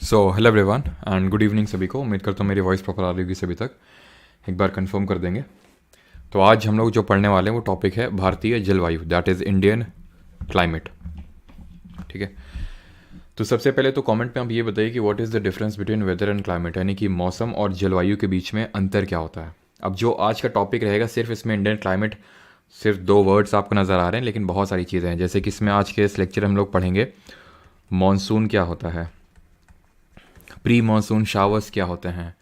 Hello everyone and good evening सभी को। उम्मीद करता हूँ मेरी वॉइस प्रॉपर आ रही होगी सभी तक। एक बार कंफर्म कर देंगे। तो आज हम लोग जो पढ़ने वाले हैं वो टॉपिक है भारतीय जलवायु, दैट इज़ इंडियन क्लाइमेट। ठीक है, तो सबसे पहले तो कमेंट में आप ये बताइए कि what is the difference between weather and climate, यानी कि मौसम और जलवायु के बीच में अंतर क्या होता है। अब जो आज का टॉपिक रहेगा सिर्फ इसमें इंडियन क्लाइमेट, सिर्फ दो वर्ड्स आपको नज़र आ रहे हैं, लेकिन बहुत सारी चीज़ें हैं। जैसे कि इसमें आज के इस लेक्चर हम लोग पढ़ेंगे मॉनसून क्या होता है, प्री मानसून शावर्स क्या होते हैं,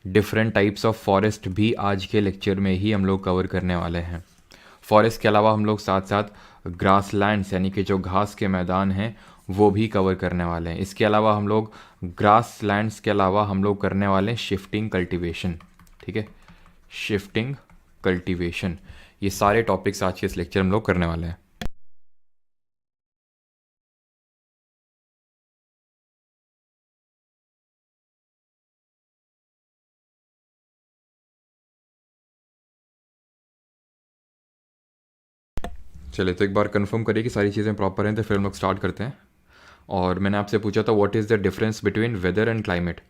डिफरेंट टाइप्स ऑफ फॉरेस्ट भी आज के लेक्चर में ही हम लोग कवर करने वाले हैं। फॉरेस्ट के अलावा हम लोग साथ साथ ग्रास लैंड्स यानी कि जो घास के मैदान हैं वो भी कवर करने वाले हैं। इसके अलावा हम लोग ग्रास लैंड्स के अलावा हम लोग करने वाले हैं शिफ्टिंग कल्टीवेशन। ठीक है, शिफ्टिंग कल्टीवेशन, ये सारे टॉपिक्स आज के इस लेक्चर हम लोग करने वाले हैं। चलिए, तो एक बार कंफर्म करिए कि सारी चीज़ें प्रॉपर हैं, तो फिर हम लोग स्टार्ट करते हैं। और मैंने आपसे पूछा था what is the difference between weather and climate,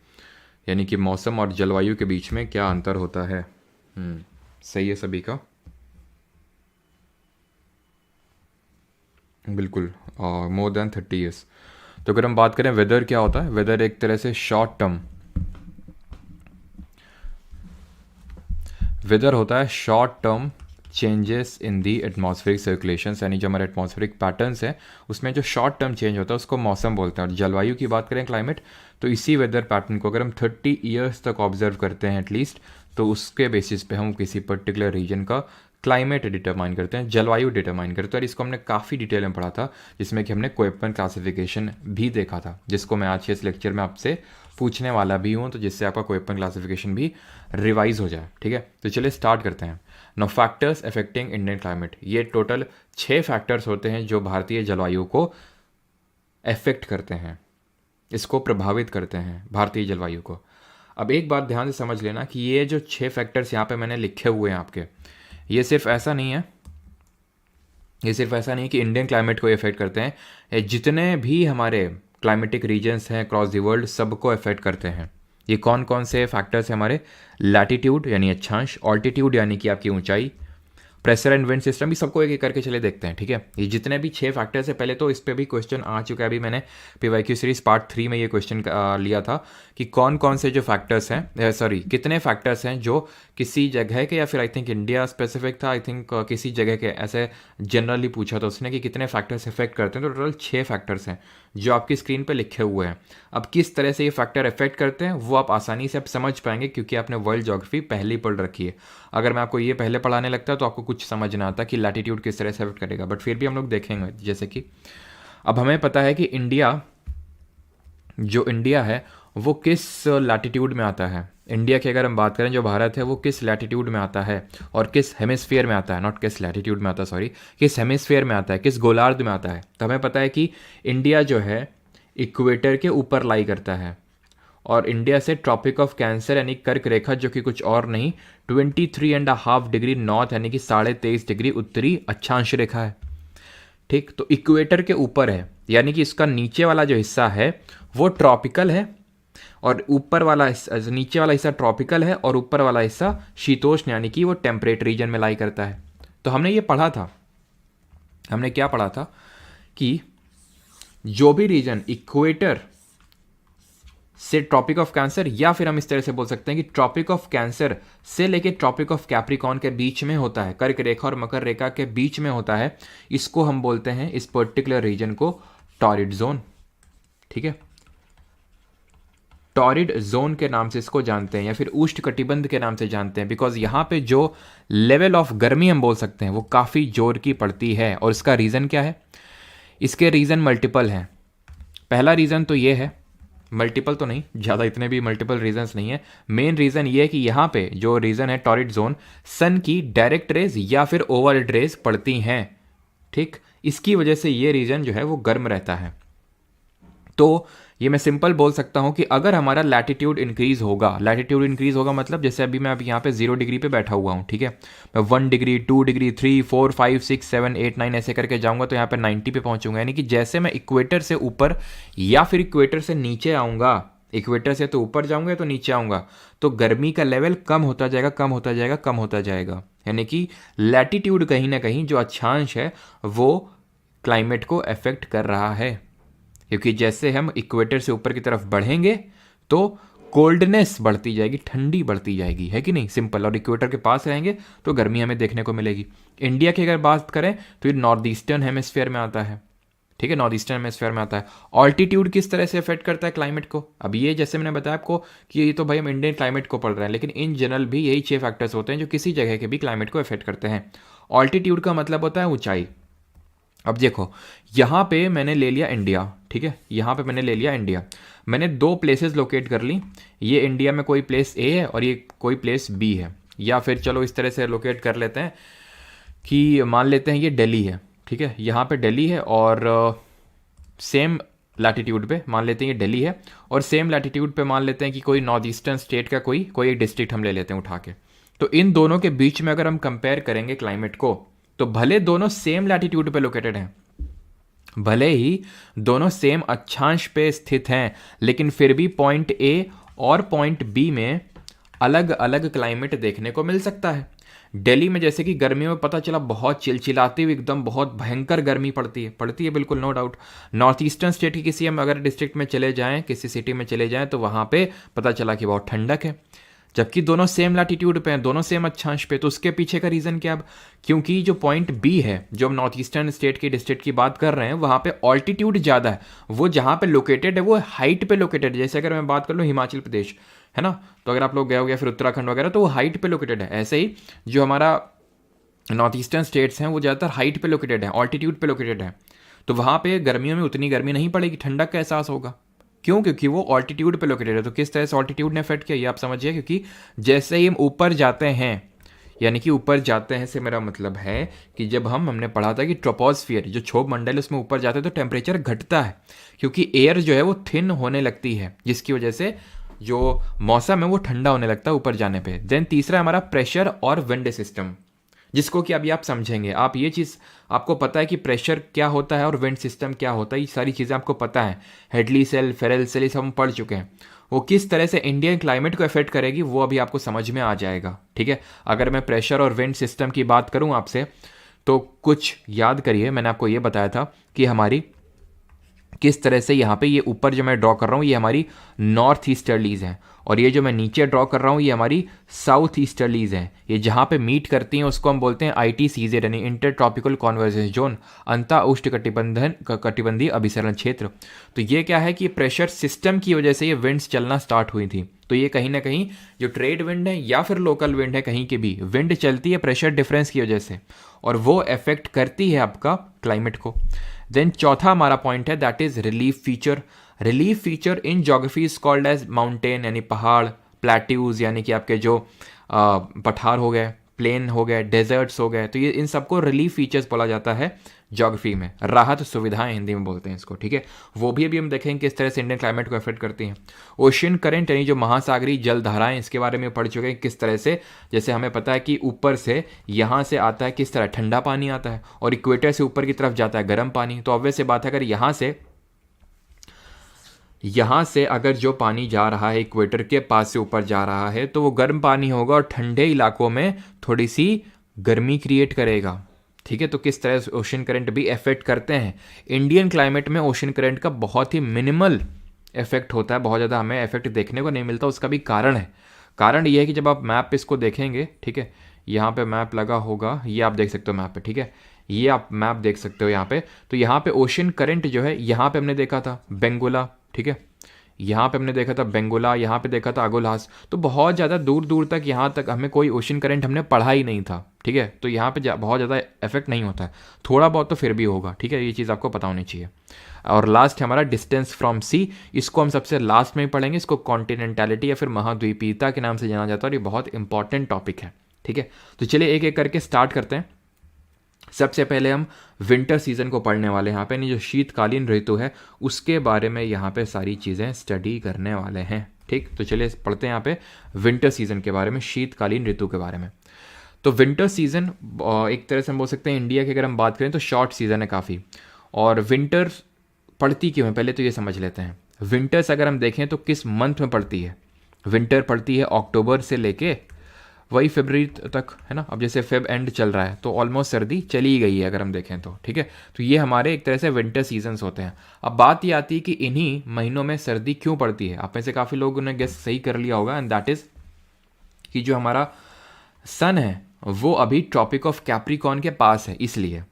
यानी कि मौसम और जलवायु के बीच में क्या अंतर होता है। सही है सभी का? बिल्कुल, मोर देन 30 ईयर्स। तो अगर हम बात करें वेदर क्या होता है, वेदर एक तरह से शॉर्ट टर्म, वेदर होता है short term changes in the atmospheric circulation, यानी जो हमारे एटमॉस्फेरिक पैटर्न्स है उसमें जो शॉर्ट टर्म चेंज होता है उसको मौसम बोलते हैं। और जलवायु की बात करें क्लाइमेट, तो इसी वेदर पैटर्न को अगर हम 30 ईयर्स तक ऑब्जर्व करते हैं एटलीस्ट, तो उसके बेसिस पे हम किसी पर्टिकुलर रीजन का क्लाइमेट डिटरमाइन करते हैं, जलवायु डिटरमाइन करते हैं। और इसको हमने काफ़ी डिटेल में पढ़ा था, जिसमें कि हमने कोएपमैन क्लासिफिकेशन भी देखा था, जिसको मैं आज के इस लेक्चर में आपसे पूछने वाला भी हूँ, तो जिससे आपका कोएपमैन क्लासिफिकेशन भी रिवाइज हो जाए। ठीक है, तो चलिए स्टार्ट करते हैं। No factors affecting Indian climate, ये टोटल 6 फैक्टर्स होते हैं जो भारतीय जलवायु को अफेक्ट करते हैं, इसको प्रभावित करते हैं भारतीय जलवायु को। अब एक बात ध्यान से समझ लेना कि ये जो 6 फैक्टर्स यहाँ पे मैंने लिखे हुए हैं आपके, ये सिर्फ ऐसा नहीं है, ये सिर्फ ऐसा नहीं कि इंडियन क्लाइमेट को इफेक्ट करते हैं, ये जितने भी हमारे क्लाइमेटिक रीजन्स हैं अक्रॉस द वर्ल्ड सबको अफेक्ट करते हैं। ये कौन कौन से फैक्टर्स हैं हमारे? लैटिट्यूड यानी अक्षांश, ऑल्टीट्यूड यानी कि आपकी ऊंचाई, प्रेशर एंड विंड सिस्टम, भी सबको एक एक करके चले देखते हैं। ठीक है, ये जितने भी 6 फैक्टर्स है, पहले तो इस पे भी क्वेश्चन आ चुका है, अभी मैंने पीवाईक्यू सीरीज पार्ट 3 में ये क्वेश्चन लिया था कि कौन कौन से जो फैक्टर्स हैं, सॉरी कितने फैक्टर्स हैं जो किसी जगह के, या फिर आई थिंक इंडिया स्पेसिफिक था, आई थिंक किसी जगह के, ऐसे जनरली पूछा था उसने कि कितने फैक्टर्स इफेक्ट करते हैं। तो टोटल 6 फैक्टर्स हैं जो आपकी स्क्रीन पे लिखे हुए हैं। अब किस तरह से ये फैक्टर इफेक्ट करते हैं वो आप आसानी से आप समझ पाएंगे, क्योंकि आपने वर्ल्ड ज्योग्राफी पहले ही पढ़ रखी है। अगर मैं आपको ये पहले पढ़ाने लगता तो आपको कुछ समझ ना आता कि लैटिट्यूड किस तरह से इफेक्ट करेगा, बट फिर भी हम लोग देखेंगे। जैसे कि अब हमें पता है कि इंडिया, जो इंडिया है वो किस लैटिट्यूड में आता है। इंडिया की अगर हम बात करें, जो भारत है वो किस लैटिट्यूड में आता है और किस हेमिस्फीयर में आता है, नॉट किस लैटिट्यूड में आता है, सॉरी, किस हेमिस्फीयर में आता है, किस गोलार्ध में आता है। तो हमें पता है कि इंडिया जो है इक्वेटर के ऊपर लाई करता है, और इंडिया से ट्रॉपिक ऑफ कैंसर यानी कर्क रेखा, जो कि कुछ और नहीं 23.5 डिग्री नॉर्थ यानी कि 23.5 डिग्री उत्तरी अक्षांश रेखा है। ठीक, तो इक्वेटर के ऊपर है, यानी कि इसका नीचे वाला जो हिस्सा है वो ट्रॉपिकल है, और ऊपर वाला नीचे वाला हिस्सा ट्रॉपिकल है, और ऊपर वाला हिस्सा शीतोष्ण यानी कि वो टेम्परेट रीजन में लाई करता है। तो हमने ये पढ़ा था, हमने क्या पढ़ा था कि जो भी रीजन इक्वेटर से ट्रॉपिक ऑफ कैंसर, या फिर हम इस तरह से बोल सकते हैं कि ट्रॉपिक ऑफ कैंसर से लेके ट्रॉपिक ऑफ कैप्रिकॉर्न के बीच में होता है, कर्क रेखा और मकर रेखा के बीच में होता है, इसको हम बोलते हैं, इस पर्टिकुलर रीजन को टॉरिड जोन। ठीक है, टॉरिड जोन के नाम से इसको जानते हैं, या फिर उष्ण कटिबंध के नाम से जानते हैं, बिकॉज यहाँ पे जो लेवल ऑफ गर्मी हम बोल सकते हैं वो काफ़ी जोर की पड़ती है। और इसका रीज़न क्या है? इसके रीज़न मल्टीपल हैं। पहला रीज़न तो ये है, मल्टीपल तो नहीं, ज़्यादा इतने भी मल्टीपल रीजंस नहीं है। मेन रीज़न ये है कि यहाँ पे जो रीज़न है टॉरिड जोन, सन की डायरेक्ट रेज या फिर ओवर रेज पड़ती हैं। ठीक, इसकी वजह से ये रीजन जो है वो गर्म रहता है। तो ये मैं सिंपल बोल सकता हूँ कि अगर हमारा लैटिट्यूड इंक्रीज होगा, लैटिट्यूड इंक्रीज होगा मतलब जैसे अभी मैं यहाँ पे 0 डिग्री पे बैठा हुआ हूँ, ठीक है, मैं 1 डिग्री 2 डिग्री 3 4 5 6 7 8 9 ऐसे करके जाऊँगा तो यहाँ पे 90 पे पहुँचूंगा। यानी कि जैसे मैं इक्वेटर से ऊपर या फिर इक्वेटर से नीचे आऊँगा, इक्वेटर से तो ऊपर जाऊंगा तो नीचे आऊंगा, तो गर्मी का लेवल कम होता जाएगा, कम होता जाएगा, कम होता जाएगा। यानी कि लैटिट्यूड कहीं ना कहीं जो अक्षांश है वो क्लाइमेट को अफेक्ट कर रहा है, क्योंकि जैसे हम इक्वेटर से ऊपर की तरफ बढ़ेंगे तो कोल्डनेस बढ़ती जाएगी, ठंडी बढ़ती जाएगी, है कि नहीं, सिंपल। और इक्वेटर के पास रहेंगे तो गर्मी हमें देखने को मिलेगी। इंडिया की अगर बात करें तो ये नॉर्थ ईस्टर्न हेमिस्फीयर में आता है, ठीक है, नॉर्थ ईस्टर्न हेमिस्फीयर में आता है। ऑल्टीट्यूड किस तरह से अफेक्ट करता है क्लाइमेट को, अब ये जैसे मैंने बताया आपको कि ये तो भाई हम इंडियन क्लाइमेट को पढ़ रहे हैं, लेकिन इन जनरल भी यही 6 फैक्टर्स होते हैं जो किसी जगह के भी क्लाइमेट को अफेक्ट करते हैं। ऑल्टीट्यूड का मतलब होता है ऊंचाई। अब देखो यहाँ पे मैंने ले लिया इंडिया, ठीक है, यहाँ पे मैंने ले लिया इंडिया, मैंने 2 प्लेसेस लोकेट कर ली। ये इंडिया में कोई प्लेस ए है और ये कोई प्लेस बी है, या फिर चलो इस तरह से लोकेट कर लेते हैं कि मान लेते हैं ये दिल्ली है, ठीक है, यहाँ पे दिल्ली है और सेम लैटिट्यूड पे मान लेते हैं ये दिल्ली है, और सेम लैटिट्यूड पे मान लेते हैं कि कोई नॉर्थ ईस्टर्न स्टेट का कोई एक डिस्ट्रिक्ट हम ले लेते हैं उठा के। तो इन दोनों के बीच में अगर हम कंपेयर करेंगे क्लाइमेट को, तो भले दोनों सेम लैटिट्यूड पे लोकेटेड हैं, भले ही दोनों सेम अक्षांश पे स्थित हैं, लेकिन फिर भी पॉइंट ए और पॉइंट बी में अलग अलग क्लाइमेट देखने को मिल सकता है। दिल्ली में जैसे कि गर्मियों में पता चला बहुत चिलचिलाती हुई एकदम बहुत भयंकर गर्मी पड़ती है बिल्कुल, no doubt. North eastern state की किसी हम अगर डिस्ट्रिक्ट में चले जाएं, किसी सिटी में चले जाएं, तो वहाँ पे पता चला कि बहुत ठंडक है, जबकि दोनों सेम लैटिट्यूड पे हैं, दोनों सेम अक्षांश पे। तो उसके पीछे का रीज़न क्या, अब क्योंकि जो पॉइंट बी है, जो हम नॉर्थ ईस्टर्न स्टेट की डिस्ट्रिक्ट की बात कर रहे हैं, वहाँ पे ऑल्टीट्यूड ज़्यादा है, वो जहाँ पे लोकेटेड है वो हाइट पे लोकेटेड है। जैसे अगर मैं बात कर लूँ हिमाचल प्रदेश, है ना, तो अगर आप लोग गए हो गया फिर उत्तराखंड वगैरह, तो वो हाइट पे लोकेटेड है। ऐसे ही जो हमारा नॉर्थ ईस्टर्न स्टेट्स हैं वो ज़्यादातर हाइट पे लोकेटेड है, ऑल्टीट्यूड पे लोकेटेड है, तो वहाँ पे गर्मियों में उतनी गर्मी नहीं पड़ेगी, ठंडक का एहसास होगा। क्यों, क्योंकि वो ऑल्टीट्यूड पे लोकेटेड है। तो किस तरह से ऑल्टीट्यूड ने अफेक्ट किया ये आप समझिए, क्योंकि जैसे ही हम ऊपर जाते हैं, यानी कि ऊपर जाते हैं से मेरा मतलब है कि जब हमने पढ़ा था कि ट्रोपोस्फियर जो क्षोभ मंडल है उसमें ऊपर जाते हैं तो टेम्परेचर घटता है, क्योंकि एयर जो है वो थिन होने लगती है, जिसकी वजह से जो मौसम है वो ठंडा होने लगता है ऊपर जाने पे। देन तीसरा हमारा प्रेशर और विंड सिस्टम, जिसको कि अभी आप समझेंगे। आप ये चीज़ आपको पता है कि प्रेशर क्या होता है और विंड सिस्टम क्या होता है, ये सारी चीज़ें आपको पता है, हेडली सेल, फेरेल सेल, ये सब हम पढ़ चुके हैं। वो किस तरह से इंडियन क्लाइमेट को अफेक्ट करेगी वो अभी आपको समझ में आ जाएगा, ठीक है। अगर मैं प्रेशर और विंड सिस्टम की बात करूँ आपसे, तो कुछ याद करिए, मैंने आपको ये बताया था कि हमारी किस तरह से यहाँ पे ये ऊपर जो मैं ड्रॉ कर रहा हूँ ये हमारी नॉर्थ ईस्टर्लीज हैं, और ये जो मैं नीचे ड्रॉ कर रहा हूँ ये हमारी साउथ ईस्टर्लीज हैं। ये जहाँ पे मीट करती हैं उसको हम बोलते हैं ITCZ, यानी इंटर ट्रॉपिकल कॉन्वर्जेंस जोन, अंतर कटिबंधीय अभिसरण क्षेत्र। तो ये क्या है कि प्रेशर सिस्टम की वजह से ये विंड्स चलना स्टार्ट हुई थी। तो ये कहीं ना कहीं जो ट्रेड विंड है या फिर लोकल विंड है, कहीं की भी विंड चलती है प्रेशर डिफरेंस की वजह से, और वो अफेक्ट करती है आपका क्लाइमेट को। देन चौथा हमारा पॉइंट है that is relief feature. Relief feature in geography is called as mountain, यानी पहाड़, प्लेट्यूज यानी कि आपके जो पठार हो गए, प्लेन हो गए, डेजर्ट्स हो गए, तो ये इन सबको रिलीफ फीचर्स बोला जाता है ज्योग्राफी में, राहत सुविधाएं हिंदी में बोलते हैं इसको, ठीक है। वो भी अभी हम देखेंगे किस तरह से इंडियन क्लाइमेट को अफेक्ट करती हैं। ओशियन करंट यानी जो महासागरीय जल धाराएं, इसके बारे में पढ़ चुके हैं किस तरह से, जैसे हमें पता है कि ऊपर से यहाँ से आता है किस तरह ठंडा पानी आता है, और इक्वेटर से ऊपर की तरफ जाता है गर्म पानी। तो ऑब्वियस सी बात है अगर यहाँ से अगर जो पानी जा रहा है इक्वेटर के पास से ऊपर जा रहा है तो वो गर्म पानी होगा और ठंडे इलाकों में थोड़ी सी गर्मी क्रिएट करेगा, ठीक है। तो किस तरह से ओशन करंट भी इफेक्ट करते हैं। इंडियन क्लाइमेट में ओशन करंट का बहुत ही मिनिमल इफेक्ट होता है, बहुत ज़्यादा हमें इफेक्ट देखने को नहीं मिलता। उसका भी कारण है, कारण ये है कि जब आप मैप पे इसको देखेंगे, ठीक है, यहाँ पे मैप लगा होगा, ये आप देख सकते हो मैप पे, ठीक है, ये आप मैप देख सकते हो यहाँ पे। तो यहाँ पे ओशन करंट जो है, यहाँ पे हमने देखा था बेंगोला, ठीक है, यहाँ पे हमने देखा था बेंगोला, यहाँ पे देखा था अगोलास। तो बहुत ज़्यादा दूर दूर तक यहाँ तक हमें कोई ओशन करंट हमने पढ़ा ही नहीं था, ठीक है। तो यहाँ पे बहुत ज़्यादा इफेक्ट नहीं होता है, थोड़ा बहुत तो फिर भी होगा, ठीक है, ये चीज़ आपको पता होनी चाहिए। और लास्ट हमारा डिस्टेंस फ्रॉम सी, इसको हम सबसे लास्ट में पढ़ेंगे। इसको कॉन्टिनेंटैलिटी या फिर महाद्वीपीयता के नाम से जाना जाता है, और ये बहुत इंपॉर्टेंट टॉपिक है, ठीक है। तो चलिए एक एक करके स्टार्ट करते हैं। सबसे पहले हम विंटर सीजन को पढ़ने वाले हैं, यहाँ पे नहीं जो शीतकालीन ऋतु है उसके बारे में यहाँ पे सारी चीज़ें स्टडी करने वाले हैं, ठीक। तो चलिए पढ़ते हैं यहाँ पे विंटर सीजन के बारे में, शीतकालीन ऋतु के बारे में। तो विंटर सीजन एक तरह से हम बोल सकते हैं इंडिया की अगर हम बात करें तो शॉर्ट सीजन है काफ़ी। और विंटर पड़ती क्यों है पहले तो ये समझ लेते हैं। विंटर्स अगर हम देखें तो किस मंथ में पड़ती है, विंटर पड़ती है अक्टूबर से लेके वही फरवरी तक, है ना। अब जैसे फेब एंड चल रहा है तो ऑलमोस्ट सर्दी चली ही गई है अगर हम देखें तो, ठीक है। तो ये हमारे एक तरह से विंटर सीजन्स होते हैं। अब बात ये आती है कि इन्हीं महीनों में सर्दी क्यों पड़ती है। आप में से काफ़ी लोगों ने गेस सही कर लिया होगा, एंड दैट इज़ कि जो हमारा सन है वो अभी ट्रॉपिक ऑफ कैप्रिकॉर्न के पास है, इसलिए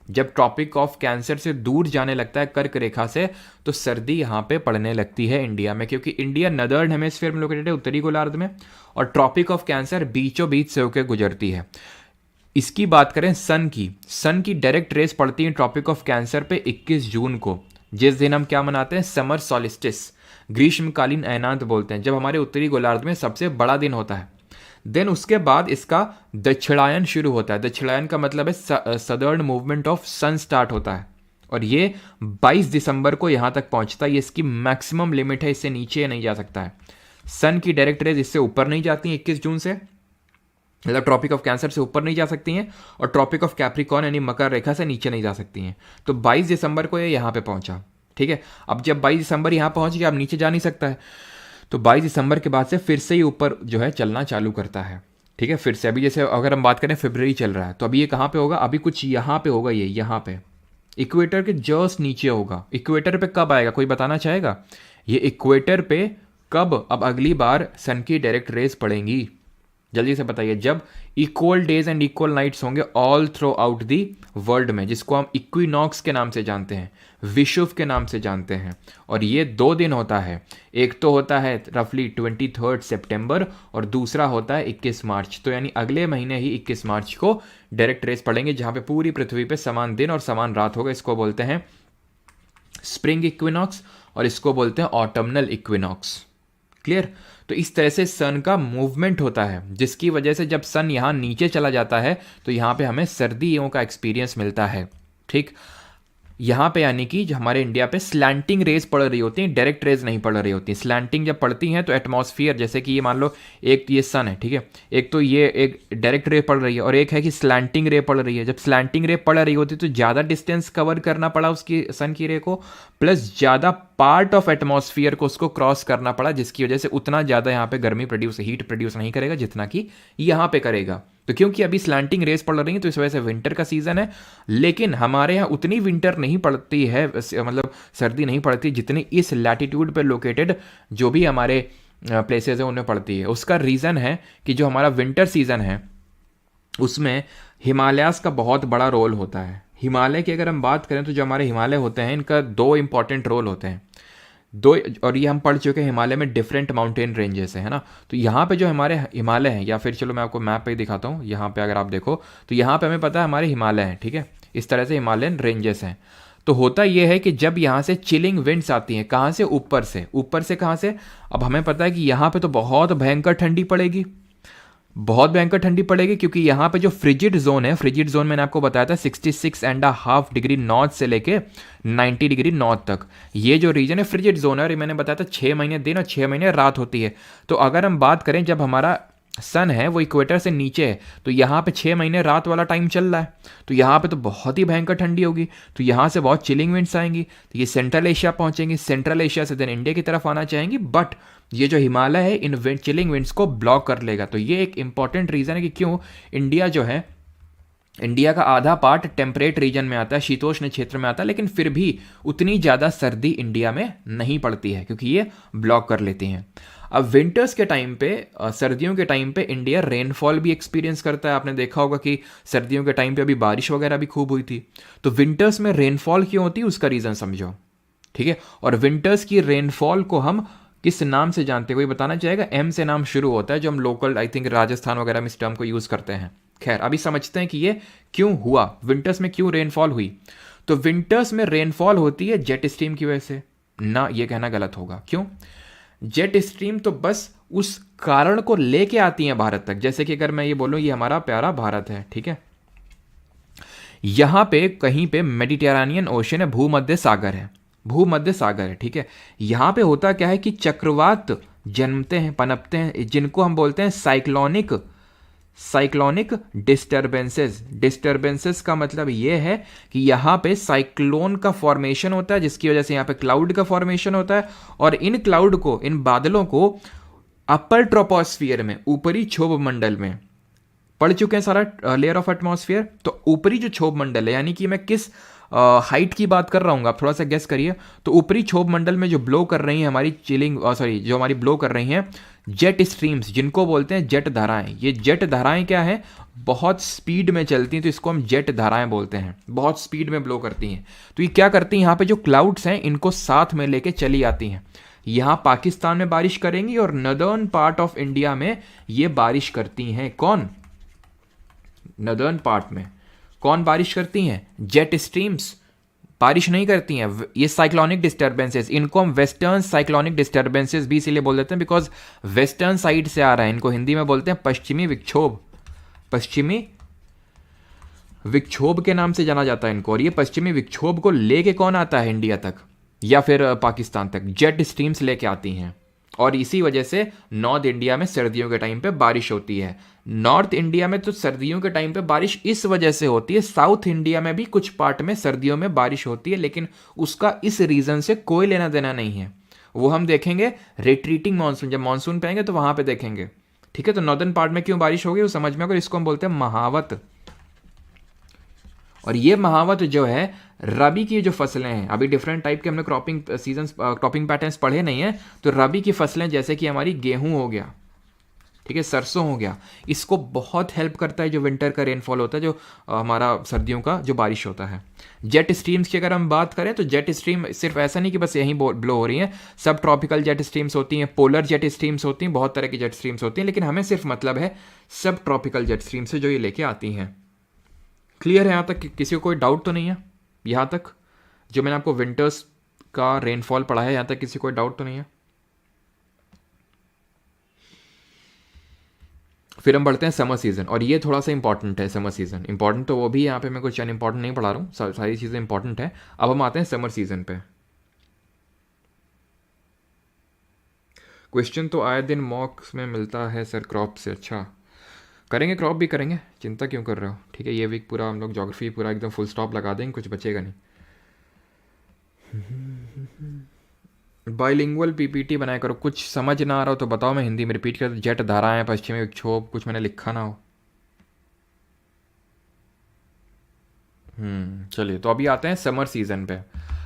जब ट्रॉपिक ऑफ कैंसर से दूर जाने लगता है कर्क रेखा से, तो सर्दी यहाँ पे पड़ने लगती है इंडिया में, क्योंकि इंडिया नदर्न हेमिस्फीयर में लोकेटेड है, उत्तरी गोलार्ध में, और ट्रॉपिक ऑफ कैंसर बीचों बीच से होकर गुजरती है। इसकी बात करें सन की डायरेक्ट रेस पड़ती है ट्रॉपिक ऑफ कैंसर पे 21 जून को, जिस दिन हम क्या मनाते हैं, समर सॉलिस्टिस, ग्रीष्मकालीन अयनांत बोलते हैं, जब हमारे उत्तरी गोलार्ध में सबसे बड़ा दिन होता है। देन उसके बाद इसका दक्षिणायन शुरू होता है। दक्षिणायन का मतलब है southern movement of sun start होता है, और ये 22 दिसंबर को यहां तक पहुंचता है। ये इसकी मैक्सिमम लिमिट है, इससे नीचे नहीं जा सकता है। सन की डायरेक्ट रेज इससे ऊपर नहीं जाती हैं 21 जून से, मतलब ट्रॉपिक ऑफ कैंसर से ऊपर नहीं जा सकती हैं, और ट्रॉपिक ऑफ कैप्रिकॉर्न यानी मकर रेखा से नीचे नहीं जा सकती हैं। तो 22 दिसंबर को ये यहाँ पे पहुंचा, ठीक है। अब जब 22 दिसंबर यहाँ पहुंच गया, अब नीचे जा नहीं सकता है, तो 22 दिसंबर के बाद से फिर से ही ऊपर जो है चलना चालू करता है, ठीक है। फिर से अभी जैसे अगर हम बात करें फरवरी चल रहा है, तो अभी ये कहाँ पे होगा, अभी कुछ यहाँ पे होगा, ये यहाँ पे इक्वेटर के जस्ट नीचे होगा। इक्वेटर पे कब आएगा, कोई बताना चाहेगा? ये इक्वेटर पे कब अब अगली बार सन की डायरेक्ट रेज पड़ेंगी, जल्दी से बताइए। जब equal days and equal nights होंगे all throughout the world में, जिसको हम इक्विनॉक्स के नाम से जानते हैं, विषुव के नाम से जानते हैं। और ये 2 दिन होता है, एक तो होता है रफली 23 सितंबर और दूसरा होता है 21 मार्च। तो यानी अगले महीने ही 21 मार्च को डायरेक्ट रेस पड़ेंगे, जहां पे पूरी पृथ्वी पे समान दिन और समान रात होगा। इसको बोलते हैं स्प्रिंग इक्विनॉक्स और इसको बोलते हैं ऑटमनल इक्विनॉक्स। क्लियर? तो इस तरह से सन का मूवमेंट होता है, जिसकी वजह से जब सन यहाँ नीचे चला जाता है तो यहाँ पे हमें सर्दियों का एक्सपीरियंस मिलता है, ठीक। यहाँ पे यानी कि जो हमारे इंडिया पे स्लैंटिंग रेज पड़ रही होती हैं, डायरेक्ट रेज नहीं पड़ रही होती। स्लैंटिंग जब पड़ती हैं तो एटमॉस्फेयर, जैसे कि ये मान लो एक ये सन है, ठीक है, एक तो ये एक डायरेक्ट रे पड़ रही है और एक है कि स्लैंटिंग रे पड़ रही है। जब स्लैंटिंग रे पड़ रही होती है तो ज़्यादा डिस्टेंस कवर करना पड़ा उसकी सन की रे को, प्लस ज़्यादा पार्ट ऑफ एटमॉस्फेयर को उसको क्रॉस करना पड़ा, जिसकी वजह से उतना ज़्यादा यहाँ पे गर्मी हीट प्रोड्यूस नहीं करेगा जितना कि यहाँ पे करेगा। तो क्योंकि अभी स्लैंटिंग रेस पड़ रही है तो इस वजह से विंटर का सीजन है, लेकिन हमारे यहाँ उतनी विंटर नहीं पड़ती है, मतलब सर्दी नहीं पड़ती जितनी इस लैटिट्यूड पे लोकेटेड जो भी हमारे प्लेसेस हैं उनमें पड़ती है। उसका रीज़न है कि जो हमारा विंटर सीजन है उसमें हिमालयास का बहुत बड़ा रोल होता है। हिमालय की अगर हम बात करें तो जो हमारे हिमालय होते हैं इनका 2 इंपॉर्टेंट रोल होते हैं, 2, और ये हम पढ़ चुके हैं। हिमालय में डिफरेंट माउंटेन रेंजेस है ना। तो यहाँ पे जो हमारे हिमालय हैं, या फिर चलो मैं आपको मैप पे ही दिखाता हूँ, यहाँ पे अगर आप देखो तो यहाँ पे हमें पता है हमारे हिमालय हैं, ठीक है। इस तरह से हिमालयन रेंजेस हैं। तो होता यह है कि जब यहाँ से चिलिंग विंड्स आती हैं, कहाँ से, ऊपर से कहाँ से, अब हमें पता है कि यहाँ पे तो बहुत भयंकर ठंडी पड़ेगी, बहुत भयंकर ठंडी पड़ेगी, क्योंकि यहाँ पे जो फ्रिजिड जोन है, फ्रिजिड जोन मैंने आपको बताया था 66.5 डिग्री नॉर्थ से लेके 90 डिग्री नॉर्थ तक, ये जो रीजन है फ्रिजिड जोन है। और मैंने बताया था 6 महीने दिन और 6 महीने रात होती है। तो अगर हम बात करें जब हमारा सन है वो इक्वेटर से नीचे है, तो यहाँ पे 6 महीने रात वाला टाइम चल रहा है, तो यहाँ पे तो बहुत ही भयंकर ठंडी होगी। तो यहाँ से बहुत चिलिंग विंड्स आएंगी, तो ये सेंट्रल एशिया पहुंचेंगी, सेंट्रल एशिया से देन इंडिया की तरफ आना चाहेंगी, बट ये जो हिमालय है इन चिलिंग विंड्स को ब्लॉक कर लेगा। तो ये एक इंपॉर्टेंट रीज़न है कि क्यों इंडिया जो है, इंडिया का आधा पार्ट टेम्परेट रीजन में आता है, शीतोष्ण क्षेत्र में आता है, लेकिन फिर भी उतनी ज़्यादा सर्दी इंडिया में नहीं पड़ती है क्योंकि ये ब्लॉक कर लेती हैं। अब विंटर्स के टाइम पे, सर्दियों के टाइम पे इंडिया रेनफॉल भी एक्सपीरियंस करता है। आपने देखा होगा कि सर्दियों के टाइम पे अभी बारिश वगैरह भी खूब हुई थी। तो विंटर्स में रेनफॉल क्यों होती है उसका रीज़न समझो, ठीक है। और विंटर्स की रेनफॉल को हम किस नाम से जानते हैं, कोई बताना चाहेगा? एम से नाम शुरू होता है, जो हम लोकल आई थिंक राजस्थान वगैरह में इस टर्म को यूज़ करते हैं। खैर अभी समझते हैं कि ये क्यों हुआ, विंटर्स में क्यों रेनफॉल हुई। तो विंटर्स में रेनफॉल होती है जेट स्ट्रीम की वजह से ना, ये कहना गलत होगा। क्यों? जेट स्ट्रीम तो बस उस कारण को लेके आती हैं भारत तक। जैसे कि अगर मैं ये बोलूं ये हमारा प्यारा भारत है, ठीक है, यहां पे कहीं पे मेडिटेरेनियन ओशन है, भूमध्य सागर है, भूमध्य सागर है, ठीक है। यहां पे होता क्या है कि चक्रवात जन्मते हैं, पनपते हैं, जिनको हम बोलते हैं साइक्लोनिक डिस्टर्बेंसेस। डिस्टर्बेंसेस का मतलब ये है कि यहाँ पे साइक्लोन का फॉर्मेशन होता है, जिसकी वजह से यहाँ पे क्लाउड का फॉर्मेशन होता है, और इन क्लाउड को, इन बादलों को अपर ट्रोपोस्फियर में, ऊपरी क्षोभ मंडल में पढ़ चुके हैं सारा लेयर ऑफ एटमॉस्फेयर। तो ऊपरी जो क्षोभ मंडल है, यानी कि मैं किस हाइट की बात कर रहा हूँ, आप थोड़ा सा गेस करिए। तो ऊपरी क्षोभ मंडल में जो ब्लो कर रही हैं हमारी जो हमारी ब्लो कर रही हैं जेट स्ट्रीम्स, जिनको बोलते हैं जेट धाराएं। ये जेट धाराएं क्या है, बहुत स्पीड में चलती हैं, तो इसको हम जेट धाराएं बोलते हैं, बहुत स्पीड में ब्लो करती हैं। तो ये क्या करती हैं, यहाँ पे जो क्लाउड्स हैं इनको साथ में लेके चली आती हैं। यहाँ पाकिस्तान में बारिश करेंगी और नदर्न पार्ट ऑफ इंडिया में ये बारिश करती हैं। कौन? नदर्न पार्ट में कौन बारिश करती हैं? जेट स्ट्रीम्स बारिश नहीं करती हैं। ये साइक्लोनिक डिस्टर्बेंसेस, इनको हम वेस्टर्न साइक्लोनिक डिस्टर्बेंसेस भी इसीलिए बोल देते हैं बिकॉज वेस्टर्न साइड से आ रहा है। इनको हिंदी में बोलते हैं पश्चिमी विक्षोभ। पश्चिमी विक्षोभ के नाम से जाना जाता है इनको। और ये पश्चिमी विक्षोभ को लेके कौन आता है इंडिया तक या फिर पाकिस्तान तक? जेट स्ट्रीम्स लेके आती हैं। और इसी वजह से नॉर्थ इंडिया में सर्दियों के टाइम पे बारिश होती है। नॉर्थ इंडिया में तो सर्दियों के टाइम पे बारिश इस वजह से होती है, साउथ इंडिया में भी कुछ पार्ट में सर्दियों में बारिश होती है, लेकिन उसका इस रीजन से कोई लेना देना नहीं है। वो हम देखेंगे रिट्रीटिंग मानसून, जब मानसून पे आएंगे तो वहां पे देखेंगे। ठीक है, तो नॉर्दर्न पार्ट में क्यों बारिश होगी वो समझ में आएगा। इसको हम बोलते हैं महावत। और ये महावत जो है, रबी की जो फसलें हैं, अभी डिफरेंट टाइप के हमने क्रॉपिंग पैटर्न्स पढ़े नहीं है, तो रबी की फसलें जैसे कि हमारी गेहूं हो गया, ठीक है, सरसों हो गया, इसको बहुत हेल्प करता है जो विंटर का रेनफॉल होता है, जो हमारा सर्दियों का जो बारिश होता है। जेट स्ट्रीम्स की अगर हम बात करें तो जेट स्ट्रीम सिर्फ ऐसा नहीं कि बस यहीं ब्लो हो रही हैं, सब ट्रॉपिकल जेट स्ट्रीम्स होती हैं, पोलर जेट स्ट्रीम्स होती हैं, बहुत तरह की जेट स्ट्रीम्स होती हैं, लेकिन हमें सिर्फ मतलब है सब ट्रॉपिकल जेट स्ट्रीम से जो ये लेके आती हैं। क्लियर है यहाँ तक? किसी को कोई डाउट तो नहीं है यहाँ तक? जो मैंने आपको विंटर्स का रेनफॉल पढ़ा है यहाँ तक किसी को कोई डाउट तो नहीं है? फिर हम बढ़ते हैं समर सीजन, और ये थोड़ा सा इंपॉर्टेंट है। समर सीजन इंपॉर्टेंट तो वो भी, यहाँ पे मैं कुछ अनइम्पॉर्टेंट नहीं पढ़ा रहा हूँ, सारी चीज़ें इंपॉर्टेंट है। अब हम आते हैं समर सीजन पे। क्वेश्चन तो आए दिन मॉक्स में मिलता है सर क्रॉप से। अच्छा, करेंगे, क्रॉप भी करेंगे, चिंता क्यों कर रहे हो। ठीक है, ये वीक पूरा हम लोग ज्योग्राफी पूरा एकदम फुल स्टॉप लगा देंगे, कुछ बचेगा नहीं। बाइलिंगुअल पीपीटी बनाया करो। कुछ समझ ना आ रहा हो तो बताओ, मैं हिंदी में रिपीट कर। जेट धाराएं, पश्चिमी विक्षोभ, कुछ मैंने लिखा ना हो। चलिए, तो अभी आते हैं समर सीजन पे।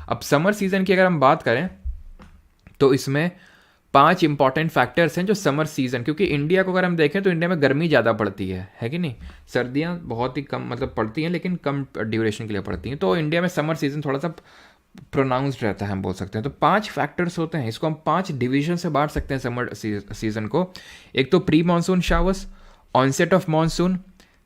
अब समर सीजन की अगर हम बात करें तो इसमें 5 इंपॉर्टेंट फैक्टर्स हैं जो समर सीजन, क्योंकि इंडिया को अगर हम देखें तो इंडिया में गर्मी ज़्यादा पड़ती है कि नहीं? सर्दियाँ बहुत ही कम मतलब पड़ती हैं, लेकिन कम ड्यूरेशन के लिए पड़ती हैं। तो इंडिया में समर सीजन थोड़ा सा प्रोनाउंस्ड रहता है, हम बोल सकते हैं। तो 5 फैक्टर्स होते हैं, इसको हम 5 डिवीजन से बांट सकते हैं समर सीजन को। एक तो pre monsoon showers, onset of monsoon,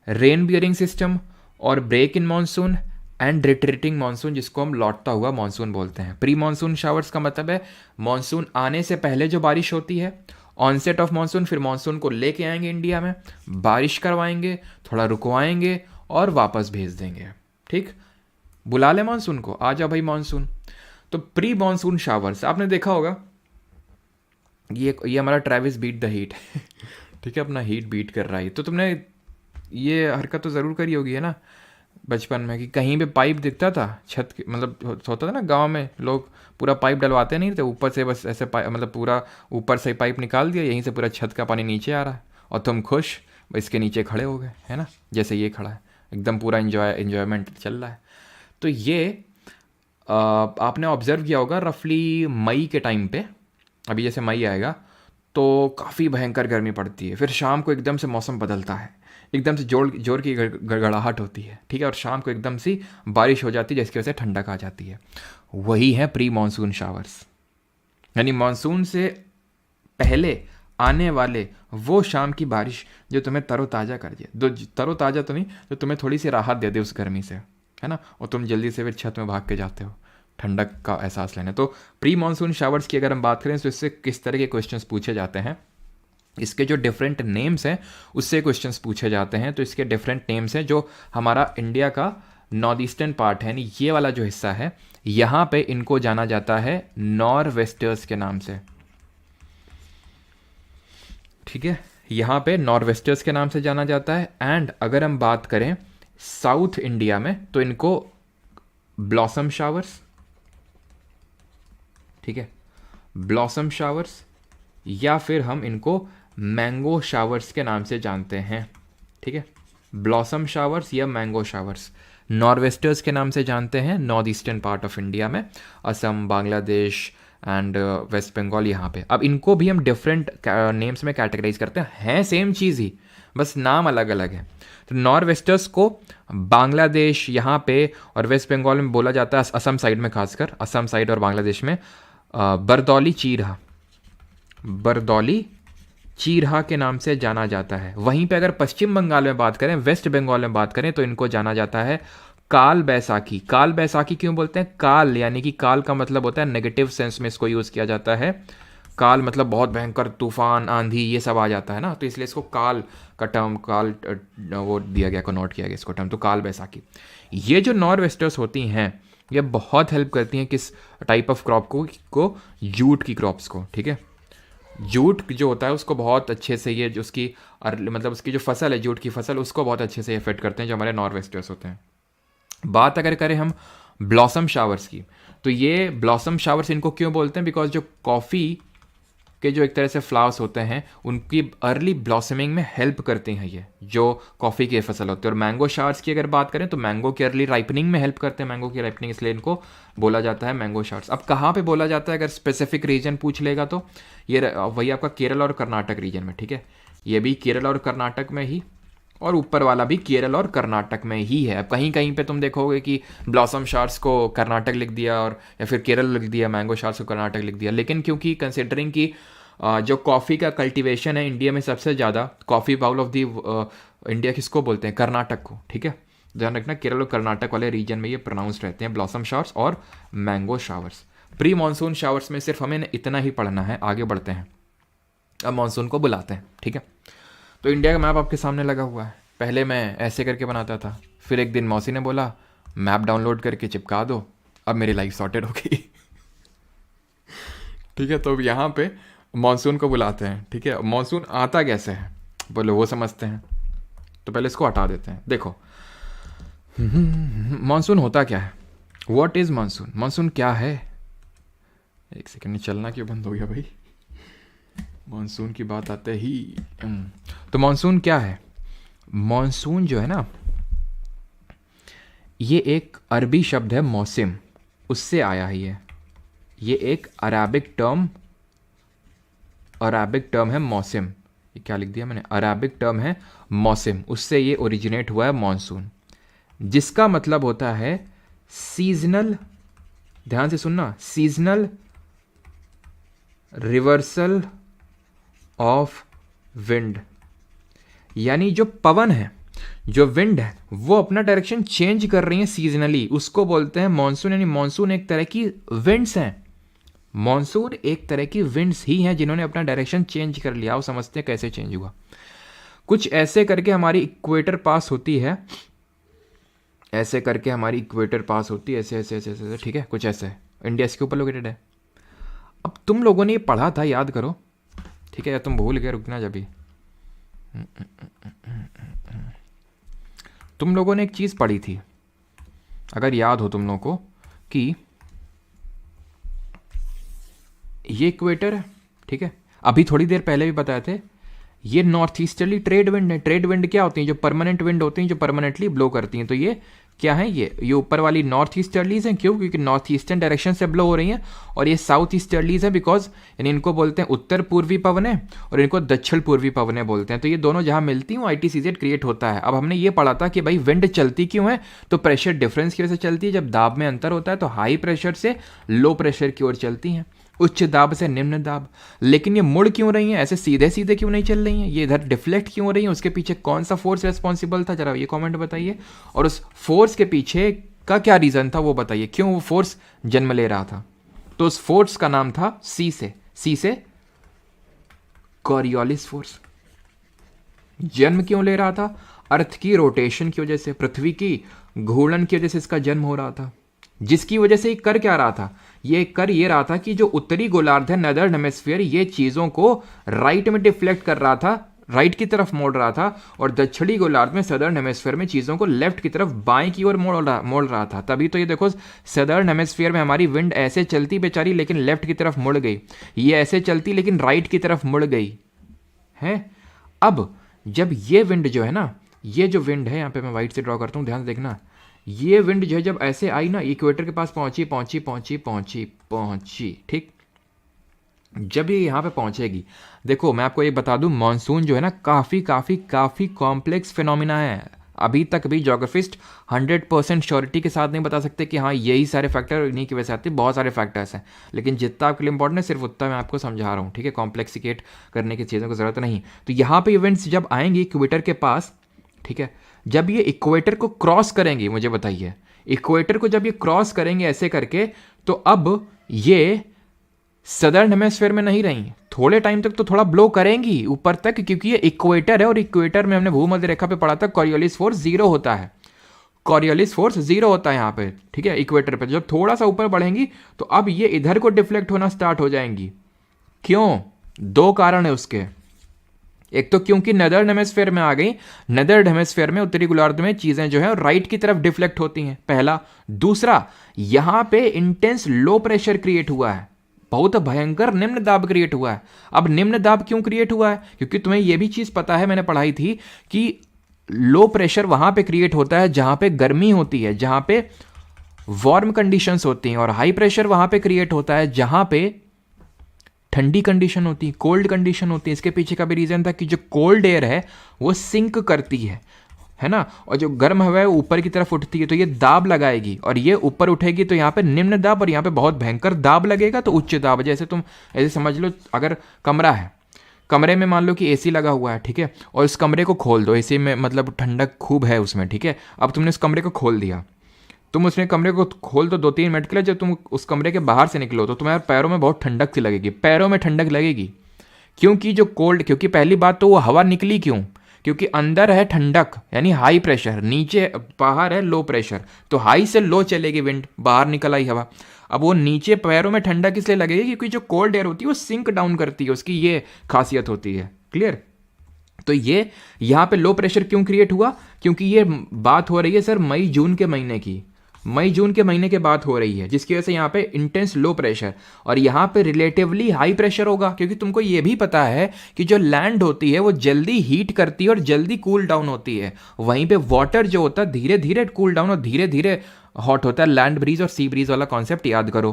rain bearing system, और break in monsoon and retreating monsoon, जिसको हम लौटता हुआ मानसून बोलते हैं। प्री मानसून शावर्स का मतलब है मानसून आने से पहले जो बारिश होती है। ऑनसेट ऑफ मानसून, फिर मानसून को लेके आएंगे इंडिया में, बारिश करवाएंगे, थोड़ा रुकवाएंगे और वापस भेज देंगे। ठीक, बुला ले मानसून को, आ जा भाई मानसून। तो प्री मानसून शावर्स आपने देखा होगा, ये हमारा ट्रैविस बीट द हीट ठीक है, अपना हीट बीट कर रहा है। तो तुमने ये हरकत तो ज़रूर करी होगी है ना बचपन में, कि कहीं पे पाइप दिखता था छत के, मतलब होता था ना गांव में, लोग पूरा पाइप डलवाते नहीं थे ऊपर से, बस ऐसे मतलब पूरा ऊपर से पाइप निकाल दिया, यहीं से पूरा छत का पानी नीचे आ रहा है और तुम खुश इसके नीचे खड़े हो गए, है ना? जैसे ये खड़ा है, एकदम पूरा इन्जॉयमेंट चल रहा है। तो ये आपने ऑब्जर्व किया होगा रफली मई के टाइम पे, अभी जैसे मई आएगा तो काफ़ी भयंकर गर्मी पड़ती है, फिर शाम को एकदम से मौसम बदलता है, एकदम से जोर की गड़गड़ाहट होती है, ठीक है, और शाम को एकदम सी बारिश हो जाती है, जिसकी वजह से ठंडक आ जाती है। वही है प्री मानसून शावर्स, यानी मानसून से पहले आने वाले वो शाम की बारिश जो तुम्हें तरोताज़ा कर दे, तरोताज़ा तो नहीं, जो तुम्हें थोड़ी सी राहत दे दे उस गर्मी से, है ना, और तुम जल्दी से फिर छत में भाग के जाते हो ठंडक का एहसास लेने। तो प्री मानसून शावर्स की अगर हम बात करें तो इससे किस तरह के क्वेश्चंस पूछे जाते हैं, इसके जो डिफरेंट नेम्स हैं उससे क्वेश्चंस पूछे जाते हैं। तो इसके डिफरेंट नेम्स हैं, जो हमारा इंडिया का नॉर्थ ईस्टर्न पार्ट है, यानी ये वाला जो हिस्सा है, यहाँ पे इनको जाना जाता है नॉर वेस्टर्स के नाम से, ठीक है, यहाँ पे नॉर्वेस्टर्स के नाम से जाना जाता है। एंड अगर हम बात करें साउथ इंडिया में तो इनको ब्लॉसम शावर्स, ठीक है, ब्लॉसम शावर्स, या फिर हम इनको मैंगो शावर्स के नाम से जानते हैं, ठीक है, ब्लॉसम शावर्स या मैंगो शावर्स। नॉर्वेस्टर्स के नाम से जानते हैं north eastern part of India में, असम, बांग्लादेश एंड वेस्ट बंगाल यहाँ पे। अब इनको भी हम डिफरेंट नेम्स में कैटेगराइज करते हैं सेम चीज़ ही, बस नाम अलग अलग है। तो नॉर्वेस्टर्स को बांग्लादेश यहाँ पे और वेस्ट बंगाल में बोला जाता है, असम साइड में, खासकर असम साइड और बांग्लादेश में बरदौली चीरहा, बरदौली चीरहा के नाम से जाना जाता है। वहीं पे अगर पश्चिम बंगाल में बात करें, वेस्ट बंगाल में बात करें, तो इनको जाना जाता है काल बैसाखी। काल बैसाखी क्यों बोलते हैं? काल यानी कि काल का मतलब होता है नेगेटिव सेंस में इसको यूज़ किया जाता है। काल मतलब बहुत भयंकर तूफान, आंधी, ये सब आ जाता है ना, तो इसलिए इसको काल का टर्म, काल वो दिया गया, को नोट किया गया इसको टर्म, तो काल बैसाखी। ये जो नॉर्वेस्टर्स होती हैं ये बहुत हेल्प करती हैं किस टाइप ऑफ क्रॉप को जूट की क्रॉप्स को, ठीक है। जूट जो होता है उसको बहुत अच्छे से ये जो उसकी मतलब उसकी जो फसल है, जूट की फसल, उसको बहुत अच्छे से इफेक्ट करते हैं जो हमारे नॉर्वेस्टर्स होते हैं। बात अगर करें हम ब्लॉसम शावर्स की, तो ये ब्लॉसम शावर्स इनको क्यों बोलते हैं? बिकॉज जो कॉफ़ी के जो एक तरह से फ्लावर्स होते हैं उनकी अर्ली ब्लॉसमिंग में हेल्प करते हैं ये जो कॉफ़ी की फसल होती है। और मैंगो शावर्स की अगर बात करें तो मैंगो की अर्ली राइपनिंग में हेल्प करते हैं, मैंगो की राइपनिंग, इसलिए इनको बोला जाता है मैंगो शावर्स। अब कहाँ पे बोला जाता है अगर स्पेसिफिक रीजन पूछ लेगा तो ये वही आपका केरल और कर्नाटक रीजन में, ठीक है। ये भी केरल और कर्नाटक में ही, और ऊपर वाला भी केरल और कर्नाटक में ही है। अब कहीं कहीं पे तुम देखोगे कि ब्लॉसम शावर्स को कर्नाटक लिख दिया और या फिर केरल लिख दिया, मैंगो शावर्स को कर्नाटक लिख दिया। लेकिन क्योंकि कंसिडरिंग कि जो कॉफ़ी का कल्टीवेशन है इंडिया में सबसे ज़्यादा, coffee bowl of the India किसको बोलते हैं? कर्नाटक को, ठीक है। ध्यान रखना केरल और कर्नाटक वाले रीजन में ये प्रोनाउंस रहते हैं ब्लॉसम शावर्स और mango showers. Pre monsoon showers में सिर्फ हमें इतना ही पढ़ना है, आगे बढ़ते हैं। अब मानसून को बुलाते हैं, ठीक है। तो इंडिया का मैप आपके सामने लगा हुआ है। पहले मैं ऐसे करके बनाता था, फिर एक दिन मौसी ने बोला मैप डाउनलोड करके चिपका दो, अब मेरी लाइफ सॉर्टेड हो गई। ठीक है, तो यहाँ पे मानसून को बुलाते हैं, ठीक है। मानसून आता कैसे है बोलो, वो समझते हैं। तो पहले इसको हटा देते हैं। देखो मानसून होता क्या है, व्हाट इज मानसून? मानसून क्या है? एक सेकंड, चलना क्यों बंद हो गया भाई? मानसून की बात आते ही, तो मानसून क्या है? मानसून जो है ना, ये एक अरबी शब्द है मौसम, उससे आया है ये एक अराबिक टर्म है मौसम। ये क्या लिख दिया मैंने? अराबिक टर्म है मौसम, उससे ये ओरिजिनेट हुआ है मानसून, जिसका मतलब होता है सीजनल, ध्यान से सुनना, सीजनल रिवर्सल ऑफ विंड। यानी जो पवन है, जो विंड है, वो अपना डायरेक्शन चेंज कर रही है सीजनली, उसको बोलते हैं मानसून। यानी मानसून एक तरह की विंड्स हैं, मानसून एक तरह की विंड्स ही हैं जिन्होंने अपना डायरेक्शन चेंज कर लिया। वो समझते हैं कैसे चेंज हुआ। कुछ ऐसे करके हमारी इक्वेटर पास होती है, ऐसे करके हमारी इक्वेटर पास होती है, ऐसे ऐसे ऐसे ऐसे, ठीक है, कुछ ऐसे। इंडिया इसके ऊपर लोकेटेड है। अब तुम लोगों ने ये पढ़ा था, याद करो, ठीक है, या तुम भूल गए, रुकना जब भी। तुम लोगों ने एक चीज़ पढ़ी थी, अगर याद हो तुम लोगों को, कि ये इक्वेटर है, ठीक है। अभी थोड़ी देर पहले भी बताए थे, ये नॉर्थ ईस्टर्ली ट्रेड विंड है। ट्रेड विंड क्या होती है? जो परमानेंट विंड होती हैं, जो परमानेंटली ब्लो करती हैं। तो ये क्या है? ये ऊपर वाली नॉर्थ ईस्टर्लीज हैं। क्यों? क्योंकि नॉर्थ ईस्टर्न डायरेक्शन से ब्लो हो रही हैं। और ये साउथ ईस्टर्लीज है बिकॉज यानी इनको बोलते हैं उत्तर पूर्वी पवनें और इनको दक्षिण पूर्वी पवनें बोलते हैं। तो ये दोनों जहाँ मिलती हैं वो ITCZ क्रिएट होता है। अब हमने ये पढ़ा था कि भाई विंड चलती क्यों है? तो प्रेशर डिफरेंस की वजह से चलती है। जब दाब में अंतर होता है तो हाई प्रेशर से लो प्रेशर की ओर चलती हैं, उच्च दाब से निम्न दाब। लेकिन ये मुड़ क्यों रही हैं? ऐसे सीधे सीधे क्यों नहीं चल रही हैं? ये इधर डिफ्लेक्ट क्यों हो रही हैं? उसके पीछे कौन सा फोर्स रेस्पॉन्सिबल था? जरा ये कमेंट बताइए। और उस फोर्स के पीछे का क्या रीज़न था वो बताइए, क्यों वो फोर्स जन्म ले रहा था? तो उस फोर्स का नाम था सी से कॉरियोलिस फोर्स। जन्म क्यों ले रहा था? अर्थ की रोटेशन की वजह से, पृथ्वी की घूर्णन की वजह से इसका जन्म हो रहा था। जिसकी वजह से ये कर क्या रहा था? ये कर ये रहा था कि जो उत्तरी गोलार्ध है, नदर्न हेमिस्फीयर, ये चीज़ों को राइट में डिफ्लेक्ट कर रहा था राइट की तरफ मोड़ रहा था और दक्षिणी गोलार्ध में सदर्न हेमिस्फीयर में चीज़ों को लेफ्ट की तरफ बाएं की ओर मोड़ रहा था। तभी तो ये देखो सदर्न हेमिस्फीयर में हमारी विंड ऐसे चलती बेचारी लेकिन लेफ्ट की तरफ मुड़ गई, ये ऐसे चलती लेकिन राइट की तरफ मुड़ गई है। अब जब ये विंड जो है ना, ये जो विंड है, यहाँ पे मैं वाइट से ड्रॉ करता हूँ, ध्यान से देखना, ये विंड जो है जब ऐसे आई ना इक्वेटर के पास पहुंची, ठीक, जब ये यहाँ पे पहुंचेगी, देखो मैं आपको ये बता दूं, मॉनसून जो है ना काफ़ी कॉम्प्लेक्स फिनोमिना है। अभी तक भी जोग्राफिस्ट 100% श्योरिटी के साथ नहीं बता सकते कि हाँ यही सारे फैक्टर इन्हीं की वजह से आते हैं, बहुत सारे फैक्टर्स हैं, लेकिन जितना आपके लिए इंपॉर्टेंट है सिर्फ उतना मैं आपको समझा रहा हूँ, ठीक है, कॉम्प्लेक्सिकेट करने की चीज़ों की ज़रूरत नहीं। तो यहाँ पे इवेंट्स जब आएंगी इक्वेटर के पास, ठीक है, जब ये इक्वेटर को क्रॉस करेंगे, मुझे बताइए, इक्वेटर को जब ये क्रॉस करेंगे ऐसे करके, तो अब ये सदर्न हेमिस्फीयर में नहीं रही, थोड़े टाइम तक तो थोड़ा ब्लो करेंगी ऊपर तक, क्योंकि ये इक्वेटर है और इक्वेटर में हमने भूमध्य रेखा पे पढ़ा था कॉरियोलिस फोर्स 0 होता है, कॉरियोलिस फोर्स 0 होता है यहाँ पे, ठीक है, इक्वेटर पे जब थोड़ा सा ऊपर बढ़ेंगी तो अब ये इधर को डिफ्लेक्ट होना स्टार्ट हो जाएंगी। क्यों? 2 कारण है उसके। एक तो क्योंकि नदर्न हेमिस्फीयर में आ गई, नदर्न हेमिस्फीयर में उत्तरी गोलार्ध में चीजें जो है राइट की तरफ डिफ्लेक्ट होती हैं, पहला। दूसरा, यहां पे इंटेंस लो प्रेशर क्रिएट हुआ है, बहुत भयंकर निम्न दाब क्रिएट हुआ है। अब निम्न दाब क्यों क्रिएट हुआ है? क्योंकि तुम्हें यह भी चीज पता है, मैंने पढ़ाई थी कि लो प्रेशर वहां पे क्रिएट होता है जहां पे गर्मी होती है, जहां पे वार्म कंडीशंस होती हैं, और हाई प्रेशर वहां पे क्रिएट होता है जहां पे ठंडी कंडीशन होती है, कोल्ड कंडीशन होती है। इसके पीछे का भी रीजन था कि जो कोल्ड एयर है वो सिंक करती है ना, और जो गर्म हवा है ऊपर की तरफ उठती है, तो ये दाब लगाएगी, और ये ऊपर उठेगी तो यहाँ पे निम्न दाब, और यहाँ पे बहुत भयंकर दाब लगेगा तो उच्च दाब। जैसे तुम ऐसे समझ लो, अगर कमरा है, कमरे में मान लो कि एसी लगा हुआ है, ठीक है, और इस कमरे को खोल दो, एसी में मतलब ठंडक खूब है उसमें, ठीक है, अब तुमने उस कमरे को खोल दिया, तुम उसने कमरे को खोल दो 2-3 मिनट के लिए, जब तुम उस कमरे के बाहर से निकलो तो तुम्हारे पैरों में बहुत ठंडक सी लगेगी, पैरों में ठंडक लगेगी, क्योंकि जो कोल्ड, क्योंकि पहली बात तो वो हवा निकली क्यों, क्योंकि अंदर है ठंडक यानी हाई प्रेशर, नीचे बाहर है लो प्रेशर, तो हाई से लो चलेगी विंड, बाहर निकल आई हवा। अब वो नीचे पैरों में ठंडक इसलिए लगेगी क्योंकि जो कोल्ड एयर होती है वो सिंक डाउन करती है, उसकी ये खासियत होती है। क्लियर? तो ये यहाँ पे लो प्रेशर क्यों क्रिएट हुआ? क्योंकि ये बात हो रही है सर मई जून के महीने की, मई जून के महीने के बात हो रही है, जिसकी वजह से यहाँ पे इंटेंस लो प्रेशर और यहाँ पे रिलेटिवली हाई प्रेशर होगा, क्योंकि तुमको ये भी पता है कि जो लैंड होती है वो जल्दी हीट करती है और जल्दी कूल डाउन होती है, वहीं पे वाटर जो होता है धीरे धीरे कूल डाउन और धीरे धीरे हॉट होता है। लैंड ब्रीज और सी ब्रीज वाला कॉन्सेप्ट याद करो।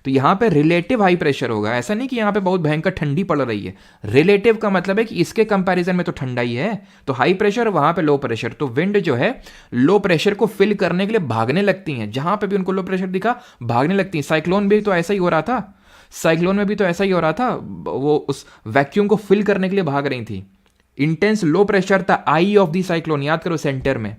तो यहाँ पे रिलेटिव हाई प्रेशर होगा, ऐसा नहीं कि यहाँ पे बहुत भयंकर ठंडी पड़ रही है, रिलेटिव का मतलब है कि इसके कंपैरिजन में तो ठंडा ही है, तो हाई प्रेशर वहाँ पे लो प्रेशर, तो विंड जो है लो प्रेशर को फिल करने के लिए भागने लगती हैं, जहाँ पे भी उनको लो प्रेशर दिखा भागने लगती हैं। साइक्लोन भी तो ऐसा ही हो रहा था, साइक्लोन में भी तो ऐसा ही हो रहा था, वो उस वैक्यूम को फिल करने के लिए भाग रही थी। इंटेंस लो प्रेशर था आई ऑफ द साइक्लोन, याद करो सेंटर में,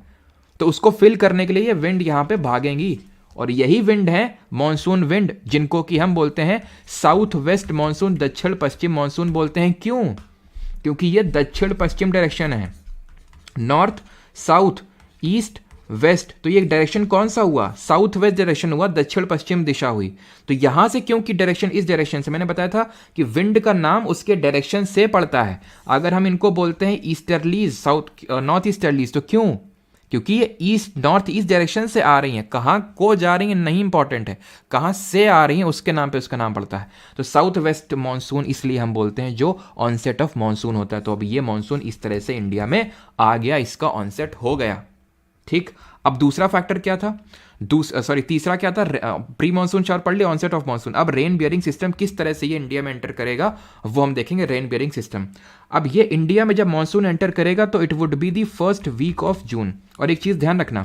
तो उसको फिल करने के लिए ये विंड यहां पे भागेंगी, और यही विंड है मॉनसून विंड, जिनको कि हम बोलते हैं साउथ वेस्ट मॉनसून, दक्षिण पश्चिम मॉनसून बोलते हैं। क्यों? क्योंकि ये दक्षिण पश्चिम डायरेक्शन है, नॉर्थ साउथ ईस्ट वेस्ट, तो ये डायरेक्शन कौन सा हुआ? साउथ वेस्ट डायरेक्शन हुआ, दक्षिण पश्चिम दिशा हुई। तो यहां से क्योंकि डायरेक्शन इस डायरेक्शन से, मैंने बताया था कि विंड का नाम उसके डायरेक्शन से पड़ता है। अगर हम इनको बोलते हैं ईस्टर्लीज, साउथ नॉर्थ ईस्टर्लीज, तो क्यों? क्योंकि ये ईस्ट नॉर्थ ईस्ट डायरेक्शन से आ रही हैं, कहाँ को जा रही हैं नहीं इंपॉर्टेंट है, कहाँ से आ रही हैं उसके नाम पे उसका नाम पड़ता है। तो साउथ वेस्ट मॉनसून इसलिए हम बोलते हैं जो ऑनसेट ऑफ मॉनसून होता है। तो अब ये मॉनसून इस तरह से इंडिया में आ गया, इसका ऑनसेट हो गया। ठीक, अब दूसरा फैक्टर क्या था? तीसरा क्या था? प्री मानसून शावर पढ़ लिया, ऑनसेट ऑफ मानसून। अब रेन बियरिंग सिस्टम किस तरह से ये इंडिया में एंटर करेगा वो हम देखेंगे। रेन बियरिंग सिस्टम, अब ये इंडिया में जब मानसून एंटर करेगा तो it would be the first week of June. और एक चीज ध्यान रखना,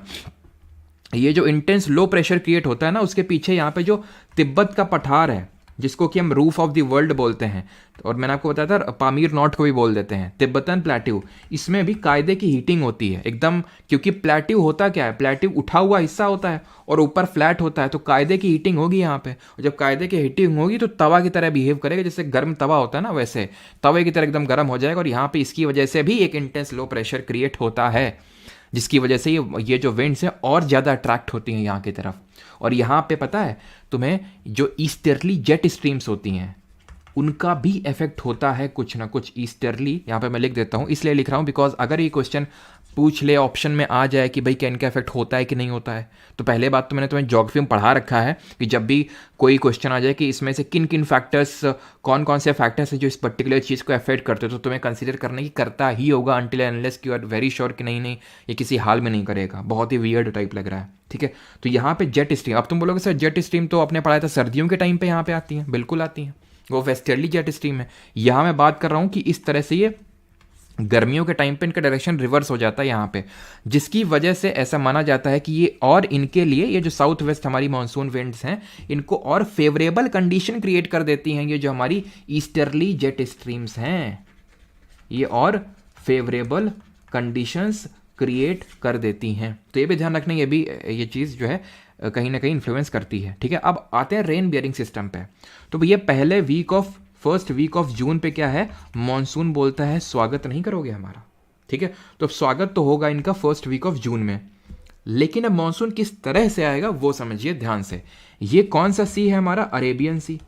ये जो इंटेंस लो प्रेशर क्रिएट होता है ना, उसके पीछे यहाँ पे जो तिब्बत का पठार है, जिसको कि हम रूफ ऑफ द वर्ल्ड बोलते हैं, और मैंने आपको बताया था पामीर नॉट को भी बोल देते हैं, तिब्बतन प्लेट्यू, इसमें भी कायदे की हीटिंग होती है एकदम। क्योंकि प्लेट्यू होता क्या है? प्लेट्यू उठा हुआ हिस्सा होता है और ऊपर फ्लैट होता है, तो कायदे की हीटिंग होगी यहाँ पे। और जब कायदे की हीटिंग होगी तो तवा की तरह बिहेव करेगा, जैसे गर्म तवा होता है ना, वैसे तवे की तरह एकदम गर्म हो जाएगा। और यहाँ पे इसकी वजह से भी एक इंटेंस लो प्रेशर क्रिएट होता है, जिसकी वजह से ये जो विंड्स हैं और ज़्यादा अट्रैक्ट होती हैं यहाँ की तरफ। और यहाँ पे पता है तुम्हें, जो ईस्टर्ली जेट स्ट्रीम्स होती हैं उनका भी इफेक्ट होता है कुछ ना कुछ ईस्टर्ली। यहाँ पे मैं लिख देता हूँ, इसलिए लिख रहा हूँ बिकॉज अगर ये क्वेश्चन पूछ ले, ऑप्शन में आ जाए कि भाई क्या इनका इफेक्ट होता है कि नहीं होता है, तो पहले बात तो मैंने तुम्हें ज्योग्राफी में पढ़ा रखा है कि जब भी कोई क्वेश्चन आ जाए कि इसमें से किन किन फैक्टर्स, कौन कौन से फैक्टर्स हैं जो इस पर्टिकुलर चीज़ को अफेक्ट करते हो, तो तुम्हें कंसीडर करने की करता ही होगा until unless you are very sure कि नहीं नहीं ये किसी हाल में नहीं करेगा, बहुत ही वियर्ड टाइप लग रहा है। ठीक है, तो यहाँ पे जेट स्ट्रीम, अब तुम बोलोगे सर जेट स्ट्रीम तो आपने पढ़ाया था सर्दियों के टाइम पे यहाँ पे आती हैं, बिल्कुल आती हैं, वो वेस्टर्ली जेट स्ट्रीम है। यहाँ मैं बात कर रहा हूँ कि इस तरह से ये गर्मियों के टाइम पे इनका डायरेक्शन रिवर्स हो जाता है यहाँ पे, जिसकी वजह से ऐसा माना जाता है कि ये और इनके लिए ये जो साउथ वेस्ट हमारी मानसून विंड्स हैं इनको और फेवरेबल कंडीशन क्रिएट कर देती हैं, ये जो हमारी ईस्टर्ली जेट स्ट्रीम्स हैं ये और फेवरेबल कंडीशंस क्रिएट कर देती हैं। तो ये भी ध्यान रखना, ये चीज़ जो है कहीं ना कहीं इन्फ्लुएंस करती है। ठीक है, अब आते हैं रेन बियरिंग सिस्टम पे। तो ये पहले फर्स्ट वीक ऑफ जून पे क्या है, मॉनसून बोलता है स्वागत नहीं करोगे हमारा। ठीक है, तो अब स्वागत तो होगा इनका फर्स्ट वीक ऑफ जून में, लेकिन अब मॉनसून किस तरह से आएगा वो समझिए ध्यान से। ये कौन सा सी है हमारा, अरेबियन सी,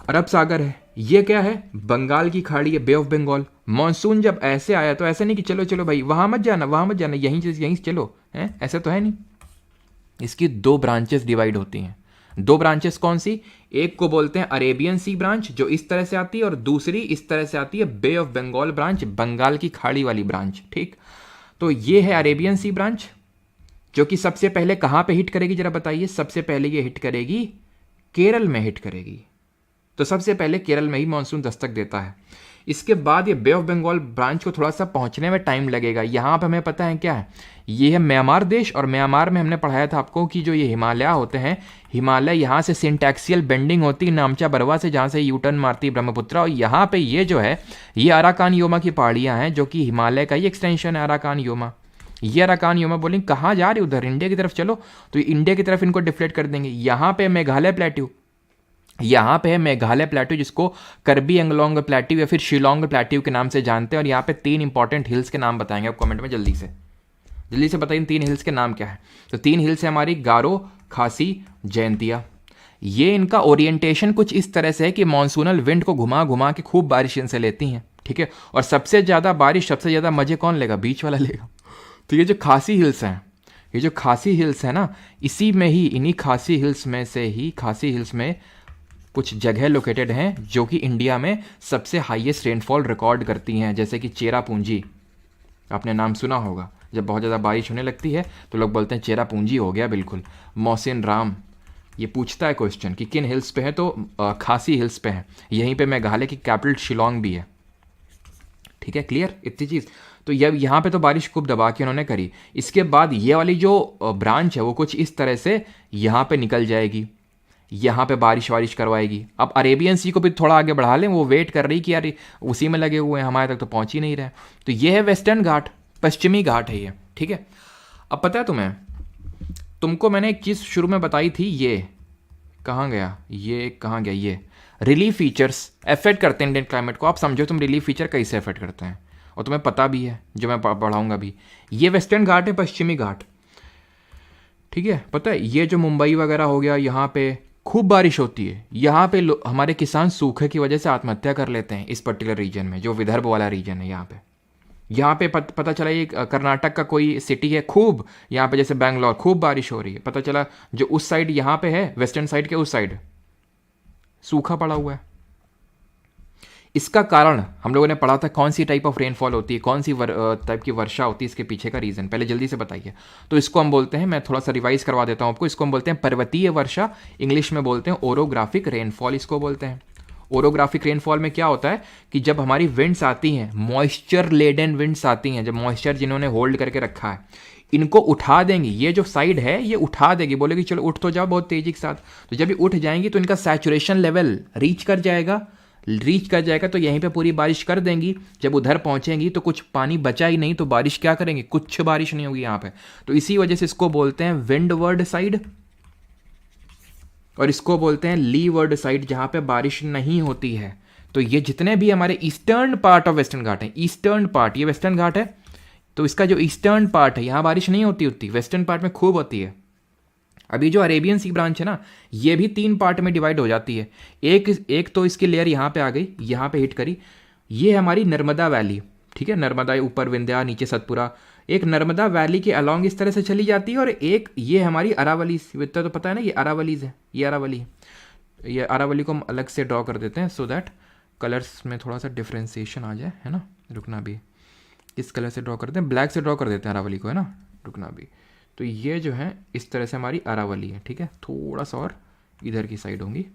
अरब सागर है। ये क्या है, बंगाल की खाड़ी है, बे ऑफ बंगाल। मॉनसून जब ऐसे आया तो ऐसे नहीं कि चलो चलो भाई वहां मत जाना वहां मत जाना, यहीं से चलो, है ऐसा तो है नहीं। इसकी दो ब्रांचेस डिवाइड होती हैं। दो ब्रांचेस कौन सी, एक को बोलते हैं अरेबियन सी ब्रांच जो इस तरह से आती है, और दूसरी इस तरह से आती है बे ऑफ बंगाल ब्रांच, बंगाल की खाड़ी वाली ब्रांच। ठीक, तो ये है अरेबियन सी ब्रांच जो कि सबसे पहले कहां पे हिट करेगी जरा बताइए। सबसे पहले ये हिट करेगी केरल में हिट करेगी, तो सबसे पहले केरल में ही मानसून दस्तक देता है। इसके बाद ये बे ऑफ बंगाल ब्रांच को थोड़ा सा पहुंचने में टाइम लगेगा। यहाँ पर हमें पता है क्या है, ये है म्यांमार देश, और म्यांमार में हमने पढ़ाया था आपको कि जो ये हिमालय होते हैं, हिमालय यहाँ से सिंटैक्सियल बेंडिंग होती है नामचा बरवा से, जहाँ से यूटर्न मारती है ब्रह्मपुत्र, और यहाँ पे ये जो है ये अराकान योमा की पहाड़ियाँ हैं जो कि हिमालय का ही एक्सटेंशन है अराकान योमा। ये अराकान योमा बोलेंगे कहाँ जा रहे उधर, इंडिया की तरफ चलो, तो इंडिया की तरफ इनको डिफ्लेक्ट कर देंगे। यहाँ पे मेघालय प्लेट्यू, यहाँ पे है मेघालय प्लेट्यू जिसको करबी एंगलोंग प्लेट्यू या फिर शिलोंग प्लेट्यू के नाम से जानते हैं। और यहाँ पे 3 इंपॉर्टेंट हिल्स के नाम बताएंगे आप कमेंट में, जल्दी से बताइए 3 हिल्स के नाम क्या है। तो 3 हिल्स है हमारी गारो, खासी, जयंतिया। ये इनका ओरिएंटेशन कुछ इस तरह से है कि मानसूनल विंड को घुमा घुमा के खूब बारिश इनसे लेती हैं। ठीक है, और सबसे ज़्यादा बारिश, सबसे ज़्यादा मज़े कौन लेगा, बीच वाला लेगा। तो ये जो खासी हिल्स हैं, ये जो खासी हिल्स है ना, इसी में ही, इन्हीं खासी हिल्स में से ही, खासी हिल्स में कुछ जगह लोकेटेड हैं जो कि इंडिया में सबसे हाईएस्ट रेनफॉल रिकॉर्ड करती हैं, जैसे कि चेरापूंजी, आपने नाम सुना होगा। जब बहुत ज़्यादा बारिश होने लगती है तो लोग बोलते हैं चेरापूंजी हो गया, बिल्कुल। मौसिन राम, ये पूछता है क्वेश्चन कि किन हिल्स पे है, तो खासी हिल्स पे है। यहीं पे मेघालय की कैपिटल शिलोंग भी है। ठीक है, क्लियर इतनी चीज़। तो यहाँ पे तो बारिश खूब दबा के उन्होंने करी। इसके बाद ये वाली जो ब्रांच है वो कुछ इस तरह से यहाँ पे निकल जाएगी, यहाँ पे बारिश वारिश करवाएगी। अब अरेबियन सी को भी थोड़ा आगे बढ़ा लें, वो वेट कर रही कि यार उसी में लगे हुए हैं, हमारे तक तो पहुँच ही नहीं रहे। तो ये है वेस्टर्न घाट, पश्चिमी घाट है ये। ठीक है, अब पता है तुम्हें, तुमको मैंने एक चीज़ शुरू में बताई थी, ये कहाँ गया, ये रिलीफ फीचर्स अफेक्ट करते हैं इंडियन क्लाइमेट को। आप समझो तुम रिलीफ फीचर कैसे अफेक्ट करते हैं, और तुम्हें पता भी है जो मैं पढ़ाऊँगा भी। ये वेस्टर्न घाट है, पश्चिमी घाट। ठीक है, पता है ये जो मुंबई वगैरह हो गया, यहाँ पे खूब बारिश होती है। यहाँ पे हमारे किसान सूखे की वजह से आत्महत्या कर लेते हैं इस पर्टिकुलर रीजन में, जो विदर्भ वाला रीजन है। यहाँ पे पता चला ये कर्नाटक का कोई सिटी है, खूब यहाँ पे जैसे बैंगलोर, खूब बारिश हो रही है। पता चला जो उस साइड यहाँ पे है, वेस्टर्न साइड के उस साइड सूखा पड़ा हुआ है। इसका कारण हम लोगों ने पढ़ा था, कौन सी टाइप ऑफ रेनफॉल होती है, कौन सी टाइप की वर्षा होती है, इसके पीछे का रीज़न पहले जल्दी से बताइए। तो इसको हम बोलते हैं, मैं थोड़ा सा रिवाइज करवा देता हूँ आपको, इसको हम बोलते हैं पर्वतीय वर्षा, इंग्लिश में बोलते हैं ओरोग्राफिक रेनफॉल इसको बोलते हैं। ओरोग्राफिक रेनफॉल में क्या होता है कि जब हमारी विंड्स आती हैं, मॉइस्चर लेडन विंड्स आती हैं, जब मॉइस्चर जिन्होंने होल्ड करके रखा है इनको उठा देंगी, ये जो साइड है ये उठा देगी, बोलेगी चलो उठ तो जाओ बहुत तेजी के साथ। तो जब ये उठ जाएंगी तो इनका सैचुरेशन लेवल रीच कर जाएगा, तो यहीं पे पूरी बारिश कर देंगी। जब उधर पहुंचेंगी तो कुछ पानी बचा ही नहीं, तो बारिश क्या करेंगे, कुछ बारिश नहीं होगी यहाँ पे। तो इसी वजह से इसको बोलते हैं विंडवर्ड साइड, और इसको बोलते हैं लीवर्ड साइड, जहाँ पे बारिश नहीं होती है। तो ये जितने भी हमारे ईस्टर्न पार्ट ऑफ वेस्टर्न घाट है, ईस्टर्न पार्ट, ये वेस्टर्न घाट है तो इसका जो ईस्टर्न पार्ट है यहाँ बारिश नहीं होती उतनी, वेस्टर्न पार्ट में खूब होती है। अभी जो अरेबियन सी ब्रांच है ना, ये भी 3 पार्ट में डिवाइड हो जाती है। एक तो इसकी लेयर यहाँ पे आ गई, यहाँ पे हिट करी, ये है हमारी नर्मदा वैली, ठीक है, नर्मदा ऊपर विंध्या नीचे सतपुरा, एक नर्मदा वैली के अलॉन्ग इस तरह से चली जाती है, और एक ये हमारी अरावली, इतना तो पता है ना, ये अरावलीज है, ये अरावली, ये अरावली को हम अलग से ड्रॉ कर देते हैं सो दैट कलर्स में थोड़ा सा डिफ्रेंसिएशन आ जाए, है ना। रुकना भी, इस कलर से ड्रॉ करते हैं, ब्लैक से ड्रॉ कर देते हैं अरावली को, है ना। रुकना भी, तो ये जो है इस तरह से हमारी अरावली है, ठीक है, थोड़ा सा और इधर की साइड होंगी,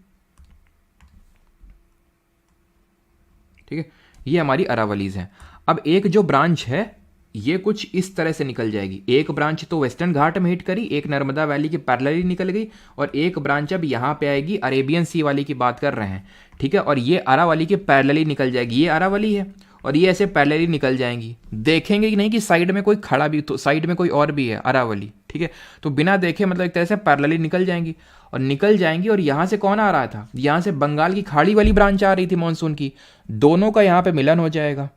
ठीक है, ये हमारी अरावलीज हैं। अब एक जो ब्रांच है ये कुछ इस तरह से निकल जाएगी, एक ब्रांच तो वेस्टर्न घाट में हिट करी, एक नर्मदा वैली के पैरेलली निकल गई, और एक ब्रांच अब यहाँ पे आएगी, अरेबियन सी वाली की बात कर रहे हैं, ठीक है, और ये अरावली के पैरेलली निकल जाएगी, ये अरावली है, और ये ऐसे पैरेलली निकल जाएंगी। देखेंगे कि नहीं कि साइड में कोई खड़ा भी, तो साइड में कोई और भी है अरावली, ठीक है, तो बिना देखे मतलब एक तरह से पैरेलली निकल जाएंगी, और यहाँ से कौन आ रहा था, यहाँ से बंगाल की खाड़ी वाली ब्रांच आ रही थी मानसून की, दोनों का यहाँ पे मिलन हो जाएगा,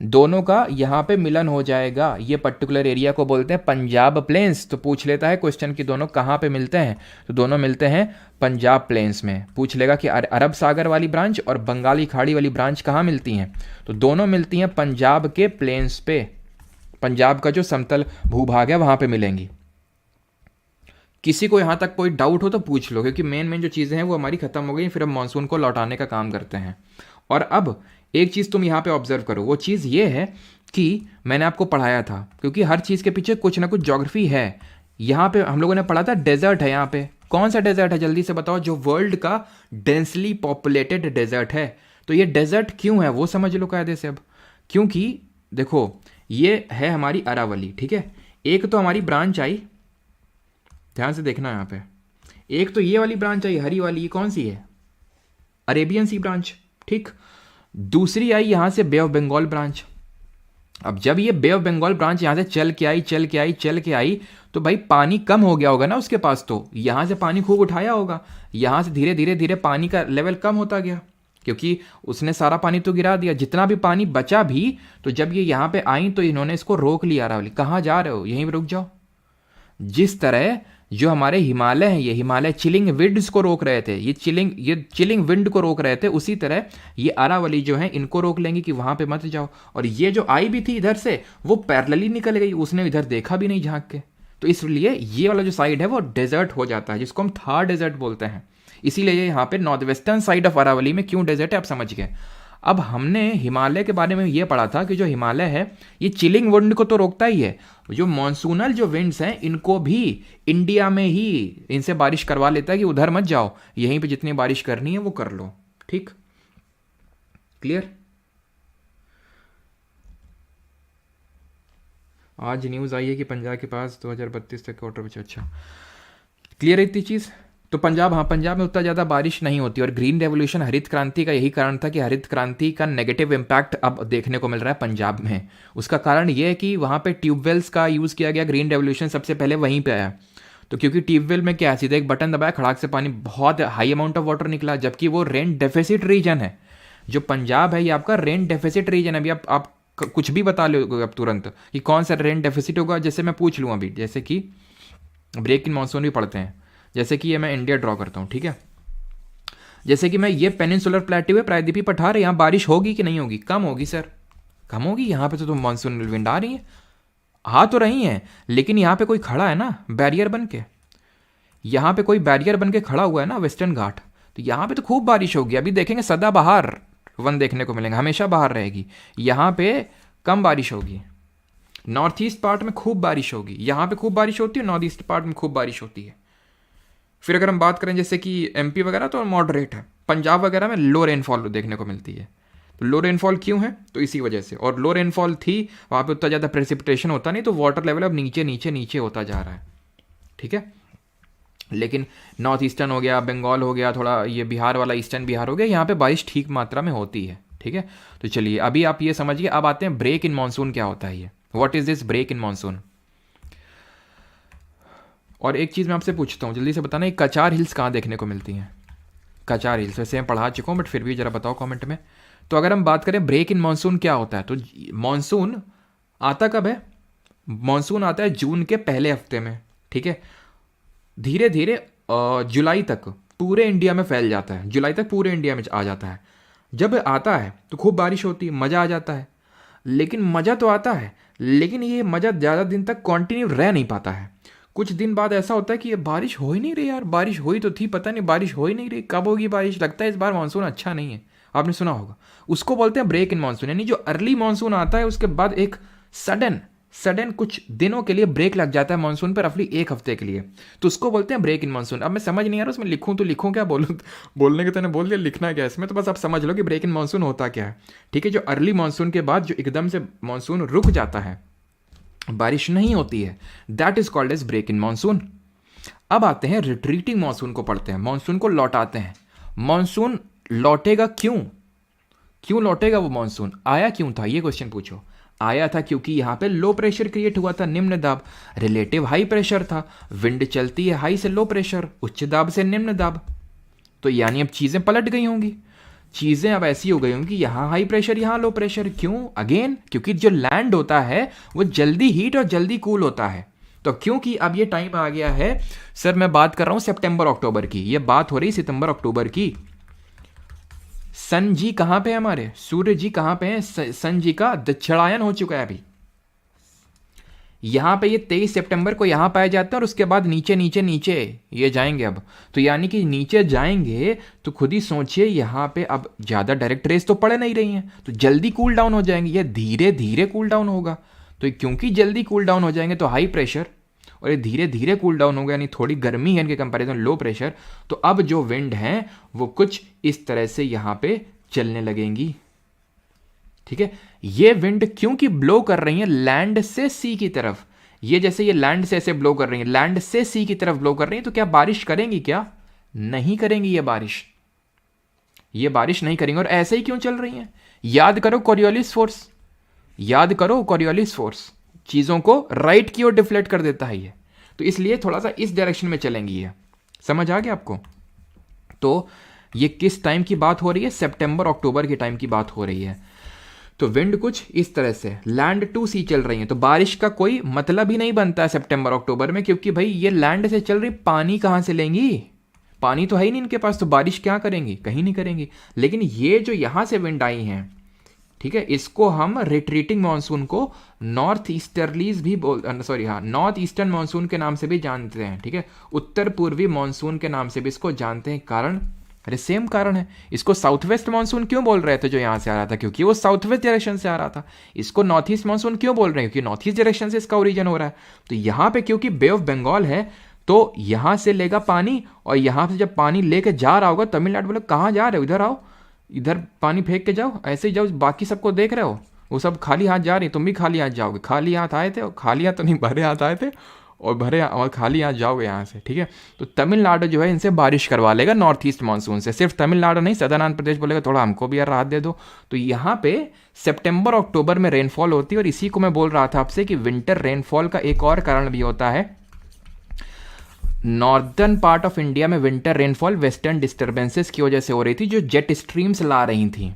दोनों का यहाँ पे मिलन हो जाएगा। ये पर्टिकुलर एरिया को बोलते हैं पंजाब प्लेन्स। तो पूछ लेता है क्वेश्चन कि दोनों कहाँ पे मिलते हैं, तो दोनों मिलते हैं पंजाब प्लेन्स में। पूछ लेगा कि अरब सागर वाली ब्रांच और बंगाली खाड़ी वाली ब्रांच कहाँ मिलती हैं, तो दोनों मिलती हैं पंजाब के प्लेन्स पे, पंजाब का जो समतल भूभाग है वहाँ पे मिलेंगी। किसी को यहाँ तक कोई डाउट हो तो पूछ लो, क्योंकि मेन जो चीज़ें हैं वो हमारी खत्म हो गई, फिर हम मानसून को लौटाने का काम करते हैं। और अब एक चीज़ तुम यहाँ पे ऑब्जर्व करो, वो चीज़ ये है कि मैंने आपको पढ़ाया था, क्योंकि हर चीज़ के पीछे कुछ ना कुछ ज्योग्राफी है। यहाँ पे हम लोगों ने पढ़ा था डेजर्ट है, यहाँ पे कौन सा डेजर्ट है जल्दी से बताओ, जो वर्ल्ड का डेंसली पॉपुलेटेड डेजर्ट है। तो ये डेजर्ट क्यों है वो समझ लो कायदे से अब, क्योंकि देखो ये है हमारी अरावली, ठीक है, एक तो हमारी ब्रांच आई, ध्यान से देखना यहाँ पे, एक तो ये वाली ब्रांच आई हरी वाली, ये कौन सी है, अरेबियन सी ब्रांच, ठीक। दूसरी आई यहां से बे ऑफ बंगाल ब्रांच। अब जब ये बे ऑफ बंगाल ब्रांच यहां से चल के आई तो भाई पानी कम हो गया होगा ना उसके पास, तो यहां से पानी खूब उठाया होगा, यहां से धीरे धीरे पानी का लेवल कम होता गया, क्योंकि उसने सारा पानी तो गिरा दिया, जितना भी पानी बचा भी, तो जब ये यहां पे आई तो इन्होंने इसको रोक लिया, अरावली कहाँ जा रहे हो, यहीं पे रुक जाओ। जिस तरह जो हमारे हिमालय हैं, ये हिमालय चिलिंग विंड्स को रोक रहे थे, ये चिलिंग विंड को रोक रहे थे, उसी तरह ये अरावली जो है इनको रोक लेंगे कि वहां पे मत जाओ। और ये जो आई भी थी इधर से वो पैरेलली निकल गई, उसने इधर देखा भी नहीं झांक के, तो इसलिए ये वाला जो साइड है वो डेजर्ट हो जाता है, जिसको हम थार डेजर्ट बोलते हैं। इसीलिए यहाँ पे north western side of Aravalli में क्यों डेजर्ट है आप समझ गए। अब हमने हिमालय के बारे में ये पढ़ा था कि जो हिमालय है ये चिलिंग विंड को तो रोकता ही है, जो मॉनसूनल जो विंड्स हैं इनको भी इंडिया में ही इनसे बारिश करवा लेता है कि उधर मत जाओ, यहीं पे जितनी बारिश करनी है वो कर लो, ठीक, क्लियर। आज न्यूज़ आई है कि पंजाब के पास 2032 तक वाटर बचा, अच्छा क्लियर है इतनी चीज़। तो पंजाब, हाँ पंजाब में उतना ज़्यादा बारिश नहीं होती, और ग्रीन रेवोल्यूशन हरित क्रांति का यही कारण था कि हरित क्रांति का नेगेटिव इम्पैक्ट अब देखने को मिल रहा है पंजाब में। उसका कारण ये है कि वहाँ पे ट्यूबवेल्स का यूज़ किया गया, ग्रीन रेवोल्यूशन सबसे पहले वहीं पे आया। तो क्योंकि ट्यूबवेल में क्या है, सीधे एक बटन दबाया खड़ाक से पानी बहुत हाई अमाउंट ऑफ वाटर निकला, जबकि वो रेन डेफिसिट रीजन है। जो पंजाब है ये आपका रेन डेफिसिट रीजन है। अभी आप कुछ भी बता लो अब तुरंत कि कौन सा रेन डेफिसिट होगा, जैसे मैं पूछ लूँ अभी, जैसे कि ब्रेक इन मानसून भी पढ़ते हैं, जैसे कि ये मैं इंडिया ड्रॉ करता हूँ, ठीक है, जैसे कि मैं ये पेनिनसुलर प्लेट्यू है, प्रायद्वीपीय पठार है, यहाँ बारिश होगी कि नहीं होगी, कम होगी सर, कम होगी। यहाँ पे तो मानसून विंड आ रही है, आ तो रही हैं, लेकिन यहाँ पे कोई खड़ा है ना बैरियर बन के, यहाँ पे कोई बैरियर बन के खड़ा हुआ है ना वेस्टर्न घाट, तो यहाँ पे तो खूब बारिश होगी। अभी देखेंगे सदाबहार वन देखने को मिलेंगे, हमेशा बाहर रहेगी, यहाँ पे कम बारिश होगी। नॉर्थ ईस्ट पार्ट में खूब बारिश होगी, यहाँ पे खूब बारिश होती है, नॉर्थ ईस्ट पार्ट में खूब बारिश होती है। फिर अगर हम बात करें जैसे कि एमपी वगैरह तो मॉडरेट है, पंजाब वगैरह में लो रेनफॉल देखने को मिलती है। तो लो रेनफॉल क्यों है, तो इसी वजह से, और लो रेनफॉल थी वहाँ पे उतना ज़्यादा प्रेसिपिटेशन होता नहीं, तो वाटर लेवल अब नीचे नीचे नीचे होता जा रहा है, ठीक है। लेकिन नॉर्थ ईस्टर्न हो गया, बंगाल हो गया, थोड़ा ये बिहार वाला ईस्टर्न बिहार हो गया, यहाँ पे बारिश ठीक मात्रा में होती है, ठीक है। तो चलिए अभी आप ये समझिए, अब आते हैं ब्रेक इन मानसून क्या होता है, ये what is this break in monsoon. और एक चीज़ मैं आपसे पूछता हूँ, जल्दी से बताना, ये कचार हिल्स कहाँ देखने को मिलती हैं। कचार हिल्स वैसे मैं पढ़ा चुका हूँ, बट फिर भी ज़रा बताओ कमेंट में। तो अगर हम बात करें ब्रेक इन मानसून क्या होता है, तो मानसून आता कब है, मानसून आता है जून के पहले हफ्ते में, ठीक है। धीरे धीरे जुलाई तक पूरे इंडिया में फैल जाता है, जुलाई तक पूरे इंडिया में आ जाता है। जब आता है तो खूब बारिश होती है, मज़ा आ जाता है। लेकिन मज़ा तो आता है, लेकिन ये मज़ा ज़्यादा दिन तक कंटिन्यू रह नहीं पाता है। कुछ दिन बाद ऐसा होता है कि ये बारिश हो ही नहीं रही यार, बारिश हुई तो थी, पता नहीं बारिश हो ही नहीं रही, कब होगी बारिश, लगता है इस बार मानसून अच्छा नहीं है। आपने सुना होगा, उसको बोलते हैं ब्रेक इन मानसून, यानी जो अर्ली मानसून आता है उसके बाद एक सडन सडन कुछ दिनों के लिए ब्रेक लग जाता है मानसून पर, रफली एक हफ्ते के लिए, तो उसको बोलते हैं ब्रेक इन मानसून। अब मैं समझ नहीं आ रहा उसमें लिखूं तो लिखूं क्या, बोलूं बोलने के तो ने बोल दिया, लिखना क्या इसमें, तो बस आप समझ लो कि ब्रेक इन मानसून होता क्या है। ठीक है, जो अर्ली मानसून के बाद जो एकदम से मानसून रुक जाता है, बारिश नहीं होती है, that is called as break in monsoon. अब आते हैं रिट्रीटिंग मानसून को पढ़ते हैं, मानसून को लौटाते हैं। मानसून लौटेगा क्यों, क्यों लौटेगा वो मानसून, आया क्यों था, ये क्वेश्चन पूछो। आया था क्योंकि यहाँ पे लो प्रेशर क्रिएट हुआ था, निम्न दाब, रिलेटिव हाई प्रेशर था, विंड चलती है हाई से लो प्रेशर, उच्च दाब से निम्न दाब, तो यानी अब चीज़ें पलट गई होंगी, चीज़ें अब ऐसी हो गई होंगी, यहाँ हाई प्रेशर यहाँ लो प्रेशर। क्यों, अगेन क्योंकि जो लैंड होता है वो जल्दी हीट और जल्दी कूल होता है। तो क्योंकि अब ये टाइम आ गया है, सर मैं बात कर रहा हूँ सितंबर अक्टूबर की, ये बात हो रही सितंबर अक्टूबर की। सन जी कहाँ पे है हमारे, सूर्य जी कहाँ पे हैं, सन जी का दक्षिणायन हो चुका है अभी। यहाँ पे ये 23 सितंबर को यहाँ पाया जाता है और उसके बाद नीचे नीचे नीचे ये जाएंगे अब, तो यानी कि नीचे जाएंगे तो खुद ही सोचिए यहाँ पे अब ज़्यादा डायरेक्ट रेस तो पड़ नहीं रही हैं, तो जल्दी कूल डाउन हो जाएंगे, ये धीरे धीरे कूल डाउन होगा। तो क्योंकि जल्दी कूल डाउन हो जाएंगे तो हाई प्रेशर, और ये धीरे धीरे कूल डाउन होगा, यानी थोड़ी गर्मी है इनके कंपैरिजन लो प्रेशर, तो अब जो विंड हैं वो कुछ इस तरह से यहाँ पे चलने लगेंगी। ठीक है, ये विंड क्योंकि ब्लो कर रही है लैंड से सी की तरफ, ये जैसे ये लैंड से ऐसे ब्लो कर रही है, लैंड से सी की तरफ ब्लो कर रही है, तो क्या बारिश करेंगी, क्या नहीं करेंगी, ये बारिश नहीं करेंगे। और ऐसे ही क्यों चल रही हैं, याद करो कोरियोलिस फोर्स, याद करो कोरियोलिस फोर्स चीज़ों को राइट की ओर डिफ्लेक्ट कर देता है ये, तो इसलिए थोड़ा सा इस डायरेक्शन में चलेंगी ये, समझ आ गया आपको। तो ये किस टाइम की बात हो रही है, सितंबर अक्टूबर के टाइम की बात हो रही है। तो विंड कुछ इस तरह से लैंड टू सी चल रही है, तो बारिश का कोई मतलब ही नहीं बनता है सितंबर अक्टूबर में, क्योंकि भाई ये लैंड से चल रही, पानी कहाँ से लेंगी, पानी तो है ही नहीं इनके पास, तो बारिश क्या करेंगी, कहीं नहीं करेंगी। लेकिन ये जो यहाँ से विंड आई हैं, ठीक है, इसको हम रिट्रीटिंग मानसून को नॉर्थ ईस्टर्लीज भी नॉर्थ ईस्टर्न मानसून के नाम से भी जानते हैं। ठीक है, उत्तर पूर्वी मानसून के नाम से भी इसको जानते हैं। कारण, अरे सेम कारण है। इसको साउथ वेस्ट मानसून क्यों बोल रहे थे जो यहाँ से आ रहा था, क्योंकि वो साउथ वेस्ट डायरेक्शन से आ रहा था। इसको नॉर्थ ईस्ट मानसून क्यों बोल रहे हैं, क्योंकि नॉर्थ ईस्ट डायरेक्शन से इसका ओरिजिन हो रहा है। तो यहाँ पे क्योंकि बे ऑफ बंगाल है, तो यहाँ से लेगा पानी, और यहाँ से जब पानी लेके जा रहा होगा तमिलनाडु, बोले कहाँ जा रहे हो, इधर आओ, इधर पानी फेंक के जाओ, ऐसे ही जाओ, बाकी सबको देख रहे हो, वो सब खाली हाथ जा रही, तुम भी खाली हाथ जाओगे। खाली हाथ आए थे, और खाली हाथ तो नहीं, भरे हाथ आए थे, और भरे और खाली हाथ जाओगे यहाँ से। ठीक है, तो तमिलनाडु जो है इनसे बारिश करवा लेगा नॉर्थ ईस्ट मानसून से, सिर्फ तमिलनाडु नहीं, सदर्न आंध्र प्रदेश बोलेगा थोड़ा हमको भी यार राहत दे दो। तो यहाँ पे सितंबर अक्टूबर में रेनफॉल होती है, और इसी को मैं बोल रहा था आपसे कि विंटर रेनफॉल का एक और कारण भी होता है। नॉर्दर्न पार्ट ऑफ इंडिया में विंटर रेनफॉल वेस्टर्न डिस्टर्बेंसेस की वजह से हो रही थी, जो जेट स्ट्रीम्स ला रही थी।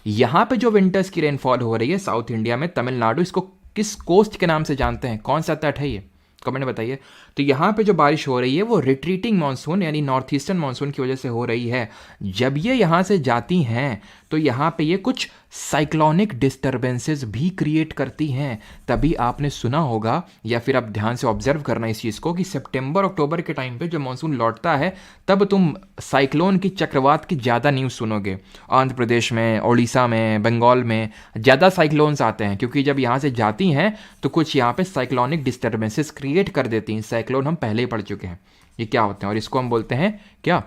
यहाँ पे जो विंटर्स की रेनफॉल हो रही है साउथ इंडिया में, तमिलनाडु, इसको किस कोस्ट के नाम से जानते हैं, कौन सा तट है ये, कमेंट में बताइए। तो यहाँ पे जो बारिश हो रही है वो रिट्रीटिंग मानसून यानी नॉर्थ ईस्टर्न मानसून की वजह से हो रही है। जब ये यहाँ से जाती हैं तो यहाँ पे ये कुछ साइक्लोनिक डिस्टर्बेंसेस भी क्रिएट करती हैं। तभी आपने सुना होगा, या फिर आप ध्यान से ऑब्जर्व करना इस चीज़ को, कि सितंबर अक्टूबर के टाइम पे जो मानसून लौटता है तब तुम साइक्लोन की, चक्रवात की ज़्यादा न्यूज़ सुनोगे। आंध्र प्रदेश में, उड़ीसा में, बंगाल में ज़्यादा साइक्लोन्स आते हैं, क्योंकि जब यहाँ से जाती हैं तो कुछ यहाँ पे साइक्लोनिक डिस्टर्बेंसेस क्रिएट कर देती हैं। साइक्लोन हम पहले ही पढ़ चुके हैं ये क्या होते हैं, और इसको हम बोलते हैं क्या,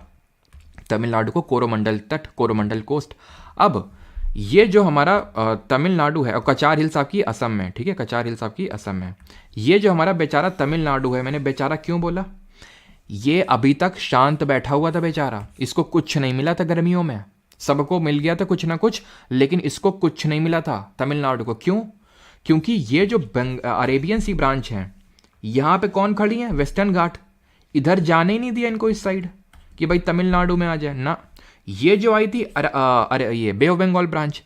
तमिलनाडु को कोरोमंडल तट, कोरोमंडल कोस्ट। अब ये जो हमारा तमिलनाडु है, और कचार हिल्स आपकी असम में, ठीक है, कचार हिल्स आपकी असम में, ये जो हमारा बेचारा तमिलनाडु है, मैंने बेचारा क्यों बोला, ये अभी तक शांत बैठा हुआ था बेचारा, इसको कुछ नहीं मिला था गर्मियों में, सबको मिल गया था कुछ ना कुछ, लेकिन इसको कुछ नहीं मिला था तमिलनाडु को। क्यों, क्योंकि ये जो अरेबियन सी ब्रांच है, यहाँ पे कौन खड़ी है, वेस्टर्न घाट, इधर जाने ही नहीं दिया इनको इस साइड कि भाई तमिलनाडु में आ जाए ना। ये जो आई थी अरे ये बे ऑफ बंगाल ब्रांच,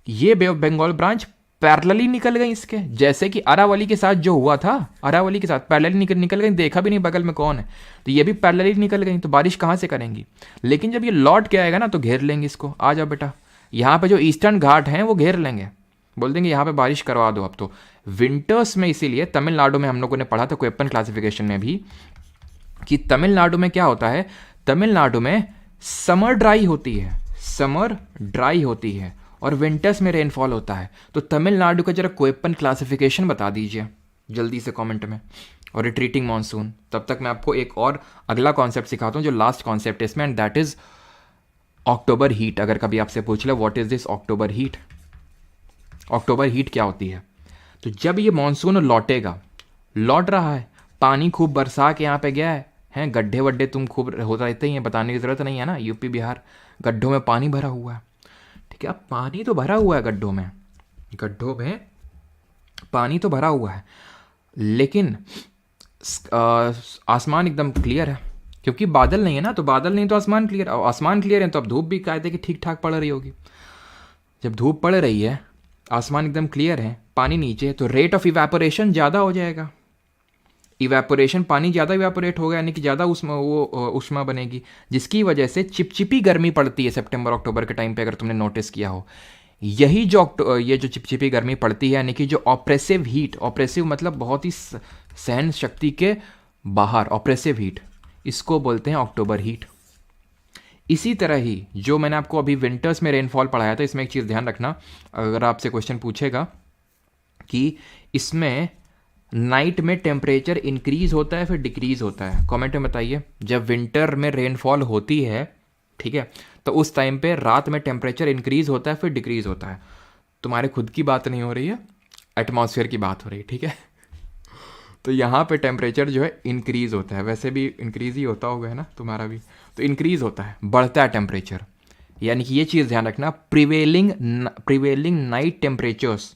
ये बे ऑफ बंगाल ब्रांच पैरेलली निकल गई इसके, जैसे कि अरावली के साथ जो हुआ था, अरावली के साथ पैरेलली निकल गई, देखा भी नहीं बगल में कौन है, तो ये भी पैरेलली निकल गई, तो बारिश कहाँ से करेंगी। लेकिन जब ये लौट के आएगा ना तो घेर लेंगे इसको, आ जाओ बेटा, यहाँ पे जो ईस्टर्न घाट हैं वो घेर लेंगे, बोल देंगे यहाँ पे बारिश करवा दो अब तो। विंटर्स में इसीलिए तमिलनाडु में हम लोगों ने पढ़ा था कोयपन क्लासिफिकेशन में भी कि तमिलनाडु में क्या होता है, तमिलनाडु में समर ड्राई होती है, समर ड्राई होती है और विंटर्स में रेनफॉल होता है। तो तमिलनाडु का जरा कोयपन क्लासिफिकेशन बता दीजिए जल्दी से कमेंट में, और रिट्रीटिंग मानसून। तब तक मैं आपको एक और अगला कॉन्सेप्ट सिखाता हूँ जो लास्ट कॉन्सेप्ट है इसमें, and that is October heat. अगर कभी आपसे पूछ ले what is this October heat, October heat क्या होती है, तो जब ये मानसून लौटेगा, लौट रहा है, पानी खूब बरसा के यहाँ पे गया है, हैं गड्ढे वड्ढे तुम खूब होता रहते ही हैं, बताने की ज़रूरत नहीं है ना, यूपी बिहार गड्ढों में पानी भरा हुआ है, ठीक है। अब पानी तो भरा हुआ है गड्ढों में, गड्ढों में पानी तो भरा हुआ है, लेकिन आसमान एकदम क्लियर है, क्योंकि बादल नहीं है ना, तो बादल नहीं तो आसमान क्लियर, आसमान क्लियर है तो अब धूप भी कायदे की ठीक ठाक पड़ रही होगी। जब धूप पड़ रही है, आसमान एकदम क्लियर है, पानी नीचे है, तो रेट ऑफ इवेपोरेशन ज़्यादा हो जाएगा, इवेपोरेशन, पानी ज़्यादा इवेपोरेट होगा, यानी कि ज़्यादा उष्मा बनेगी, जिसकी वजह से चिपचिपी गर्मी पड़ती है सितंबर अक्टूबर के टाइम पे, अगर तुमने नोटिस किया हो। यही जो ये जो चिपचिपी गर्मी पड़ती है, यानी कि जो ऑप्रेसिव हीट, ऑप्रेसिव मतलब बहुत ही सहन शक्ति के बाहर, ऑप्रेसिव हीट, इसको बोलते हैं अक्टूबर हीट। इसी तरह ही जो मैंने आपको अभी विंटर्स में रेनफॉल पढ़ाया था, इसमें एक चीज़ ध्यान रखना, अगर आपसे क्वेश्चन पूछेगा कि इसमें नाइट में टेम्परेचर इंक्रीज होता है फिर डिक्रीज होता है, कमेंट में बताइए। जब विंटर में रेनफॉल होती है, ठीक है, तो उस टाइम पे रात में टेम्परेचर इंक्रीज होता है फिर डिक्रीज होता है। तुम्हारे खुद की बात नहीं हो रही है, एटमॉस्फेयर की बात हो रही है, ठीक है। तो यहाँ पे टेम्परेचर जो है इंक्रीज होता है, वैसे भी इंक्रीज ही होता होगा, है ना, तुम्हारा भी तो इंक्रीज होता है, बढ़ता है टेम्परेचर। यानी कि ये चीज़ ध्यान रखना, prevailing night temperatures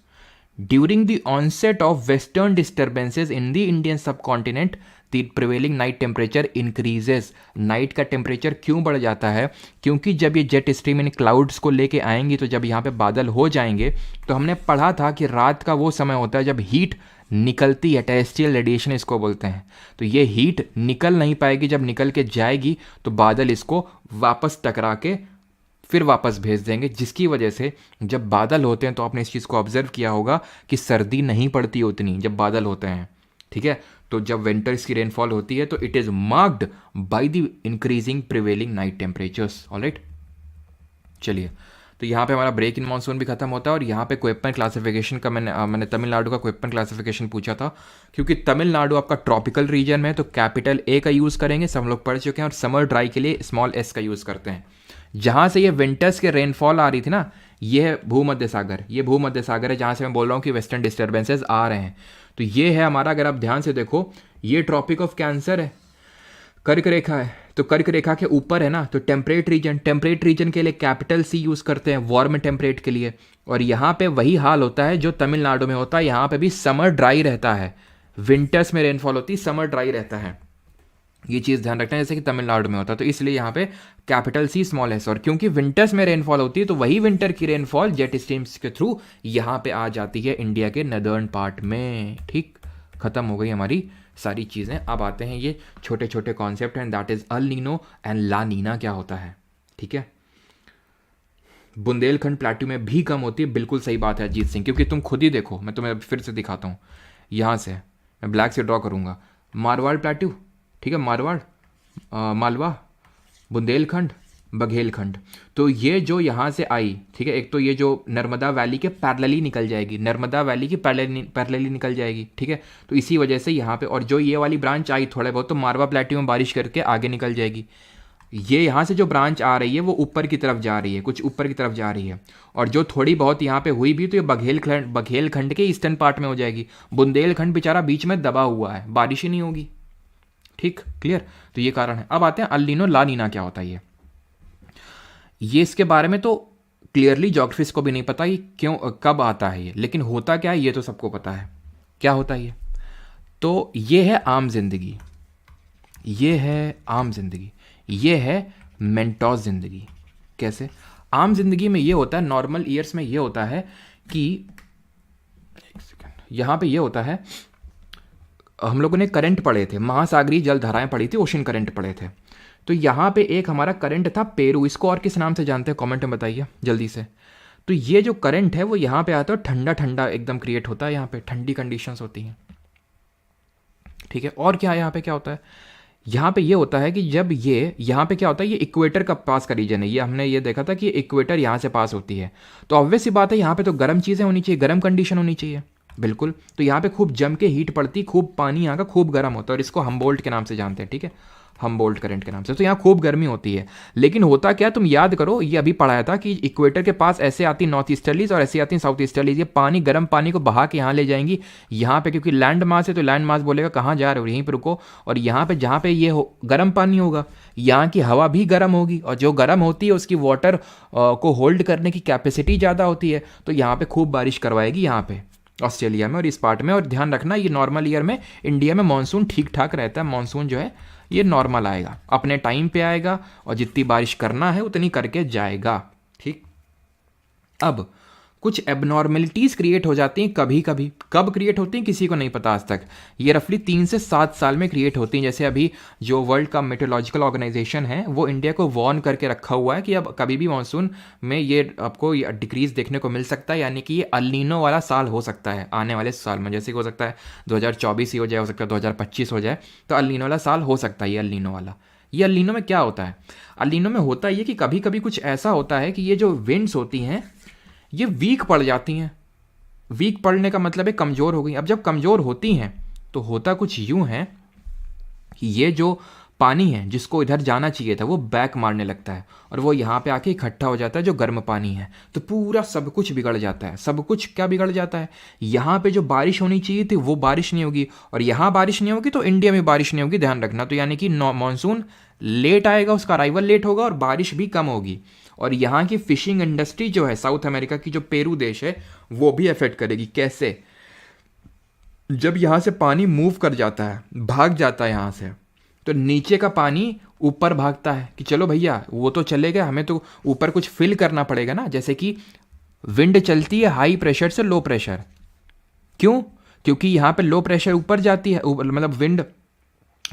during the onset of western disturbances in the Indian subcontinent, the prevailing night temperature increases. Night का टेम्परेचर क्यों बढ़ जाता है, क्योंकि जब ये जेट स्ट्रीम इन क्लाउड्स को लेके आएंगी, तो जब यहाँ पे बादल हो जाएंगे, तो हमने पढ़ा था कि रात का वो समय होता है जब हीट निकलती है, टेरेस्ट्रियल रेडिएशन इसको बोलते हैं। तो ये हीट निकल नहीं पाएगी, जब निकल के जाएगी तो बादल इसको वापस टकरा के फिर वापस भेज देंगे, जिसकी वजह से जब बादल होते हैं, तो आपने इस चीज़ को ऑब्जर्व किया होगा कि सर्दी नहीं पड़ती उतनी जब बादल होते हैं, ठीक है। तो जब विंटर्स की रेनफॉल होती है तो it is marked by the increasing prevailing night temperatures, alright. चलिए, तो यहाँ पे हमारा ब्रेक इन मानसून भी खत्म होता है, और यहाँ पे कोयपन क्लासिफिकेशन का मैंने तमिलनाडु का कोयपन क्लासिफिकेशन पूछा था, क्योंकि तमिलनाडु आपका ट्रॉपिकल रीजन में, तो कैपिटल ए का यूज़ करेंगे, सब लोग पढ़ चुके हैं, और समर ड्राई के लिए स्मॉल एस का यूज़ करते हैं। जहाँ से ये विंटर्स के रेनफॉल आ रही थी ना, ये है भूमध्य सागर, ये भूमध्य सागर है, जहाँ से मैं बोल रहा हूँ कि वेस्टर्न डिस्टर्बेंसेज आ रहे हैं। तो ये है हमारा, अगर आप ध्यान से देखो, ये ट्रॉपिक ऑफ कैंसर है, कर्क रेखा है, तो कर्क रेखा के ऊपर है ना, तो टेम्परेट रीजन के लिए कैपिटल सी यूज़ करते हैं, वार्म टेम्परेट के लिए। और यहाँ पे वही हाल होता है जो तमिलनाडु में होता है, यहाँ पे भी समर ड्राई रहता है, विंटर्स में रेनफॉल होती है, समर ड्राई रहता है, ये चीज़ ध्यान रखना है, जैसे कि तमिलनाडु में होता है। तो इसलिए यहाँ पे कैपिटल सी स्मॉल एस, और क्योंकि विंटर्स में रेनफॉल होती है, तो वही विंटर की रेनफॉल जेट स्ट्रीम्स के थ्रू यहाँ पे आ जाती है इंडिया के नदर्न पार्ट में, ठीक। खत्म हो गई हमारी सारी चीज़ें। अब आते हैं ये छोटे छोटे concept, and that is El Nino and La Nina क्या होता है, ठीक है। बुंदेलखंड प्लेट्यू में भी कम होती है, बिल्कुल सही बात है अजीत सिंह, क्योंकि तुम खुद ही देखो, मैं तुम्हें फिर से दिखाता हूँ, यहाँ से मैं ब्लैक से ड्रॉ करूँगा, मारवाड़ प्लेट्यू, ठीक है, मारवाड़, मालवा, बुंदेलखंड, बघेलखंड। तो ये जो यहाँ से आई, ठीक है, एक तो ये जो नर्मदा वैली के पैरेलली निकल जाएगी, नर्मदा वैली की पैरेलली निकल जाएगी, ठीक है। तो इसी वजह से यहाँ पे, और जो ये वाली ब्रांच आई थोड़े बहुत, तो मारवा प्लेट्यू में बारिश करके आगे निकल जाएगी। ये यहाँ से जो ब्रांच आ रही है वो ऊपर की तरफ जा रही है, कुछ ऊपर की तरफ जा रही है, और जो थोड़ी बहुत यहाँ पे हुई भी, तो ये बघेलखंड के ईस्टर्न पार्ट में हो जाएगी। बुंदेलखंड बेचारा बीच में दबा हुआ है, बारिश ही नहीं होगी, ठीक, क्लियर। तो ये कारण है। अब आते हैं अल नीनो ला नीना क्या होता है। ये इसके बारे में तो क्लियरली ज्योग्राफिस्ट को भी नहीं पता कि क्यों कब आता है ये, लेकिन होता क्या है ये तो सबको पता है। क्या होता है ये, तो ये है आम जिंदगी, ये है आम जिंदगी, ये है मेंटोस जिंदगी। कैसे? आम जिंदगी में ये होता है, नॉर्मल ईयर्स में ये होता है कि यहाँ पे ये होता है, हम लोगों ने करंट पढ़े थे, महासागरीय जल धाराएं पढ़ी थी, ओशन करंट पढ़े थे। तो यहाँ पे एक हमारा करंट था पेरू, इसको और किस नाम से जानते हैं कमेंट में बताइए जल्दी से। तो ये जो करंट है वो यहाँ पे आता है, ठंडा ठंडा एकदम क्रिएट होता है, यहाँ पे ठंडी कंडीशंस होती हैं, ठीक है। और क्या यहाँ पे क्या होता है, यहाँ पे ये होता है कि जब ये यहाँ पे क्या होता है, ये इक्वेटर का पास का रीजन है, ये हमने ये देखा था कि इक्वेटर यहाँ से पास होती है। तो ऑब्वियस सी बात है यहाँ पे तो गर्म चीज़ें होनी चाहिए, गर्म कंडीशन होनी चाहिए, बिल्कुल। तो यहाँ पे खूब जम के हीट पड़ती, खूब पानी यहाँ का खूब गर्म होता है, और इसको हमबोल्ट के नाम से जानते हैं, ठीक है, हमबोल्ट करंट के नाम से। तो यहाँ खूब गर्मी होती है। लेकिन होता क्या, तुम याद करो, ये अभी पढ़ाया था कि इक्वेटर के पास ऐसे आती नॉर्थ ईस्टर्लीज और ऐसे आती साउथ ईस्टर्लीज, ये पानी गर्म पानी को बहा के यहाँ ले जाएंगी। यहाँ पे क्योंकि लैंड मास है तो लैंड मास बोलेगा कहाँ जा रहे हो, यहीं पर रुको। और यहाँ पे जहाँ पे ये गर्म पानी होगा, यहाँ की हवा भी गर्म होगी, और जो गर्म होती है उसकी वाटर को होल्ड करने की कैपेसिटी ज़्यादा होती है। तो यहाँ पे खूब बारिश करवाएगी, यहाँ पे ऑस्ट्रेलिया में और इस पार्ट में। और ध्यान रखना, ये नॉर्मल ईयर में इंडिया में मानसून ठीक ठाक रहता है, मानसून जो है ये नॉर्मल आएगा, अपने टाइम पे आएगा, और जितनी बारिश करना है उतनी करके जाएगा, ठीक। अब कुछ एबनॉर्मेलिटीज़ क्रिएट हो जाती हैं कभी कभी, कब क्रिएट होती हैं किसी को नहीं पता आज तक। ये रफली 3 से 7 साल में क्रिएट होती हैं। जैसे अभी जो वर्ल्ड का मेट्रोलॉजिकल ऑर्गेनाइजेशन है वो इंडिया को वार्न करके रखा हुआ है कि अब कभी भी मानसून में ये आपको ये डिक्रीज देखने को मिल सकता है, यानी कि ये अल नीनो वाला साल हो सकता है आने वाले साल में। जैसे कि हो सकता है 2024 ही हो जाए, हो सकता है 2025 हो जाए, तो अल नीनो वाला साल हो सकता है ये अल नीनो वाला। ये अल नीनो में क्या होता है, अल नीनो में होता ये कि कभी कभी कुछ ऐसा होता है कि ये जो विंड्स होती हैं ये वीक पड़ जाती हैं। वीक पड़ने का मतलब है कमज़ोर हो गई। अब जब कमज़ोर होती हैं तो होता कुछ यूं है कि ये जो पानी है जिसको इधर जाना चाहिए था वो बैक मारने लगता है, और वो यहाँ पे आके इकट्ठा हो जाता है जो गर्म पानी है। तो पूरा सब कुछ बिगड़ जाता है। सब कुछ क्या बिगड़ जाता है, यहाँ पे जो बारिश होनी चाहिए थी वो बारिश नहीं होगी, और यहाँ बारिश नहीं होगी तो इंडिया में बारिश नहीं होगी, ध्यान रखना। तो यानी कि मानसून लेट आएगा, उसका अराइवल लेट होगा, और बारिश भी कम होगी। और यहाँ की फिशिंग इंडस्ट्री जो है साउथ अमेरिका की, जो पेरू देश है, वो भी अफेक्ट करेगी। कैसे, जब यहाँ से पानी मूव कर जाता है, भाग जाता है यहाँ से, तो नीचे का पानी ऊपर भागता है कि चलो भैया वो तो चले गए, हमें तो ऊपर कुछ फिल करना पड़ेगा ना। जैसे कि विंड चलती है हाई प्रेशर से लो प्रेशर, क्यों, क्योंकि यहाँ पे लो प्रेशर ऊपर जाती है, मतलब विंड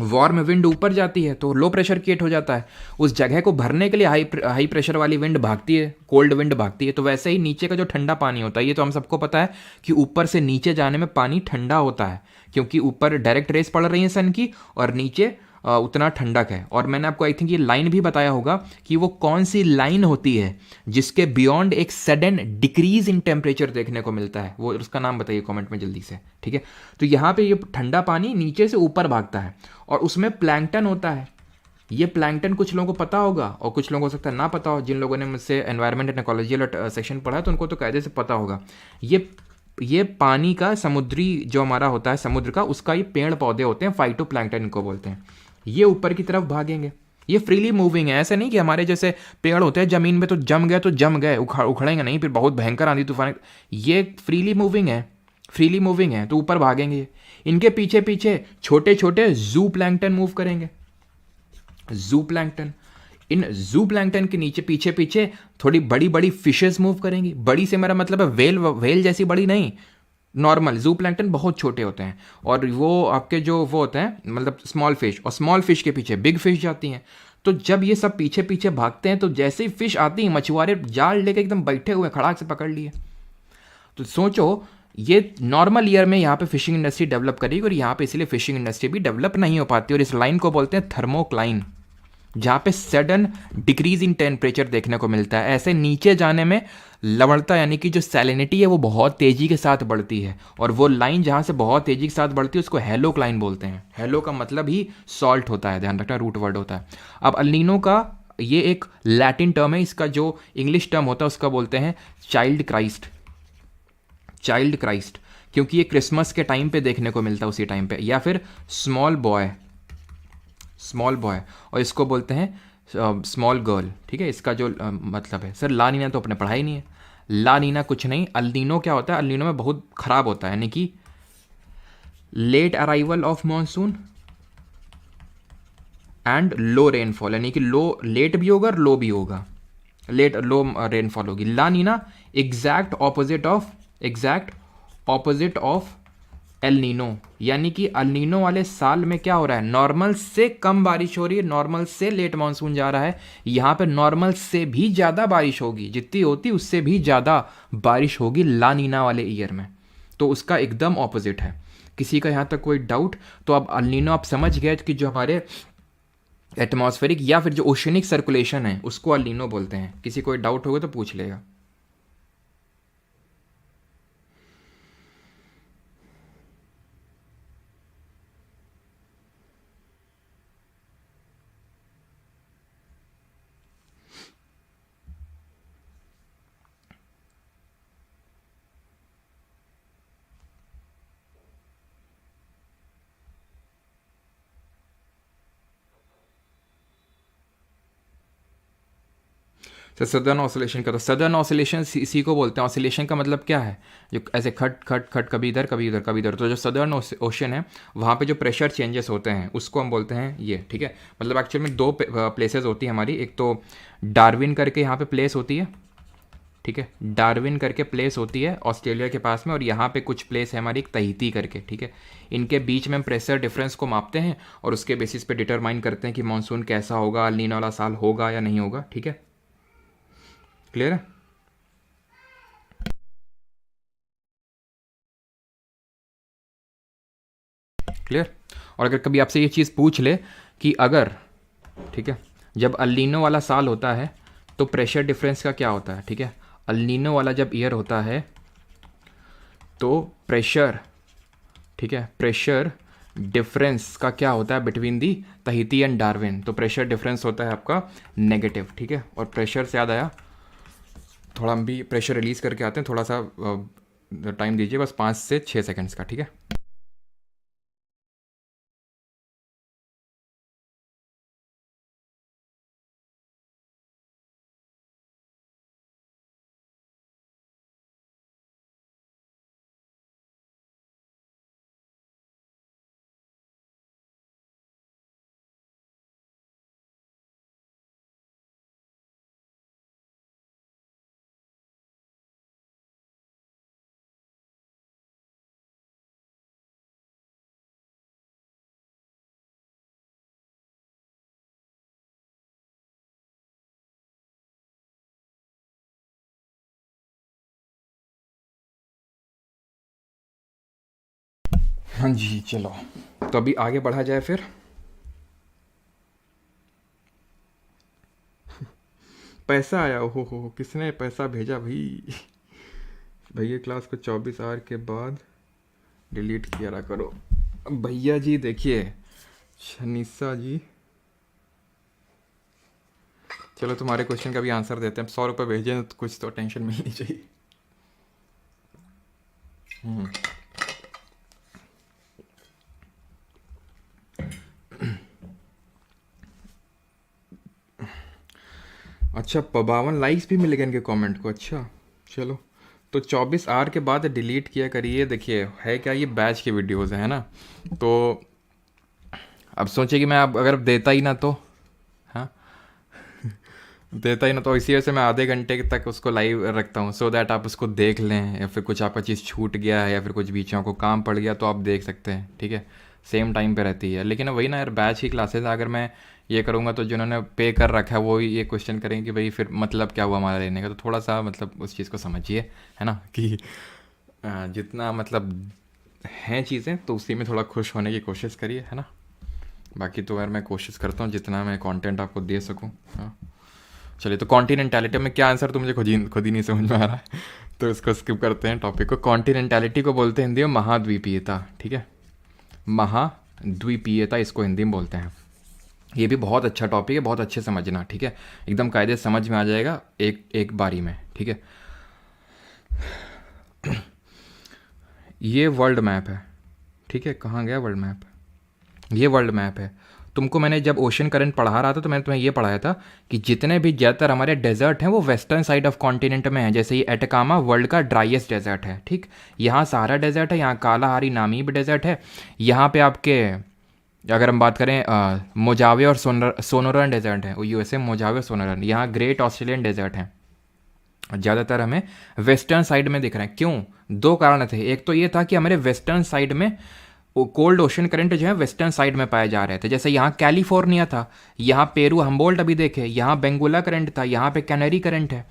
वार्म विंड ऊपर जाती है तो लो प्रेशर क्रिएट हो जाता है। उस जगह को भरने के लिए हाई प्रेशर वाली विंड भागती है, कोल्ड विंड भागती है। तो वैसे ही नीचे का जो ठंडा पानी होता है, ये तो हम सबको पता है कि ऊपर से नीचे जाने में पानी ठंडा होता है, क्योंकि ऊपर डायरेक्ट रेस पड़ रही है सन की, और नीचे उतना ठंडक है। और मैंने आपको आई थिंक ये लाइन भी बताया होगा कि वो कौन सी लाइन होती है जिसके बियॉन्ड एक सडन डिक्रीज इन टेम्परेचर देखने को मिलता है, वो उसका नाम बताइए कमेंट में जल्दी से, ठीक है। तो यहाँ पे ये ठंडा पानी नीचे से ऊपर भागता है, और उसमें प्लैंकटन होता है। ये प्लैंकटन कुछ लोगों को पता होगा और कुछ लोगों को हो सकता है ना पता हो। जिन लोगों ने मुझसे एनवायरमेंट एंड इकोलॉजी सेक्शन पढ़ा है तो उनको तो कायदे से पता होगा। ये पानी का समुद्री जो हमारा होता है समुद्र का, उसका ये पेड़ पौधे होते हैं, फाइटोप्लैंक्टन इनको बोलते हैं। ये ऊपर की तरफ भागेंगे, ये फ्रीली मूविंग है। ऐसा नहीं कि हमारे जैसे पेड़ होते हैं ज़मीन में तो जम गए उखड़ेंगे नहीं, फिर बहुत भयंकर आंधी तूफान। ये फ्रीली मूविंग है तो ऊपर भागेंगे। इनके पीछे पीछे छोटे छोटे जू प्लैंक्टन मूव करेंगे, जू प्लैंक्टन। इन जू प्लैंक्टन के नीचे पीछे पीछे थोड़ी बड़ी बड़ी फिशेस मूव करेंगी। बड़ी से मेरा मतलब है वेल जैसी बड़ी नहीं, नॉर्मल। जू प्लैंक्टन बहुत छोटे होते हैं, और वो आपके जो वो होते हैं मतलब स्मॉल फिश, और स्मॉल फिश के पीछे बिग फिश जाती हैं। तो जब ये सब पीछे पीछे भागते हैं तो जैसे ही फिश आती है, मछुआरे जाल लेके एकदम बैठे हुए खड़ाक से पकड़ लिए। तो सोचो ये नॉर्मल ईयर में यहाँ पे फिशिंग इंडस्ट्री डेवलप करेगी, और यहाँ पे इसलिए फिशिंग इंडस्ट्री भी डेवलप नहीं हो पाती। और इस लाइन को बोलते हैं थर्मोक्लाइन, जहाँ पे सडन डिक्रीज इन टेम्परेचर देखने को मिलता है। ऐसे नीचे जाने में लवणता यानी कि जो सैलिनिटी है वो बहुत तेज़ी के साथ बढ़ती है, और वो लाइन जहाँ से बहुत तेज़ी के साथ बढ़ती है उसको हेलोक्लाइन बोलते हैं। हेलो का मतलब ही सॉल्ट होता है, ध्यान रखना, रूट वर्ड होता है। अब अल नीनो का ये एक लैटिन टर्म है, इसका जो इंग्लिश टर्म होता है उसका बोलते हैं चाइल्ड क्राइस्ट, क्योंकि ये क्रिसमस के टाइम पे देखने को मिलता है उसी टाइम पे। या फिर स्मॉल बॉय, और इसको बोलते हैं स्मॉल गर्ल, ठीक है। इसका जो मतलब है, सर ला नीना तो अपने पढ़ा ही नहीं है। ला नीना कुछ नहीं, अल नीनो क्या होता है, अल नीनो में बहुत खराब होता है, यानी कि late arrival of monsoon and low rainfall, यानी कि लेट भी होगा और लो भी होगा, लो रेनफॉल होगी। La Nina exact opposite of El Nino, यानी कि अल नीनो वाले साल में क्या हो रहा है, नॉर्मल से कम बारिश हो रही है, नॉर्मल से लेट मानसून जा रहा है। यहाँ पे नॉर्मल से भी ज़्यादा बारिश होगी, जितनी होती उससे भी ज़्यादा बारिश होगी ला नीना वाले ईयर में। तो उसका एकदम ऑपोजिट है। किसी का यहाँ तक कोई डाउट? तो अब अल नीनो आप समझ गए कि जो हमारे एटमॉस्फेरिक या फिर जो ओशनिक सर्कुलेशन है उसको अल नीनो बोलते हैं। किसी कोई डाउट होगा तो पूछ लेगा। तो सदर्न ऑसिलेशन का, तो सदर्न ऑसिलेशन इसी को बोलते हैं। ऑसिलेशन का मतलब क्या है, जो ऐसे खट खट खट कभी इधर कभी इधर कभी इधर। तो जो सदर्न ओशन है वहाँ पे जो प्रेशर चेंजेस होते हैं उसको हम बोलते हैं ये, ठीक है। मतलब एक्चुअल में दो प्लेसेस होती है हमारी, एक तो डार्विन करके यहाँ पे प्लेस होती है, ठीक है, डार्विन करके प्लेस होती है ऑस्ट्रेलिया के पास में, और यहाँ पे कुछ प्लेस है हमारी तहीती करके, ठीक है। इनके बीच में हम प्रेशर डिफरेंस को मापते हैं और उसके बेसिस पे डिटरमाइन करते हैं कि मानसून कैसा होगा, अल नीनो वाला साल होगा या नहीं होगा, ठीक है। क्लियर है? क्लियर? और अगर कभी आपसे ये चीज़ पूछ ले कि अगर, ठीक है, जब अल नीनो वाला साल होता है तो प्रेशर डिफरेंस का क्या होता है, ठीक है, अल नीनो वाला जब ईयर होता है तो प्रेशर, ठीक है, प्रेशर डिफरेंस का क्या होता है बिटवीन दी तहीती एंड डार्विन, तो प्रेशर डिफरेंस होता है आपका नेगेटिव, ठीक है। और प्रेशर से याद आया, थोड़ा हम भी प्रेशर रिलीज़ करके आते हैं, थोड़ा सा टाइम दीजिए, बस 5 से 6 सेकंड्स का, ठीक है। हाँ जी, चलो तो अभी आगे बढ़ा जाए फिर। पैसा आया, हो किसने पैसा भेजा भाई? भैया क्लास को 24 आवर के बाद डिलीट किया रहा करो। भैया जी देखिए, शनिसा जी, चलो तुम्हारे क्वेश्चन का भी आंसर देते हैं। 100 रुपये भेजे तो कुछ तो टेंशन मिलनी चाहिए। अच्छा, 52 लाइक्स भी मिले गए इनके कमेंट को, अच्छा चलो। तो 24 आवर के बाद डिलीट किया करिए। देखिए है क्या, ये बैच की वीडियोस है ना, तो अब सोचिए कि मैं अब अगर देता ही ना तो, हाँ देता ही ना तो इसी वजह से मैं आधे घंटे तक उसको लाइव रखता हूँ, सो दैट आप उसको देख लें, या फिर कुछ आपका चीज़ छूट गया है या फिर कुछ बीच में आपको काम पड़ गया तो आप देख सकते हैं, ठीक है। सेम टाइम पे रहती है। लेकिन वही ना यार, बैच की क्लासेस अगर मैं ये करूँगा तो जिन्होंने पे कर रखा है वो ये क्वेश्चन करेंगे कि भाई फिर मतलब क्या हुआ हमारा लेने का। तो थोड़ा सा मतलब उस चीज़ को समझिए, है ना, कि जितना मतलब हैं चीज़ें तो उसी में थोड़ा खुश होने की कोशिश करिए, है ना। बाकी तो यार मैं कोशिश करता हूँ जितना मैं कंटेंट आपको दे सकूँ। हाँ चलिए, तो कॉन्टिनेंटैलिटी में क्या आंसर तो मुझे खुद ही नहीं समझ में आ रहा है, तो इसको स्किप करते हैं टॉपिक को। कॉन्टिनेंटैलिटी को बोलते हैं हिंदी में महाद्वीपीयता, ठीक है, महाद्वीपीयता इसको हिंदी में बोलते हैं। ये भी बहुत अच्छा टॉपिक है, बहुत अच्छे समझना, ठीक है, एकदम कायदे समझ में आ जाएगा एक एक बारी में, ठीक है। ये वर्ल्ड मैप है, ठीक है, कहाँ गया वर्ल्ड मैप, ये वर्ल्ड मैप है। तुमको मैंने जब ओशन करंट पढ़ा रहा था तो मैंने तुम्हें ये पढ़ाया था कि जितने भी ज़्यादातर हमारे डेजर्ट हैं वो वेस्टर्न साइड ऑफ कॉन्टिनेंट में हैं। जैसे ये एटकामा वर्ल्ड का ड्राइएस्ट डेजर्ट है, ठीक, यहाँ सहारा डेजर्ट है, यहाँ कालाहारी नामीब डेजर्ट है, यहाँ पे आपके अगर हम बात करें मोजावे और सोनोरन डेजर्ट है, यूएसए मोजावे और सोनोरन, यहाँ ग्रेट ऑस्ट्रेलियन डेजर्ट हैं। ज़्यादातर हमें वेस्टर्न साइड में दिख रहे हैं। क्यों? दो कारण थे। एक तो ये था कि हमारे वेस्टर्न साइड में कोल्ड ओशन करंट जो है वेस्टर्न साइड में पाए जा रहे थे, जैसे यहाँ कैलिफोर्निया था, यहाँ पेरू हम्बोल्ट अभी देखे, यहाँ बेंगुला करंट था, यहाँ पे कैनरी करंट है।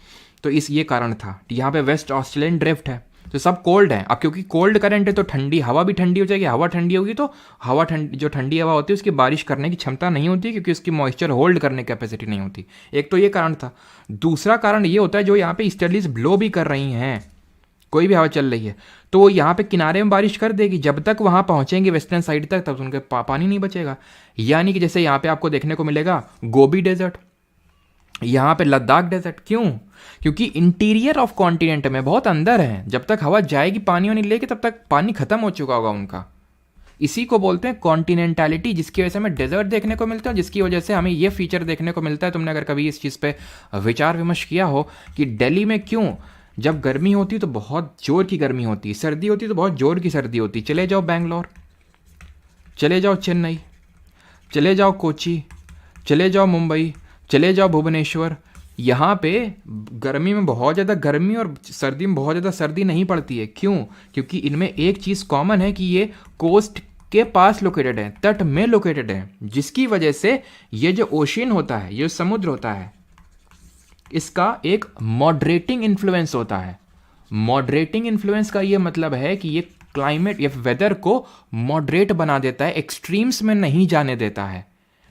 तो इस ये कारण था। यहाँ पे वेस्ट ऑस्ट्रेलियन ड्रिफ्ट है, तो सब कोल्ड है। अब क्योंकि कोल्ड करंट है तो ठंडी हवा भी ठंडी हो जाएगी, हवा ठंडी होगी तो हवा ठंडी, जो ठंडी हवा होती है उसकी बारिश करने की क्षमता नहीं होती, क्योंकि उसकी मॉइस्चर होल्ड करने की कैपेसिटी नहीं होती। एक तो ये कारण था। दूसरा कारण ये होता है जो यहाँ पे ईस्टर्लीज ब्लो भी कर रही हैं, कोई भी हवा चल रही है तो वो यहाँ पे किनारे में बारिश कर देगी, जब तक वहाँ पहुँचेंगे वेस्टर्न साइड तक तब उनके पानी नहीं बचेगा। यानी कि जैसे यहाँ पे आपको देखने को मिलेगा गोबी डेजर्ट, यहाँ पे लद्दाख डेजर्ट। क्यों? क्योंकि इंटीरियर ऑफ कॉन्टिनेंट में बहुत अंदर है, जब तक हवा जाएगी पानी वानी लेके तब तक पानी खत्म हो चुका होगा उनका। इसी को बोलते हैं कॉन्टिनेंटैलिटी, जिसकी वजह से हमें डेजर्ट देखने को मिलता है, जिसकी वजह से हमें ये फीचर देखने को मिलता है। तुमने अगर कभी इस चीज़ पे विचार विमर्श किया हो कि दिल्ली में क्यों जब गर्मी होती है तो बहुत जोर की गर्मी होती है, सर्दी होती है तो बहुत जोर की सर्दी होती है। चले जाओ बैंगलोर, चले जाओ चेन्नई, चले जाओ कोची, चले जाओ मुंबई, चले जाओ भुवनेश्वर, यहाँ पे गर्मी में बहुत ज़्यादा गर्मी और सर्दी में बहुत ज़्यादा सर्दी नहीं पड़ती है। क्यों? क्योंकि इनमें एक चीज़ कॉमन है कि ये कोस्ट के पास लोकेटेड है, तट में लोकेटेड है, जिसकी वजह से ये जो ओशियन होता है, ये समुद्र होता है, इसका एक मॉडरेटिंग इन्फ्लुएंस होता है। मॉडरेटिंग इन्फ्लुएंस का ये मतलब है कि ये क्लाइमेट या वेदर को मॉडरेट बना देता है, एक्सट्रीम्स में नहीं जाने देता है,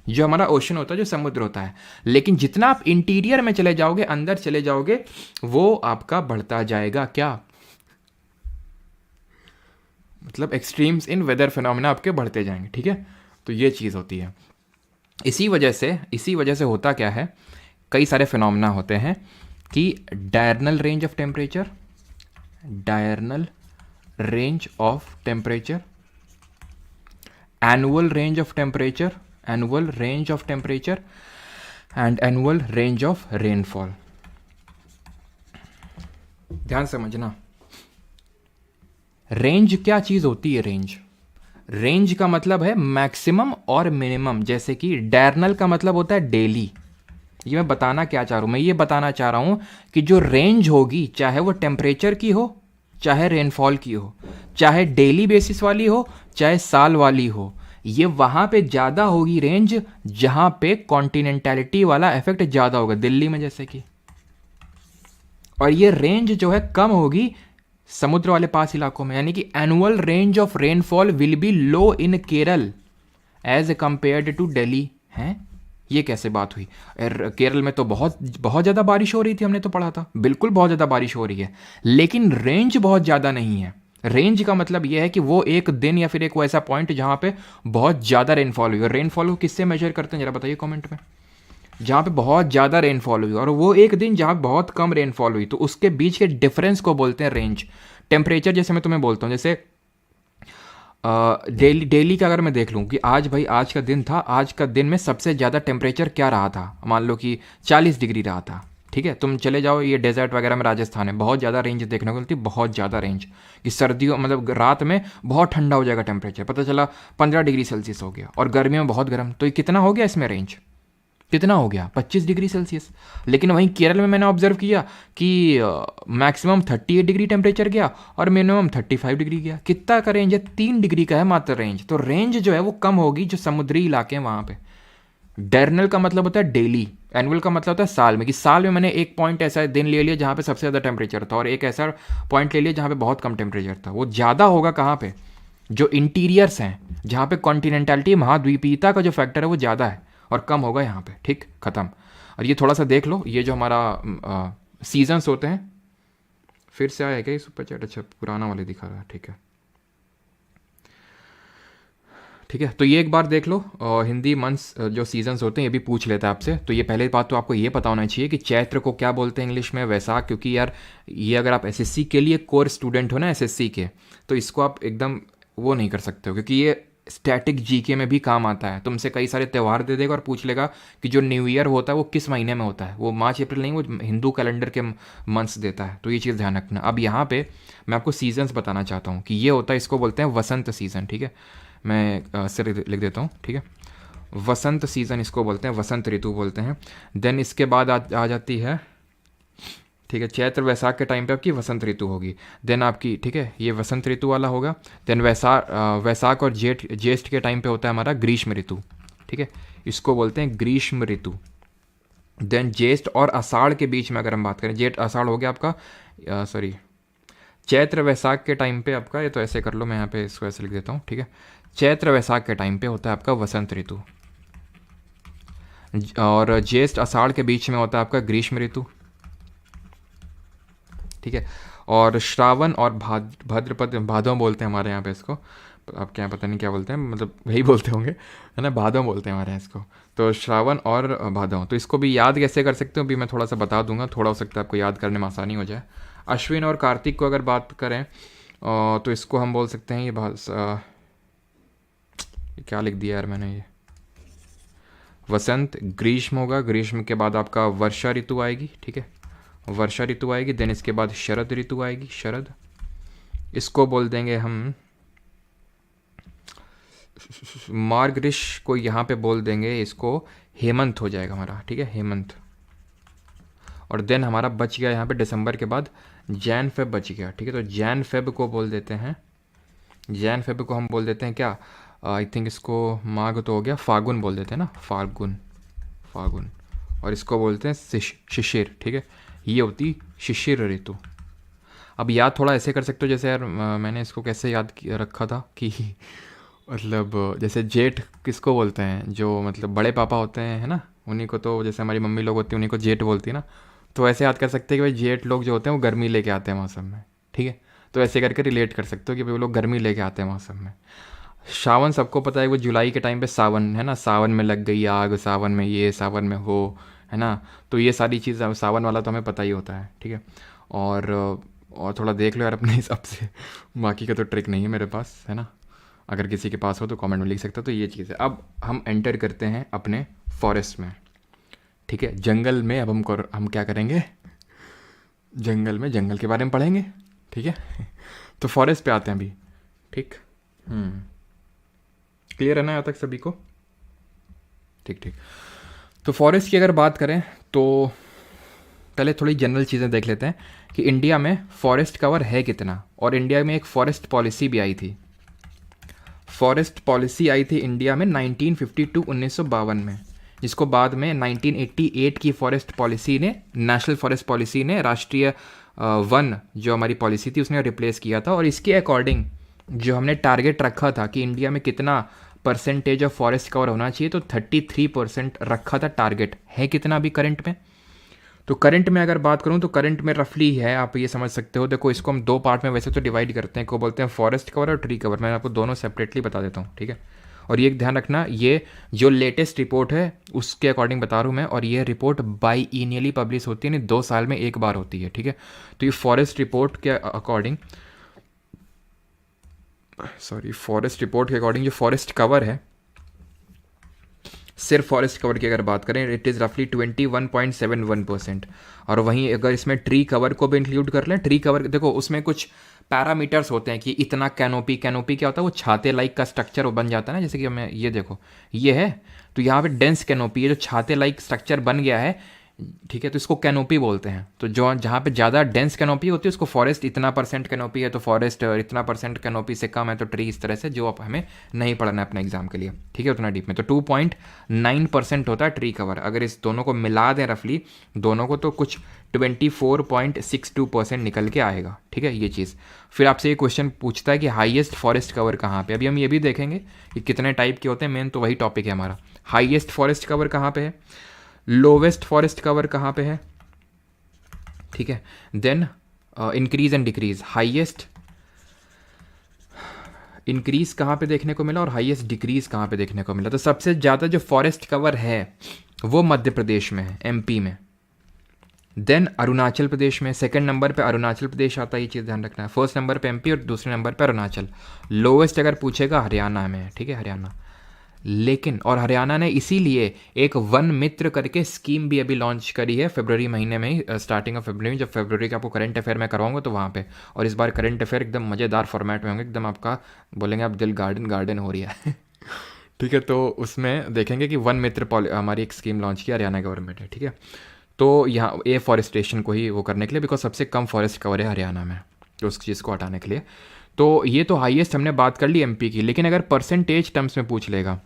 जो हमारा ओशन होता है, जो समुद्र होता है। लेकिन जितना आप इंटीरियर में चले जाओगे, अंदर चले जाओगे, वो आपका बढ़ता जाएगा। क्या मतलब? एक्सट्रीम्स इन वेदर फिनोमेना आपके बढ़ते जाएंगे। ठीक है, तो ये चीज़ होती है। इसी वजह से होता क्या है, कई सारे फिनोमेना होते हैं कि diurnal range of temperature, diurnal range of temperature, annual range of temperature, annual range of temperature and annual range of rainfall. ध्यान समझना, रेंज क्या चीज होती है? रेंज का मतलब है मैक्सिमम और मिनिमम। जैसे कि डायरनल का मतलब होता है डेली। ये मैं बताना क्या चाह रहा हूं, मैं ये बताना चाह रहा हूं कि जो रेंज होगी, चाहे वो टेम्परेचर की हो, चाहे रेनफॉल की हो, चाहे डेली बेसिस वाली हो, चाहे साल वाली हो, ये वहां पे ज़्यादा होगी रेंज जहां पे कॉन्टिनेंटैलिटी वाला इफेक्ट ज़्यादा होगा, दिल्ली में जैसे कि। और ये रेंज जो है कम होगी समुद्र वाले पास इलाकों में। यानी कि annual range of rainfall will be low in Kerala as compared to Delhi. हैं, ये कैसे बात हुई? केरल में तो बहुत बहुत ज़्यादा बारिश हो रही थी, हमने तो पढ़ा था, बिल्कुल बहुत ज़्यादा बारिश हो रही है, लेकिन रेंज बहुत ज़्यादा नहीं है। रेंज का मतलब यह है कि वो एक दिन या फिर एक वो ऐसा पॉइंट जहाँ पे बहुत ज़्यादा रेनफॉल हुई। और रेनफॉल को किससे मेजर करते हैं जरा बताइए कमेंट में। जहाँ पे बहुत ज़्यादा रेनफॉल हुई और वो एक दिन जहाँ बहुत कम रेनफॉल हुई, तो उसके बीच के डिफरेंस को बोलते हैं रेंज। टेम्परेचर जैसे मैं तुम्हें बोलता हूँ, जैसे डेली का अगर मैं देख लूँ कि आज भाई आज का दिन था, आज का दिन में सबसे ज़्यादा टेम्परेचर क्या रहा था, मान लो कि 40 डिग्री रहा था। ठीक है, तुम चले जाओ ये डेजर्ट वगैरह में, राजस्थान में बहुत ज़्यादा रेंज देखने को मिलती है, बहुत ज़्यादा रेंज कि सर्दियों मतलब रात में बहुत ठंडा हो जाएगा टेम्परेचर, पता चला 15 डिग्री सेल्सियस हो गया, और गर्मियों में बहुत गर्म। तो ये कितना हो गया इसमें रेंज? कितना हो गया? 25 डिग्री सेल्सियस। लेकिन वहीं केरल में मैंने ऑब्जर्व किया कि मैक्सिमम 38 डिग्री टेम्परेचर गया और मिनिमम 35 डिग्री गया। कितना का रेंज है? 3 डिग्री का है मात्र रेंज। तो रेंज जो है वो कम होगी जो समुद्री इलाके हैं वहाँ पे। डायरनल का मतलब होता है डेली, एनुअल का मतलब होता है साल में, कि साल में मैंने एक पॉइंट ऐसा दिन ले लिया जहाँ पे सबसे ज़्यादा टेम्परेचर था और एक ऐसा पॉइंट ले लिया जहाँ पे बहुत कम टेम्परेचर था। वो ज़्यादा होगा कहाँ पे? जो इंटीरियर्स हैं, जहाँ पे कॉन्टिनेंटैलिटी महाद्वीपीयता का जो फैक्टर है वो ज़्यादा है, और कम होगा यहाँ पे। ठीक, खत्म। और ये थोड़ा सा देख लो, ये जो हमारा सीजन्स होते हैं, फिर से आया क्या ये सुपर चैट? अच्छा, पुराना वाले दिखा रहा है, ठीक है ठीक है। तो ये एक बार देख लो, हिंदी मंथ्स जो सीजन्स होते हैं ये भी पूछ लेता है आपसे। तो ये पहले बात तो आपको ये पता होना चाहिए कि चैत्र को क्या बोलते हैं इंग्लिश में, वैसाख। क्योंकि यार ये अगर आप एसएससी के लिए कोर स्टूडेंट हो ना, एसएससी के, तो इसको आप एकदम वो नहीं कर सकते हो, क्योंकि ये स्टैटिक जीके में भी काम आता है। तुमसे कई सारे त्यौहार दे देगा और पूछ लेगा कि जो न्यू ईयर होता है वो किस महीने में होता है। वो मार्च अप्रैल नहीं, वो हिंदू कैलेंडर के मंथ्स देता है। तो ये चीज़ ध्यान रखना। अब यहाँ पे मैं आपको सीजन्स बताना चाहता हूँ कि ये होता है, इसको बोलते हैं वसंत सीज़न। ठीक है, मैं सिर लिख देता हूँ। ठीक है, वसंत सीज़न इसको बोलते हैं, वसंत ऋतु बोलते हैं। देन इसके बाद आ जाती है ठीक है। चैत्र वैसाख के टाइम पे आपकी वसंत ऋतु होगी। देन आपकी, ठीक है, ये वसंत ऋतु वाला होगा। देन वैसाख और ज्येष्ठ के टाइम पे होता है हमारा ग्रीष्म ऋतु, ठीक है, इसको बोलते हैं ग्रीष्म ऋतु। देन ज्येष्ठ और आषाढ़ के बीच में अगर हम बात करें, जेठ आषाढ़ हो गया आपका, सॉरी, चैत्र वैसाख के टाइम पे आपका, ये तो ऐसे कर लो, मैं यहाँ पे इसको ऐसे लिख देता हूँ, ठीक है। चैत्र वैसाख के टाइम पे होता है आपका वसंत ऋतु, और ज्येष्ठ आषाढ़ के बीच में होता है आपका ग्रीष्म ऋतु, ठीक है। और श्रावण और भाद्रपद, भादों बोलते हैं हमारे यहाँ पे इसको, आपके यहाँ पता नहीं क्या बोलते हैं, मतलब वही बोलते होंगे, है ना, भादों बोलते हैं हमारे यहाँ इसको। तो श्रावण और भादों, तो इसको भी याद कैसे कर सकते हो अभी मैं थोड़ा सा बता दूंगा, थोड़ा हो सकता है आपको याद करने में आसानी हो जाए। अश्विन और कार्तिक को अगर बात करें तो इसको हम बोल सकते हैं ये क्या लिख दिया यार मैंने, ये वसंत, ग्रीष्म होगा, ग्रीष्म के बाद आपका वर्षा ऋतु आएगी, ठीक है, वर्षा ऋतु आएगी। देन इसके बाद शरद ऋतु आएगी, शरद, इसको बोल देंगे हम मार्गशीर्ष को यहाँ पे बोल देंगे, इसको हेमंत हो जाएगा हमारा, ठीक है, हेमंत। और देन हमारा बच गया यहाँ पे दिसंबर के बाद जैन फेब बच गया, ठीक है। तो जैन फेब को बोल देते हैं, जैन फेब को हम बोल देते हैं क्या, आई थिंक इसको माघ तो हो गया, फागुन बोल देते हैं ना, फागुन, फागुन। और इसको बोलते हैं शिशिर, ठीक है, ये होती शिशिर ऋतु। अब याद थोड़ा ऐसे कर सकते हो, जैसे यार मैंने इसको कैसे याद रखा था कि मतलब जैसे जेठ किसको बोलते हैं, जो मतलब बड़े पापा होते हैं, है ना, उन्हीं को, तो जैसे हमारी मम्मी लोग होती हैं उन्हीं को जेठ बोलती है ना, तो ऐसे याद कर सकते हैं कि भाई जेठ लोग जो होते हैं वो गर्मी लेके आते हैं मौसम में, ठीक है। तो ऐसे करके रिलेट कर सकते हो कि भाई वो लोग गर्मी लेके आते हैं मौसम में। सावन सबको पता है, वो जुलाई के टाइम पे सावन, है ना, सावन में लग गई आग, सावन में ये, सावन में हो, है ना, तो ये सारी चीज़ सावन वाला तो हमें पता ही होता है, ठीक है। और थोड़ा देख लो यार अपने हिसाब से, बाकी का तो ट्रिक नहीं है मेरे पास, है ना, अगर किसी के पास हो तो कमेंट में लिख सकते हो। तो ये चीज़ है। अब हम एंटर करते हैं अपने फॉरेस्ट में, ठीक है, जंगल में। अब हम क्या करेंगे, जंगल में, जंगल के बारे में पढ़ेंगे, ठीक है। तो फॉरेस्ट पे आते हैं अभी, ठीक, क्लियर है ना यहाँ तक सभी को, ठीक ठीक। तो फॉरेस्ट की अगर बात करें तो पहले थोड़ी जनरल चीज़ें देख लेते हैं कि इंडिया में फॉरेस्ट कवर है कितना, और इंडिया में एक फॉरेस्ट पॉलिसी भी आई थी, फॉरेस्ट पॉलिसी आई थी इंडिया में 1952 में, जिसको बाद में 1988 की फॉरेस्ट पॉलिसी ने, नेशनल फॉरेस्ट पॉलिसी ने, राष्ट्रीय वन जो हमारी पॉलिसी थी उसने रिप्लेस किया था। और इसके अकॉर्डिंग जो हमने टारगेट रखा था कि इंडिया में कितना परसेंटेज ऑफ फॉरेस्ट कवर होना चाहिए, तो 33% रखा था टारगेट। है कितना अभी करंट में, तो करंट में अगर बात करूं तो करंट में रफली है, आप ये समझ सकते हो। देखो इसको हम दो पार्ट में वैसे तो डिवाइड करते हैं, को बोलते हैं फॉरेस्ट कवर और ट्री कवर। मैं आपको दोनों सेपरेटली बता देता हूँ, ठीक है। और ये ध्यान रखना, ये जो लेटेस्ट रिपोर्ट है उसके अकॉर्डिंग बता रहा हूँ मैं, और ये रिपोर्ट बाई ईनियली पब्लिश होती है, नहीं 2 साल में एक बार होती है, ठीक है। तो ये फॉरेस्ट रिपोर्ट के अकॉर्डिंग, सॉरी, फॉरेस्ट रिपोर्ट के अकॉर्डिंग जो फॉरेस्ट कवर है, सिर्फ फॉरेस्ट कवर की अगर बात करें, इट इज़ रफली 21.71%। और वहीं अगर इसमें ट्री कवर को भी इंक्लूड कर लें, ट्री कवर देखो उसमें कुछ पैरामीटर्स होते हैं कि इतना कैनोपी, कैनोपी क्या होता है, वो छाते लाइक का स्ट्रक्चर बन जाता है ना, जैसे कि हमें ये देखो, ये है, तो यहाँ पे डेंस कैनोपी है, जो छाते लाइक स्ट्रक्चर बन गया है, ठीक है, तो इसको कैनोपी बोलते हैं। तो जो जहाँ पे ज़्यादा डेंस कैनोपी होती है उसको फॉरेस्ट, इतना परसेंट कैनोपी है तो फॉरेस्ट, इतना परसेंट कैनोपी से कम है तो ट्री, इस तरह से, जो आप हमें नहीं पढ़ना है अपने एग्जाम के लिए, ठीक है, उतना डीप में। तो 2.9% होता है ट्री कवर। अगर इस दोनों को मिला दें रफली दोनों को, तो कुछ 24.62% निकल के आएगा, ठीक है, ये चीज़। फिर आपसे ये क्वेश्चन पूछता है कि हाईएस्ट फॉरेस्ट कवर कहाँ पे। अभी हम ये भी देखेंगे कि कितने टाइप के होते हैं, मेन तो वही टॉपिक है हमारा। हाईएस्ट फॉरेस्ट कवर कहाँ पे है, लोवेस्ट फॉरेस्ट कवर कहाँ पे है, ठीक है। Then increase and decrease, highest increase कहाँ पे देखने को मिला और हाईएस्ट डिक्रीज कहाँ पे देखने को मिला। तो सबसे ज़्यादा जो फॉरेस्ट कवर है वो मध्य प्रदेश में है, एमपी में। देन अरुणाचल प्रदेश में, सेकंड नंबर पे अरुणाचल प्रदेश आता है, ये चीज़ ध्यान रखना है। फर्स्ट नंबर पे एमपी और दूसरे नंबर पे अरुणाचल। लोवेस्ट अगर पूछेगा हरियाणा में, ठीक है, हरियाणा। लेकिन और हरियाणा ने इसीलिए एक वन मित्र करके स्कीम भी अभी लॉन्च करी है फरवरी महीने में ही, स्टार्टिंग ऑफ फरवरी में, जब फरवरी का आपको करंट अफेयर में करवाऊंगा तो वहाँ पे। और इस बार करंट अफेयर एकदम मज़ेदार फॉर्मेट में होंगे, एकदम आपका बोलेंगे आप दिल गार्डन गार्डन हो रही है ठीक है। तो उसमें देखेंगे कि वन मित्र हमारी एक स्कीम लॉन्च की हरियाणा गवर्नमेंट है, ठीक है। तो यहाँ एफॉरेस्टेशन को ही वो करने के लिए, बिकॉज सबसे कम फॉरेस्ट कवर है हरियाणा में, तो उस चीज़ को हटाने के लिए। तो ये तो हाईएस्ट हमने बात कर ली एमपी की, लेकिन अगर परसेंटेज टर्म्स में पूछ लेगा,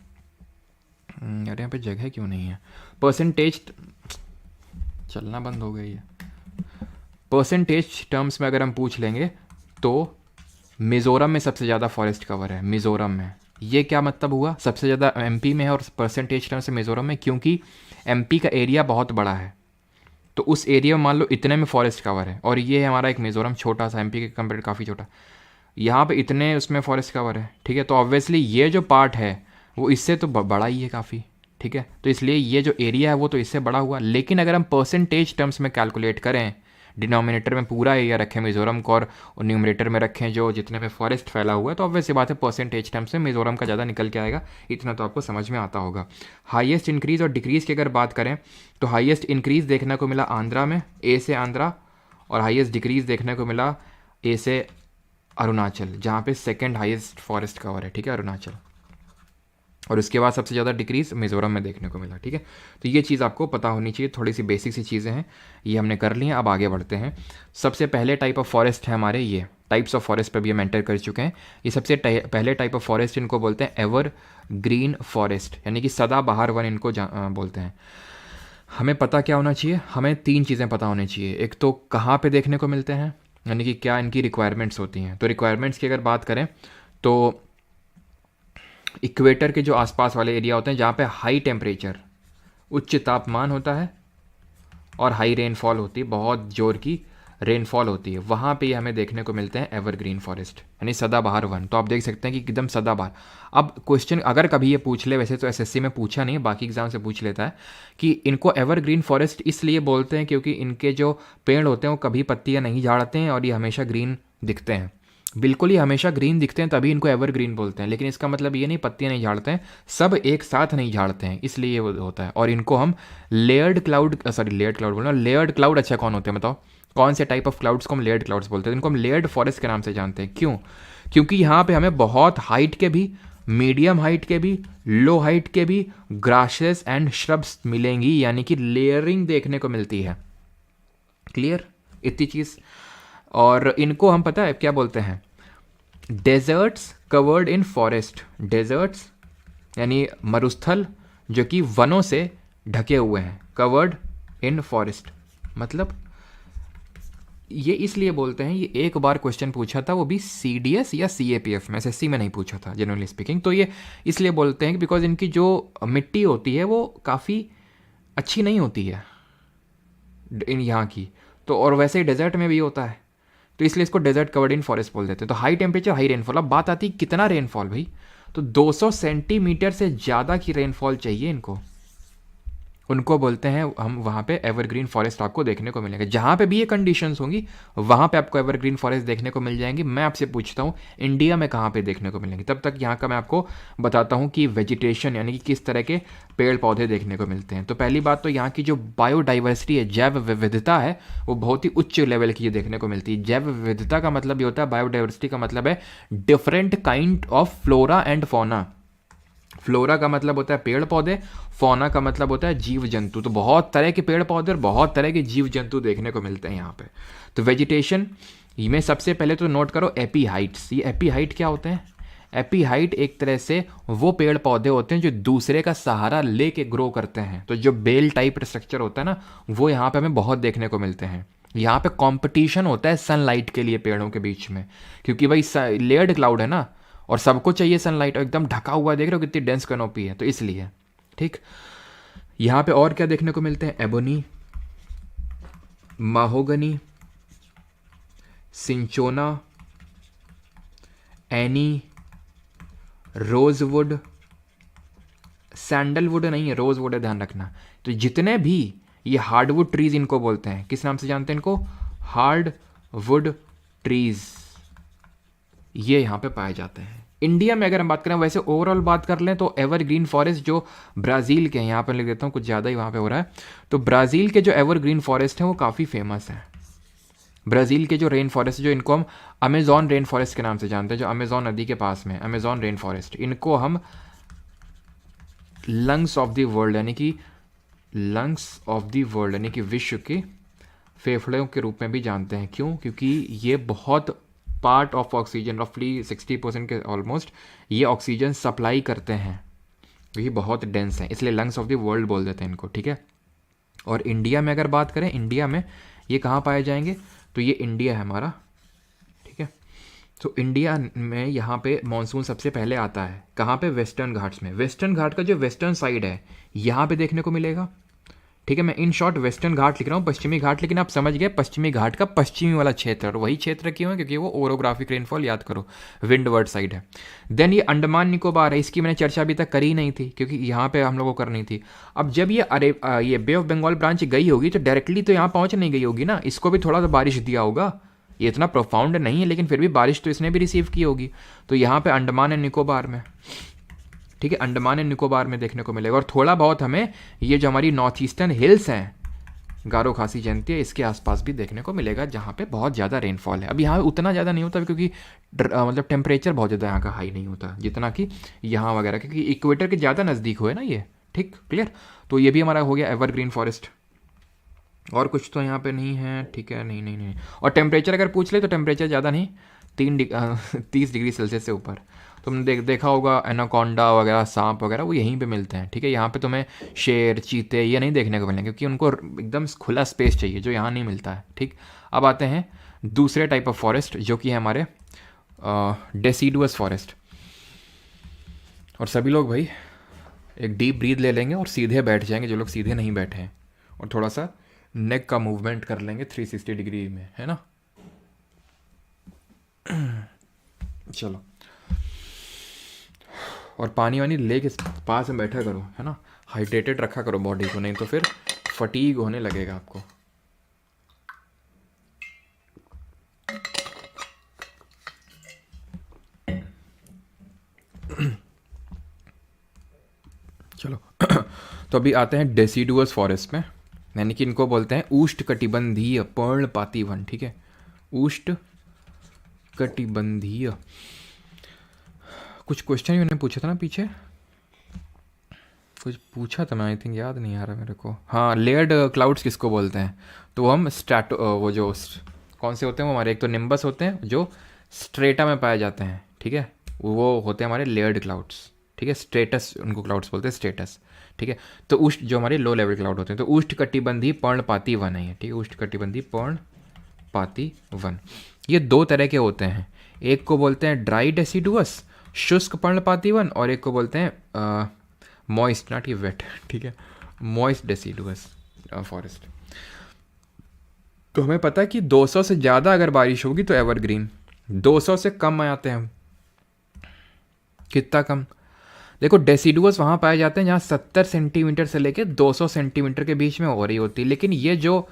यार यहाँ पे जगह क्यों नहीं है, परसेंटेज चलना बंद हो गई है, परसेंटेज टर्म्स में अगर हम पूछ लेंगे तो मिज़ोरम में सबसे ज़्यादा फॉरेस्ट कवर है, मिज़ोरम में। ये क्या मतलब हुआ, सबसे ज़्यादा एमपी में है और परसेंटेज टर्म से मिज़ोरम में, क्योंकि एमपी का एरिया बहुत बड़ा है, तो उस एरिया में मान लो इतने में फॉरेस्ट कवर है, और ये है हमारा एक मिज़ोरम छोटा सा, एमपी के कंपेयर काफ़ी छोटा, यहाँ पे इतने उसमें फॉरेस्ट कवर है, ठीक है। तो ऑब्वियसली ये जो पार्ट है वो इससे तो बड़ा ही है काफ़ी, ठीक है। तो इसलिए ये जो एरिया है वो तो इससे बड़ा हुआ, लेकिन अगर हम परसेंटेज टर्म्स में कैलकुलेट करें, डिनोमिनेटर में पूरा एरिया रखें मिज़ोरम को और न्यूमरेटर में रखें जो जितने में फॉरेस्ट फैला हुआ है, तो ऑब्वियसली बात है परसेंटेज टर्म्स में मिज़ोरम का ज़्यादा निकल के आएगा, इतना तो आपको समझ में आता होगा। हाईएस्ट इंक्रीज़ और डिक्रीज़ की अगर बात करें तो हाईएस्ट इंक्रीज़ देखने को मिला आंध्रा में, ए से आंध्रा, और हाईएस्ट डिक्रीज़ देखने को मिला ए से अरुणाचल, जहाँ पे सेकंड हाईएस्ट फॉरेस्ट कवर है, ठीक है, अरुणाचल, और उसके बाद सबसे ज़्यादा डिक्रीज मिज़ोरम में देखने को मिला, ठीक है। तो ये चीज़ आपको पता होनी चाहिए, थोड़ी सी बेसिक सी चीज़ें हैं, ये हमने कर ली हैं। अब आगे बढ़ते हैं। सबसे पहले टाइप ऑफ फॉरेस्ट है हमारे, ये टाइप्स ऑफ फॉरेस्ट पर भी हम एंटर कर चुके हैं। ये सबसे पहले टाइप ऑफ फॉरेस्ट इनको बोलते हैं एवर ग्रीन फॉरेस्ट, यानी कि सदाबहार वन इनको बोलते हैं। हमें पता क्या होना चाहिए, हमें 3 चीज़ें पता होनी चाहिए। एक तो कहाँ पे देखने को मिलते हैं, यानी कि क्या इनकी रिक्वायरमेंट्स होती हैं। तो रिक्वायरमेंट्स की अगर बात करें तो इक्वेटर के जो आसपास वाले एरिया होते हैं जहाँ पे हाई टेम्परेचर, उच्च तापमान होता है और हाई रेनफॉल होती है, बहुत जोर की रेनफॉल होती है, वहाँ पे हमें देखने को मिलते हैं एवरग्रीन फॉरेस्ट, यानी सदाबहार वन। तो आप देख सकते हैं कि एकदम सदाबहार। अब क्वेश्चन अगर कभी ये पूछ ले, वैसे तो एसएससी में पूछा नहीं, बाकी एग्जाम से पूछ लेता है कि इनको एवरग्रीन फॉरेस्ट इसलिए बोलते हैं क्योंकि इनके जो पेड़ होते हैं वो कभी पत्तियाँ नहीं झाड़ते हैं और ये हमेशा ग्रीन दिखते हैं, बिल्कुल ही हमेशा ग्रीन दिखते हैं, तभी इनको एवरग्रीन बोलते हैं। लेकिन इसका मतलब ये नहीं पत्तियाँ नहीं झाड़ते हैं, सब एक साथ नहीं झाड़ते हैं, इसलिए ये होता है। और इनको हम लेयर्ड क्लाउड बोलना, लेयर्ड क्लाउड अच्छा कौन होते हैं बताओ, कौन से टाइप ऑफ क्लाउड्स को हम लेयर्ड क्लाउड्स बोलते हैं। इनको हम लेयर्ड फॉरेस्ट के नाम से जानते हैं। क्यों? क्योंकि यहाँ पे हमें बहुत हाइट के भी, मीडियम हाइट के भी, लो हाइट के भी ग्रासेस एंड श्रब्स मिलेंगी, यानी कि लेयरिंग देखने को मिलती है। क्लियर इतनी चीज़। और इनको हम पता है क्या बोलते हैं, deserts covered in forest. Deserts यानी मरुस्थल जो कि वनों से ढके हुए हैं, कवर्ड इन फॉरेस्ट। मतलब ये इसलिए बोलते हैं, ये एक बार क्वेश्चन पूछा था, वो भी सीडीएस या सीएपीएफ में, एसएससी में नहीं पूछा था जनरली स्पीकिंग। तो ये इसलिए बोलते हैं कि बिकॉज इनकी जो मिट्टी होती है वो काफ़ी अच्छी नहीं होती है इन यहाँ की, तो और वैसे ही डेजर्ट में भी होता है, तो इसलिए इसको डेजर्ट कवर्ड इन फॉरेस्ट बोल देते हैं। तो हाई टेम्परेचर हाई रेनफॉल। अब बात आती है कितना रेनफॉल भाई, तो 200 सेंटीमीटर से ज़्यादा की रेनफॉल चाहिए इनको, उनको बोलते हैं हम, वहाँ पे एवरग्रीन फॉरेस्ट आपको देखने को मिलेगा। जहाँ पे भी ये कंडीशंस होंगी वहाँ पे आपको एवरग्रीन फॉरेस्ट देखने को मिल जाएंगी। मैं आपसे पूछता हूँ इंडिया में कहाँ पे देखने को मिलेंगे, तब तक यहाँ का मैं आपको बताता हूँ कि वेजिटेशन यानी कि किस तरह के पेड़ पौधे देखने को मिलते हैं। तो पहली बात तो यहाँ की जो बायोडाइवर्सिटी है, जैव विविधता है, वो बहुत ही उच्च लेवल की देखने को मिलती है। जैव विविधता का मतलब ये होता है, बायोडाइवर्सिटी का मतलब है different kind of flora and fauna. Flora का मतलब होता है पेड़ पौधे, फौना का मतलब होता है जीव जंतु। तो बहुत तरह के पेड़ पौधे और बहुत तरह के जीव जंतु देखने को मिलते हैं यहाँ पे। तो वेजिटेशन में सबसे पहले तो नोट करो एपी हाइट्स। ये एपी हाइट क्या होते हैं? एपी हाइट एक तरह से वो पेड़ पौधे होते हैं जो दूसरे का सहारा लेके ग्रो करते हैं। तो जो बेल टाइप स्ट्रक्चर होता है ना, वो यहाँ पे हमें बहुत देखने को मिलते हैं। यहाँ पे कंपटीशन होता है सनलाइट के लिए पेड़ों के बीच में, क्योंकि भाई लेयर्ड क्लाउड है ना, और सबको चाहिए सनलाइट, और एकदम ढका हुआ देख रहे हो कितनी डेंस कैनोपी है, तो इसलिए। ठीक, यहाँ पे और क्या देखने को मिलते हैं? Ebony, mahogany, cinchona, any, rosewood, sandalwood नहीं है, रोजवुड है, ध्यान रखना। तो जितने भी ये हार्डवुड ट्रीज इनको बोलते हैं, किस नाम से जानते हैं इनको? हार्डवुड ट्रीज, ये यहाँ पे पाए जाते हैं। इंडिया में अगर हम बात करें, वैसे ओवरऑल बात कर लें तो एवरग्रीन फॉरेस्ट जो ब्राज़ील के हैं, यहाँ पर लिख देता हूँ कुछ ज़्यादा ही वहाँ पे हो रहा है, तो ब्राज़ील के जो एवरग्रीन फॉरेस्ट हैं वो काफ़ी फेमस हैं। ब्राज़ील के जो रेन फॉरेस्ट, जो इनको हम अमेजॉन रेन फॉरेस्ट के नाम से जानते हैं, जो अमेजॉन नदी के पास में अमेजॉन रेन फॉरेस्ट, इनको हम लंग्स ऑफ द वर्ल्ड यानी कि लंग्स ऑफ द वर्ल्ड यानी कि विश्व के फेफड़ों के रूप में भी जानते हैं। क्यों? क्योंकि ये बहुत पार्ट ऑफ ऑक्सीजन, रफली 60% के ऑलमोस्ट ये ऑक्सीजन सप्लाई करते हैं, क्योंकि बहुत डेंस है, इसलिए लंग्स ऑफ द वर्ल्ड बोल देते हैं इनको, ठीक है। और इंडिया में अगर बात करें, इंडिया में ये कहाँ पाए जाएंगे, तो ये इंडिया है हमारा, ठीक है। तो इंडिया में यहाँ पे मानसून सबसे पहले आता है, कहाँ पे? वेस्टर्न घाट्स में। वेस्टर्न घाट का जो वेस्टर्न साइड है यहाँ पे देखने को मिलेगा, ठीक है। मैं इन शॉर्ट वेस्टर्न घाट लिख रहा हूँ, पश्चिमी घाट, लेकिन आप समझ गए पश्चिमी घाट का पश्चिमी वाला क्षेत्र, और वही क्षेत्र क्यों है? क्योंकि वो ओरोग्राफिक रेनफॉल, याद करो, विंडवर्ड साइड है। देन ये अंडमान निकोबार है, इसकी मैंने चर्चा अभी तक करी नहीं थी, क्योंकि यहाँ पे हम लोगों को करनी थी। अब जब ये बे ऑफ बंगाल ब्रांच गई होगी तो डायरेक्टली तो यहाँ पहुँच नहीं गई होगी ना, इसको भी थोड़ा सा बारिश दिया होगा। ये इतना प्रोफाउंड नहीं है, लेकिन फिर भी बारिश तो इसने भी रिसीव की होगी। तो यहाँ पे अंडमान एंड निकोबार में, ठीक है, अंडमान एंड निकोबार में देखने को मिलेगा। और थोड़ा बहुत हमें ये जो हमारी नॉर्थ ईस्टर्न हिल्स हैं, गारो खासी जयंती है, इसके आसपास भी देखने को मिलेगा, जहाँ पे बहुत ज़्यादा रेनफॉल है। अब यहाँ उतना ज़्यादा नहीं होता, क्योंकि मतलब टेम्परेचर बहुत ज़्यादा यहाँ का हाई नहीं होता जितना कि यहाँ वगैरह, क्योंकि इक्वेटर के ज़्यादा नज़दीक हुए ना ये, ठीक, क्लियर। तो ये भी हमारा हो गया एवरग्रीन फॉरेस्ट। और कुछ तो यहाँ पे नहीं है, ठीक है, नहीं नहीं नहीं। और टेम्परेचर अगर पूछ ले तो टेम्परेचर ज़्यादा नहीं, 30 डिग्री सेल्सियस से ऊपर। तुमने देखा होगा एनाकोंडा वगैरह, सांप वगैरह, वो यहीं पे मिलते हैं, ठीक है। यहाँ पे तुम्हें शेर, चीते ये नहीं देखने को मिलेंगे, क्योंकि उनको एकदम खुला स्पेस चाहिए, जो यहाँ नहीं मिलता है, ठीक। अब आते हैं दूसरे टाइप ऑफ फॉरेस्ट, जो कि है हमारे डेसिडुअस फॉरेस्ट। और सभी लोग भाई एक डीप ब्रीथ ले लेंगे और सीधे बैठ जाएंगे, जो लोग सीधे नहीं बैठे हैं, और थोड़ा सा नेक का मूवमेंट कर लेंगे 360 डिग्री में, है ना। चलो, और पानी वानी ले के पास में बैठा करो, है ना, हाइड्रेटेड रखा करो बॉडी को, नहीं तो फिर फटीग होने लगेगा आपको। चलो तो अभी आते हैं डेसिडुअस फॉरेस्ट में, यानी कि इनको बोलते हैं उष्णकटिबंधीय पर्णपाती वन, ठीक है, उष्णकटिबंधीय। कुछ क्वेश्चन ही मैंने पूछा था ना पीछे, कुछ पूछा था मैं, आई थिंक याद नहीं आ रहा मेरे को। हाँ, लेयर्ड क्लाउड्स किसको बोलते हैं? तो हम वो जो कौन से होते हैं वो हमारे, एक तो निम्बस होते हैं जो स्ट्रेटा में पाए जाते हैं, ठीक है, वो होते हैं हमारे लेयर्ड क्लाउड्स, ठीक है। स्ट्रेटस उनको क्लाउड्स बोलते हैं, स्ट्रेटस, ठीक है। तो उष्ण जो हमारे लो लेवल क्लाउड होते हैं, तो उष्णकटिबंधीय पर्णपाती वन है ये, ठीक है, उष्णकटिबंधीय पर्णपाती वन। ये दो तरह के होते हैं, एक को बोलते हैं ड्राई डेसिडुअस शुष्क पर्णपाती वन, और एक को बोलते हैं मॉइस्ट, नॉट ये वेट, ठीक है, मॉइस्ट डेसिडुअस फॉरेस्ट। तो हमें पता है कि 200 से ज़्यादा अगर बारिश होगी तो एवरग्रीन, 200 से कम आते हैं, कितना कम? देखो, डेसिडुअस वहाँ पाए जाते हैं जहाँ 70 सेंटीमीटर से लेकर 200 सेंटीमीटर के बीच में हो रही होती है, लेकिन ये जो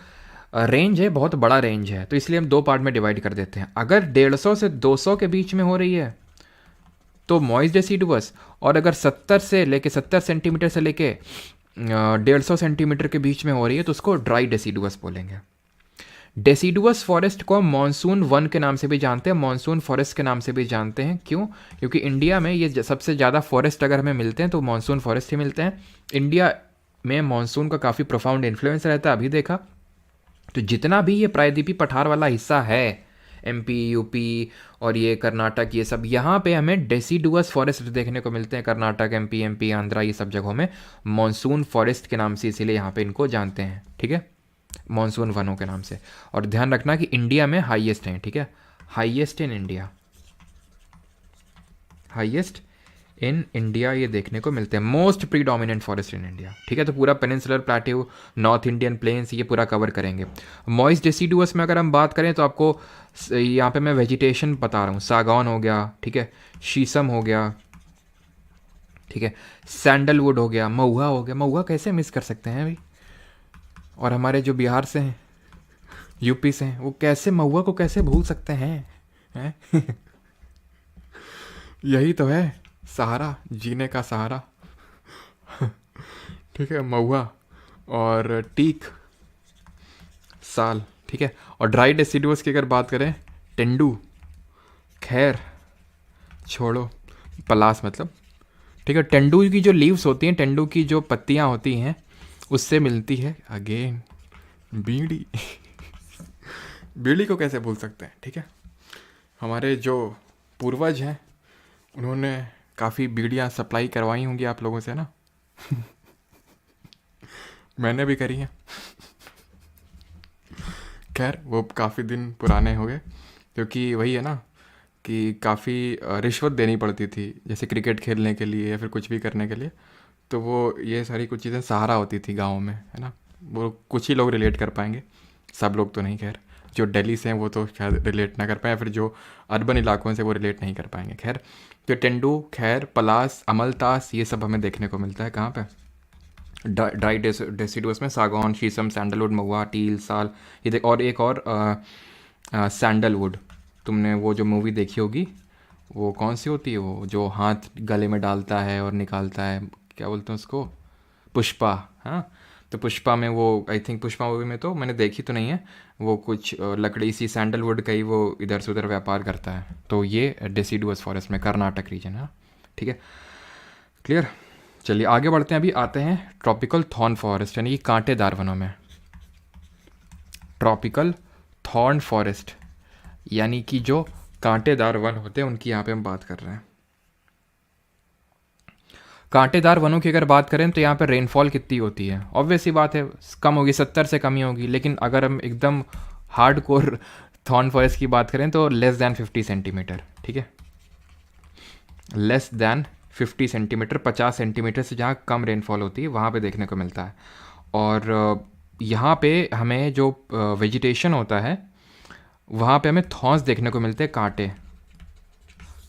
रेंज है बहुत बड़ा रेंज है, तो इसलिए हम दो पार्ट में डिवाइड कर देते हैं। अगर 150 से 200 के बीच में हो रही है तो मॉइस्ट डेसिडुअस, और अगर 70 सेंटीमीटर से लेके 150 सेंटीमीटर के बीच में हो रही है तो उसको ड्राई डेसिडुअस बोलेंगे। डेसिडुअस फॉरेस्ट को मानसून वन के नाम से भी जानते हैं, मानसून फॉरेस्ट के नाम से भी जानते हैं। क्यों? क्योंकि इंडिया में ये सबसे ज़्यादा फॉरेस्ट अगर हमें मिलते हैं तो मानसून फॉरेस्ट ही मिलते हैं। इंडिया में मानसून का काफ़ी प्रोफाउंड इन्फ्लुएंस रहता है, अभी देखा तो जितना भी ये प्रायद्वीपीय पठार वाला हिस्सा है, एमपी, यूपी और ये कर्नाटक, ये सब यहाँ पे हमें डेसिडुअस फॉरेस्ट देखने को मिलते हैं। कर्नाटक, एमपी, आंध्रा, ये सब जगहों में मानसून फॉरेस्ट के नाम से इसीलिए यहाँ पे इनको जानते हैं, ठीक है, मानसून वनों के नाम से। और ध्यान रखना कि इंडिया में हाईएस्ट हैं, ठीक है, highest in India, highest in India ये देखने को मिलते हैं, most predominant forest in India, ठीक है। तो पूरा peninsular plateau, north Indian plains, ये पूरा कवर करेंगे। मॉइस्ट डेसिडुअस में अगर हम बात करें तो आपको यहाँ पे मैं वेजिटेशन बता रहा हूँ, सागौन हो गया, ठीक है, शीशम हो गया, ठीक है, सैंडलवुड हो गया, महुआ हो गया। महुआ कैसे मिस कर सकते हैं भाई, और हमारे जो बिहार से हैं, यूपी से हैं, वो कैसे महुआ को कैसे भूल सकते हैं? यही तो है सहारा, जीने का सहारा, ठीक है, महुआ और टीक, साल, ठीक है। और ड्राई डेसिडुअस की अगर बात करें, टेंडू, खैर, छोड़ो, पलास मतलब, ठीक है। टेंडू की जो लीव्स होती हैं, टेंडू की जो पत्तियां होती हैं, उससे मिलती है अगेन बीड़ी। बीड़ी को कैसे भूल सकते हैं, ठीक है। हमारे जो पूर्वज हैं उन्होंने काफ़ी बीड़ियाँ सप्लाई करवाई होंगी आप लोगों से ना। मैंने भी करी हैं। खैर वो काफ़ी दिन पुराने हो गए, क्योंकि वही है ना कि काफ़ी रिश्वत देनी पड़ती थी, जैसे क्रिकेट खेलने के लिए या फिर कुछ भी करने के लिए। तो वो ये सारी कुछ चीज़ें सहारा होती थी गाँव में, है ना। वो कुछ ही लोग रिलेट कर पाएंगे, सब लोग तो नहीं। खैर जो दिल्ली से हैं वो तो शायद रिलेट ना कर पाए, या फिर जो अर्बन इलाकों से वो रिलेट नहीं कर पाएंगे। खैर तो तेंदू, खैर, पलास, अमलतास, ये सब हमें देखने को मिलता है कहाँ पे, ड्राई डेसिडुअस में सागौन, शीशम, सैंडलवुड, महुआ, टील, साल। ये देख, और एक और सैंडलवुड। तुमने वो जो मूवी देखी होगी, वो कौन सी होती है, वो जो हाथ गले में डालता है और निकालता है, क्या बोलते हैं उसको, पुष्पा। हाँ, तो पुष्पा में वो, आई थिंक पुष्पा मूवी में, तो मैंने देखी तो नहीं है, वो कुछ लकड़ी सी सैंडलवुड का ही वो इधर से उधर व्यापार करता है। तो ये डेसिडुअस फॉरेस्ट में कर्नाटक रीजन है, ठीक है। क्लियर। चलिए आगे बढ़ते हैं, अभी आते हैं ट्रॉपिकल थॉर्न फॉरेस्ट, यानी कि कांटेदार वनों में। ट्रॉपिकल थॉर्न फॉरेस्ट यानी कि जो कांटेदार वन होते हैं उनकी यहाँ पे हम बात कर रहे हैं। कांटेदार वनों की अगर बात करें तो यहाँ पे रेनफॉल कितनी होती है, ऑब्वियस सी बात है कम होगी, 70 से कम ही होगी। लेकिन अगर हम एकदम हार्ड कोर थॉर्न फॉरेस्ट की बात करें तो लेस दैन 50 सेंटीमीटर, ठीक है। लेस दैन 50 सेंटीमीटर, 50 सेंटीमीटर से जहाँ कम रेनफॉल होती है वहाँ पे देखने को मिलता है। और यहाँ पे हमें जो वेजिटेशन होता है वहाँ पे हमें थॉर्न्स देखने को मिलते हैं, कांटे।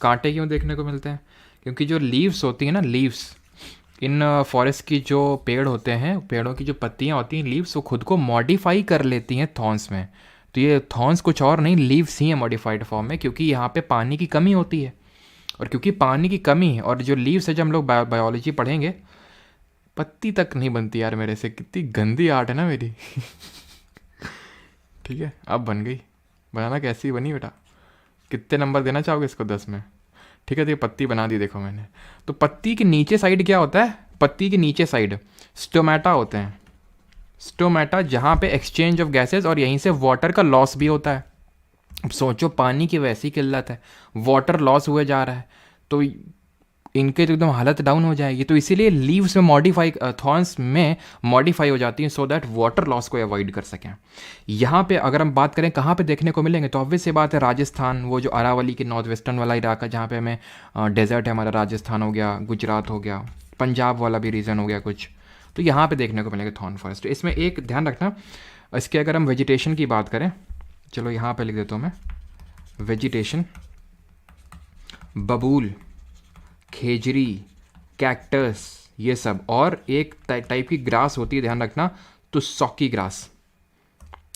कांटे क्यों देखने को मिलते हैं, क्योंकि जो लीव्स होती हैं ना, लीव्स इन फॉरेस्ट की जो पेड़ होते हैं, पेड़ों की जो पत्तियाँ होती हैं, लीव्स, वो खुद को मॉडिफाई कर लेती हैं थॉर्न्स में। तो ये थॉर्न्स कुछ और नहीं, लीव्स ही हैं मॉडिफाइड फॉर्म में, क्योंकि यहाँ पे पानी की कमी होती है। और क्योंकि पानी की कमी है, और जो लीव्स है, जब हम लोग बायोलॉजी पढ़ेंगे, पत्ती तक नहीं बनती यार मेरे से, कितनी गंदी आर्ट है ना मेरी। ठीक है, अब बन गई। बनाना कैसी बनी बेटा, कितने नंबर देना चाहोगे इसको 10 में। ठीक है, तो ये पत्ती बना दी देखो मैंने। तो पत्ती के नीचे साइड क्या होता है, पत्ती के नीचे साइड स्टोमेटा होते हैं। स्टोमेटा, जहाँ पे एक्सचेंज ऑफ गैसेस और यहीं से वाटर का लॉस भी होता है। अब सोचो, पानी की वैसी किल्लत है, वाटर लॉस हुए जा रहा है, तो इनके तो एकदम हालत डाउन हो जाएगी। तो इसीलिए लीव्स में मॉडिफाई, थॉर्न्स में मॉडिफाई हो जाती हैं, सो दैट वाटर लॉस को अवॉइड कर सकें। यहाँ पे अगर हम बात करें कहाँ पे देखने को मिलेंगे, तो ऑब्वियस सी बात है राजस्थान, वो जो अरावली के नॉर्थ वेस्टर्न वाला इलाका जहाँ पे हमें डेजर्ट है हमारा, राजस्थान हो गया, गुजरात हो गया, पंजाब वाला भी रीजन हो गया कुछ, तो यहाँ पे देखने को मिलेंगे थॉर्न फॉरेस्ट। इसमें एक ध्यान रखना, इसके अगर हम वेजिटेशन की बात करें, चलो यहाँ पे लिख देता हूँ मैं, वेजिटेशन, बबूल, खेजरी, कैक्टस, ये सब। और एक टाइप की ग्रास होती है, ध्यान रखना, तुस्सॉकी ग्रास।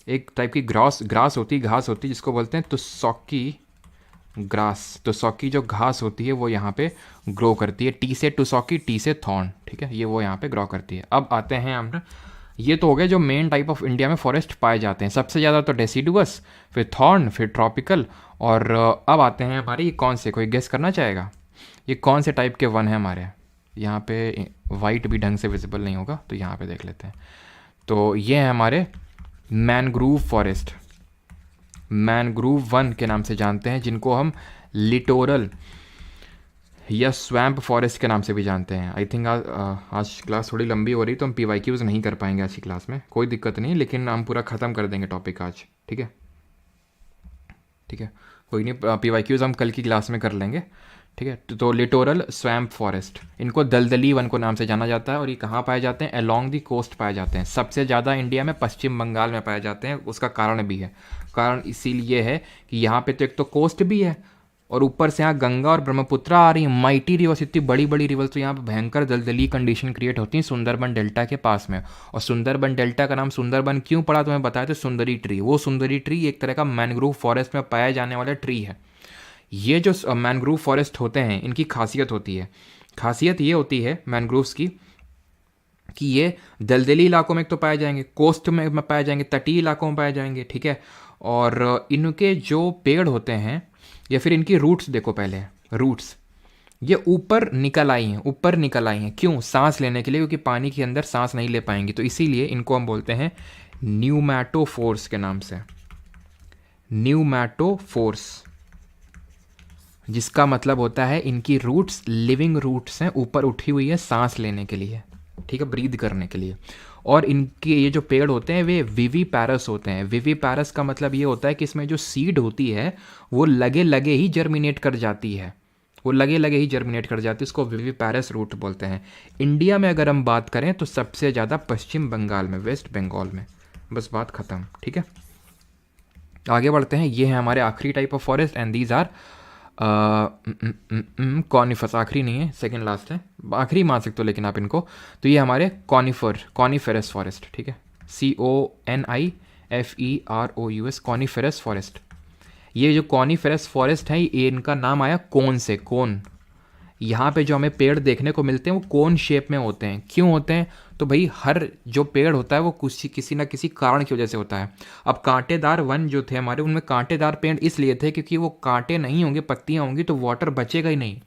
एक टाइप की ग्रास होती है, घास होती है, जिसको बोलते हैं तुस्सॉकी ग्रास। तुस्सॉकी जो घास होती है वो यहाँ पे ग्रो करती है, टी से तुस्सॉकी, टी से थॉर्न, ठीक है, ये वो यहाँ पे ग्रो करती है। अब आते हैं हम, ये तो हो गए जो मेन टाइप ऑफ इंडिया में फॉरेस्ट पाए जाते हैं, सबसे ज़्यादा तो डेसिडुअस, फिर थॉर्न, फिर ट्रॉपिकल। और अब आते हैं हमारे, ये कौन से, कोई गेस करना चाहेगा ये कौन से टाइप के वन है हमारे यहाँ पे। वाइट भी ढंग से विजिबल नहीं होगा, तो यहाँ पे देख लेते हैं। तो ये है हमारे मैनग्रूव फॉरेस्ट, मैनग्रूव वन के नाम से जानते हैं, जिनको हम लिटोरल या स्वैम्प फॉरेस्ट के नाम से भी जानते हैं। आई थिंक आज क्लास थोड़ी लंबी हो रही, तो हम PYQs नहीं कर पाएंगे आज की क्लास में, कोई दिक्कत नहीं, लेकिन हम पूरा ख़त्म कर देंगे टॉपिक आज, ठीक है। ठीक है, कोई नहीं, PYQs हम कल की क्लास में कर लेंगे, ठीक है। तो लिटोरल स्वैम्प फॉरेस्ट, इनको दलदली वन को नाम से जाना जाता है, और ये कहाँ पाए जाते हैं, अलोंग दी कोस्ट पाए जाते हैं। सबसे ज़्यादा इंडिया में पश्चिम बंगाल में पाए जाते हैं। उसका कारण भी है, कारण इसीलिए है कि यहाँ पे तो एक तो कोस्ट भी है, और ऊपर से यहाँ गंगा और ब्रह्मपुत्र आ रही है, माइटी रिवर्स, इतनी बड़ी बड़ी रिवर्स, तो यहाँ पे भयंकर दलदली कंडीशन क्रिएट होती है सुंदरबन डेल्टा के पास में। और सुंदरबन डेल्टा का नाम सुंदरबन क्यों पड़ा, तो मैं बताया था, सुंदरी ट्री, वो सुंदरी ट्री एक तरह का मैनग्रोव फॉरेस्ट में पाया जाने वाला ट्री है। ये जो मैनग्रोव फॉरेस्ट होते हैं, इनकी खासियत होती है, खासियत ये होती है मैनग्रोव्स की, कि ये दलदली इलाकों में तो पाए जाएंगे, कोस्ट में पाए जाएंगे, तटीय इलाकों में पाए जाएंगे, ठीक है। और इनके जो पेड़ होते हैं, या फिर इनकी रूट्स देखो पहले, रूट्स, ये ऊपर निकल आई हैं, ऊपर निकल आई हैं। क्यों? सांस लेने के लिए, क्योंकि पानी के अंदर सांस नहीं ले पाएंगी, तो इसीलिए इनको हम बोलते हैं न्यूमैटोफोर्स के नाम से। न्यूमैटोफोर्स, जिसका मतलब होता है इनकी रूट्स लिविंग रूट्स हैं, ऊपर उठी हुई है सांस लेने के लिए, ठीक है, ब्रीद करने के लिए। और इनके ये जो पेड़ होते हैं वे विविपैरस होते हैं। विविपैरस का मतलब ये होता है कि इसमें जो सीड होती है वो लगे लगे ही जर्मिनेट कर जाती है, वो लगे लगे ही जर्मिनेट कर जाती है, इसको विविपैरस रूट बोलते हैं। इंडिया में अगर हम बात करें तो सबसे ज़्यादा पश्चिम बंगाल में, वेस्ट बंगाल में। बस बात ख़त्म, ठीक है। आगे बढ़ते हैं। ये है हमारे आखिरी type of forest and these are conifers. आखिरी नहीं है, सेकंड लास्ट है, आखिरी मान सकते हो लेकिन आप इनको। तो ये हमारे कॉनिफेरस फॉरेस्ट, ठीक है, CONIFEROUS, कॉनिफेरस फॉरेस्ट। ये जो कॉनिफेरस फॉरेस्ट है ये इनका नाम आया कोन से। कोन, यहाँ पे जो हमें पेड़ देखने को मिलते हैं वो कोन शेप में होते हैं। क्यों होते हैं? तो भाई हर जो पेड़ होता है वो किसी ना किसी कारण की वजह से होता है। अब कांटेदार वन जो थे हमारे, उनमें कांटेदार पेड़ इसलिए थे क्योंकि वो कांटे नहीं होंगे, पत्तियाँ होंगी तो वाटर बचेगा ही नहीं।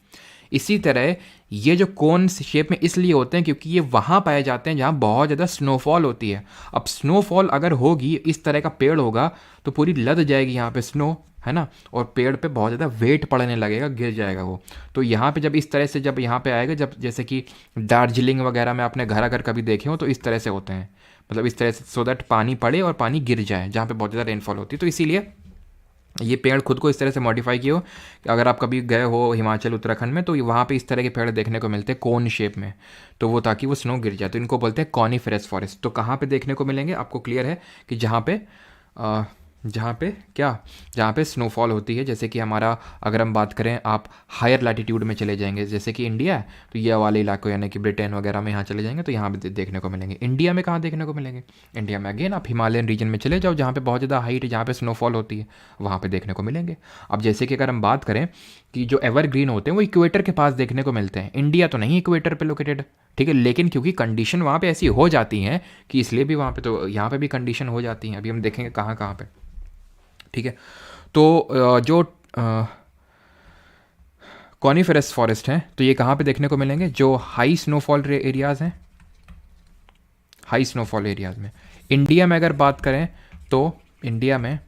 इसी तरह ये जो कोन शेप में इसलिए होते हैं क्योंकि ये वहाँ पाए जाते हैं जहाँ बहुत ज़्यादा स्नोफॉल होती है। अब स्नोफॉल अगर होगी, इस तरह का पेड़ होगा तो पूरी लद जाएगी यहाँ पे स्नो, है ना, और पेड़ पे बहुत ज़्यादा वेट पड़ने लगेगा, गिर जाएगा वो। तो यहाँ पे जब इस तरह से जब यहाँ पे आएगा, जब जैसे कि दार्जिलिंग वगैरह में आपने घर अगर कभी देखे हो तो इस तरह से होते हैं, मतलब इस तरह से, सो दैट पानी पड़े और पानी गिर जाए जहाँ पे बहुत ज़्यादा रेनफॉल होती है। तो इसीलिए ये पेड़ खुद को इस तरह से मॉडिफाई किए हो कि अगर आप कभी गए हो हिमाचल उत्तराखंड में तो वहाँ पे इस तरह के पेड़ देखने को मिलते हैं कोन शेप में, तो वो ताकि वो स्नो गिर जाए, तो इनको बोलते हैं कॉनिफेरस फॉरेस्ट। तो कहाँ पे देखने को मिलेंगे? आपको क्लियर है कि जहाँ पे क्या, जहाँ पे स्नोफॉल होती है। जैसे कि हमारा अगर हम बात करें, आप हायर लैटिट्यूड में चले जाएंगे, जैसे कि इंडिया है तो ये वाले इलाकों यानी कि ब्रिटेन वगैरह में यहाँ चले जाएंगे तो यहाँ पे देखने को मिलेंगे। इंडिया में कहाँ देखने को मिलेंगे? इंडिया में अगेन आप हिमालयन रीजन में चले जाओ जहाँ पे बहुत ज़्यादा हाइट, जहाँ पे स्नोफॉल होती है, वहाँ पे देखने को मिलेंगे। अब जैसे कि अगर हम बात करें कि जो एवरग्रीन होते हैं वो इक्वेटर के पास देखने को मिलते हैं। इंडिया तो नहीं इक्वेटर पे लोकेटेड, ठीक है, लेकिन क्योंकि कंडीशन वहाँ पे ऐसी हो जाती हैं कि इसलिए भी वहाँ पे, तो यहाँ पे भी कंडीशन हो जाती हैं। अभी हम देखेंगे कहाँ कहाँ पे, ठीक है। तो जो कॉनिफेरस फॉरेस्ट हैं तो ये कहाँ पे देखने को मिलेंगे? जो हाई स्नोफॉल एरियाज़ हैं, हाई स्नोफॉल एरियाज़ में। इंडिया में अगर बात करें तो इंडिया में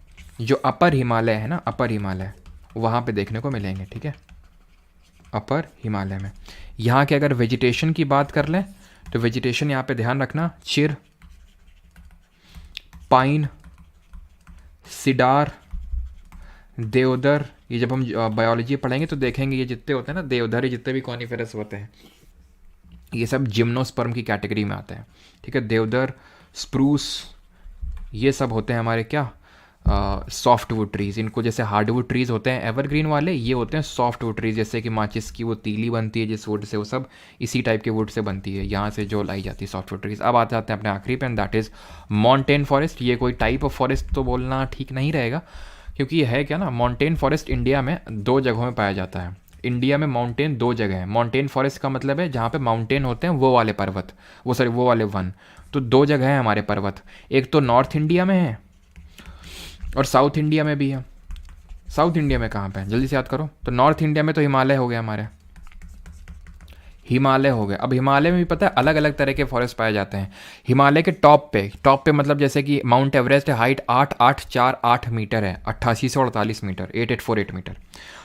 जो अपर हिमालय है ना, अपर हिमालय, वहाँ पे देखने को मिलेंगे, ठीक है, अपर हिमालय में। यहाँ के अगर वेजिटेशन की बात कर लें तो वेजिटेशन यहाँ पे ध्यान रखना, चिर, पाइन, सिडार, देवदार। ये जब हम बायोलॉजी पढ़ेंगे तो देखेंगे ये जितने होते हैं ना देवदार, ये जितने भी कॉनिफेरस होते हैं ये सब जिम्नोस्पर्म की कैटेगरी में आते हैं, ठीक है। देवदार, स्प्रूस, ये सब होते हैं हमारे क्या, सॉफ्टवुड ट्रीज़। इनको जैसे हार्डवुड ट्रीज़ होते हैं एवरग्रीन वाले, ये होते हैं सॉफ्टवुड ट्रीज़, जैसे कि माचिस की वो तीली बनती है जिस वुड से, वो सब इसी टाइप के वुड से बनती है, यहाँ से जो लाई जाती है सॉफ्टवुड ट्रीज़। अब आ जाते हैं अपने आखिरी पे, दैट इज़ माउंटेन फॉरेस्ट। ये कोई टाइप ऑफ फॉरेस्ट तो बोलना ठीक नहीं रहेगा क्योंकि ये है क्या ना, माउंटेन फॉरेस्ट इंडिया में दो जगहों में पाया जाता है। इंडिया में माउंटेन दो जगह है। माउंटेन फॉरेस्ट का मतलब है जहाँ पे माउंटेन होते हैं वो वाले पर्वत, वो वाले वन। तो दो जगह है हमारे पर्वत, एक तो नॉर्थ इंडिया में है और साउथ इंडिया में भी है। साउथ इंडिया में कहाँ पे है? जल्दी से याद करो। तो नॉर्थ इंडिया में तो हिमालय हो गया हमारे, हिमालय हो गए। अब हिमालय में भी पता है अलग अलग तरह के फॉरेस्ट पाए जाते हैं। हिमालय के टॉप पे मतलब जैसे कि माउंट एवरेस्ट है, हाइट 8848 मीटर है, 8848 मीटर, 8848 मीटर।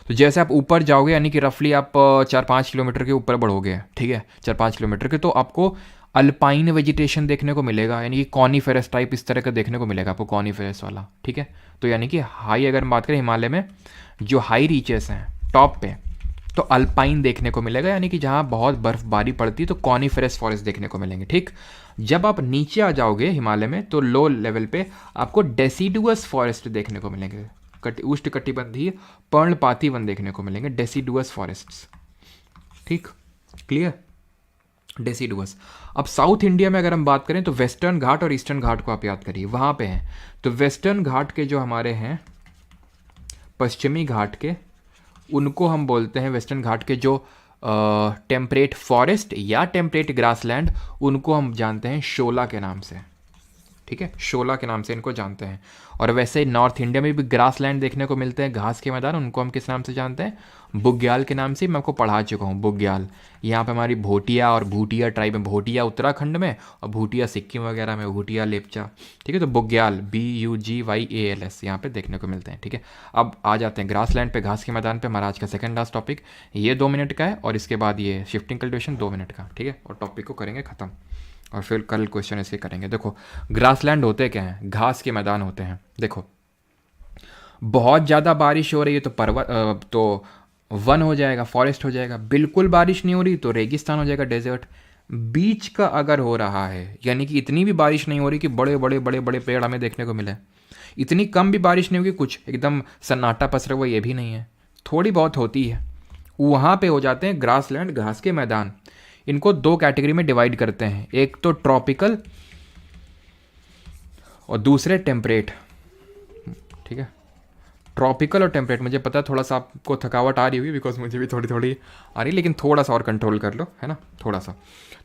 तो जैसे आप ऊपर जाओगे यानी कि रफली आप 4-5 किलोमीटर के ऊपर बढ़ोगे, ठीक है, 4-5 किलोमीटर के, तो आपको अल्पाइन वेजिटेशन देखने को मिलेगा, यानी कि कॉनिफेरस टाइप इस तरह का देखने को मिलेगा आपको, कॉनिफेरस वाला, ठीक है। तो यानी कि हाई, अगर हम बात करें हिमालय में जो हाई रीचेस हैं टॉप पे, तो अल्पाइन देखने को मिलेगा, यानी कि जहाँ बहुत बर्फबारी पड़ती है तो कॉनिफेरस फॉरेस्ट देखने को मिलेंगे, ठीक। जब आप नीचे आ जाओगे हिमालय में तो लो लेवल पे आपको डेसिडुअस फॉरेस्ट देखने को मिलेंगे, उष्णकटिबंधीय पर्णपाती वन देखने को मिलेंगे, डेसिडुअस फॉरेस्ट्स, ठीक, क्लियर, डेसिडुअस। अब साउथ इंडिया में अगर हम बात करें तो वेस्टर्न घाट और ईस्टर्न घाट को आप याद करिए, वहाँ पे हैं। तो वेस्टर्न घाट के जो हमारे हैं, पश्चिमी घाट के, उनको हम बोलते हैं, वेस्टर्न घाट के जो टेम्परेट फॉरेस्ट या टेम्परेट ग्रासलैंड, उनको हम जानते हैं शोला के नाम से, ठीक है, शोला के नाम से इनको जानते हैं। और वैसे नॉर्थ इंडिया में भी ग्रास लैंड देखने को मिलते हैं, घास के मैदान, उनको हम किस नाम से जानते हैं? बुग्याल के नाम से। मैं आपको पढ़ा चुका हूँ बुग्याल। यहाँ पे हमारी भोटिया और भूटिया ट्राइब है, भोटिया उत्तराखंड में और भूटिया सिक्किम वगैरह में, भूटिया लेपचा, ठीक है। तो बुग्याल BUGYALS यहाँ पे देखने को मिलते हैं, ठीक है। अब आ जाते हैं ग्रास लैंड पे, घास के मैदान पे, हमारा आज का सेकंड लास्ट टॉपिक। ये 2 मिनट का है और इसके बाद ये शिफ्टिंग कल्टीवेशन 2 मिनट का, ठीक है। और टॉपिक को करेंगे ख़त्म और फिर कल क्वेश्चन इसके करेंगे। देखो ग्रासलैंड होते क्या हैं? घास के मैदान होते हैं। देखो बहुत ज़्यादा बारिश हो रही है तो पर्वत तो वन हो जाएगा, फॉरेस्ट हो जाएगा। बिल्कुल बारिश नहीं हो रही तो रेगिस्तान हो जाएगा, डेजर्ट। बीच का अगर हो रहा है, यानी कि इतनी भी बारिश नहीं हो रही कि बड़े बड़े बड़े बड़े पेड़ हमें देखने को मिले, इतनी कम भी बारिश नहीं होगी, कुछ एकदम सन्नाटा पसरा हुआ, ये भी नहीं है, थोड़ी बहुत होती है, वहाँ पे हो जाते हैं ग्रासलैंड, घास के मैदान। इनको 2 कैटेगरी में डिवाइड करते हैं, एक तो ट्रॉपिकल और दूसरे टेम्परेट, ठीक है। ट्रॉपिकल और टेम्परेट, मुझे पता है थोड़ा सा आपको थकावट आ रही होगी, बिकॉज मुझे भी थोड़ी थोड़ी आ रही है, लेकिन थोड़ा सा और कंट्रोल कर लो, है ना, थोड़ा सा।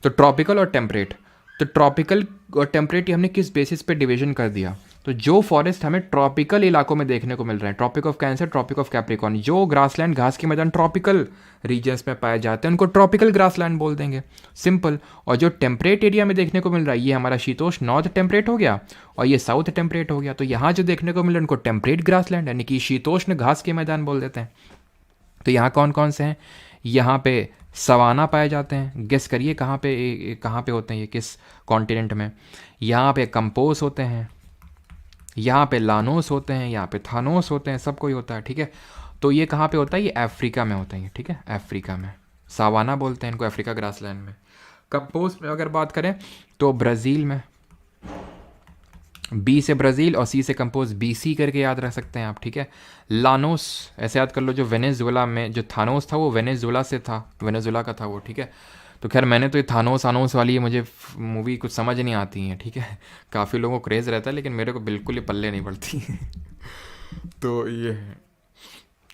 तो ट्रॉपिकल और टेम्परेट, तो ट्रॉपिकल और टेम्परेट हमने किस बेसिस पे डिवीजन कर दिया? तो जो फॉरेस्ट हमें ट्रॉपिकल इलाकों में देखने को मिल रहे हैं, tropic of cancer, tropic of capricorn, जो ग्रासलैंड, घास के मैदान ट्रॉपिकल रीजन्स में पाए जाते हैं, उनको ट्रॉपिकल ग्रासलैंड बोल देंगे, सिंपल। और जो टेम्परेट एरिया में देखने को मिल रहा है, ये हमारा शीतोष्ण नॉर्थ टेम्परेट हो गया और ये साउथ टेम्परेट हो गया। तो यहाँ जो देखने को मिल रहा है उनको टेम्परेट ग्रासलैंड यानी कि शीतोष्ण घास के मैदान बोल देते हैं। तो यहाँ कौन कौन से हैं? यहाँ पे सवाना पाए जाते हैं, गेस करिए कहाँ पे होते हैं ये, किस कॉन्टिनेंट में? यहाँ पे कंपोस होते हैं, यहाँ पे लानोस होते हैं, यहाँ पे थानोस होते हैं, सब कोई होता है, ठीक है। तो ये कहाँ पे होता है? ये अफ्रीका में होता है, ठीक है, अफ्रीका में। सावाना बोलते हैं इनको, अफ्रीका ग्रासलैंड में। कंपोस में अगर बात करें तो ब्राज़ील में, बी से ब्राज़ील और सी से कंपोज, BC करके याद रख सकते हैं आप, ठीक है। लानोस ऐसे याद कर लो, जो वेनेजुएला में जो थानोस था वो वेनेजुएला से था, वेनेजुएला का था वो, ठीक है। तो खैर मैंने तो ये थानोस आनोस वाली मुझे मूवी कुछ समझ नहीं आती है, ठीक है। काफ़ी लोगों को क्रेज़ रहता है लेकिन मेरे को बिल्कुल ही पल्ले नहीं पड़ती तो ये है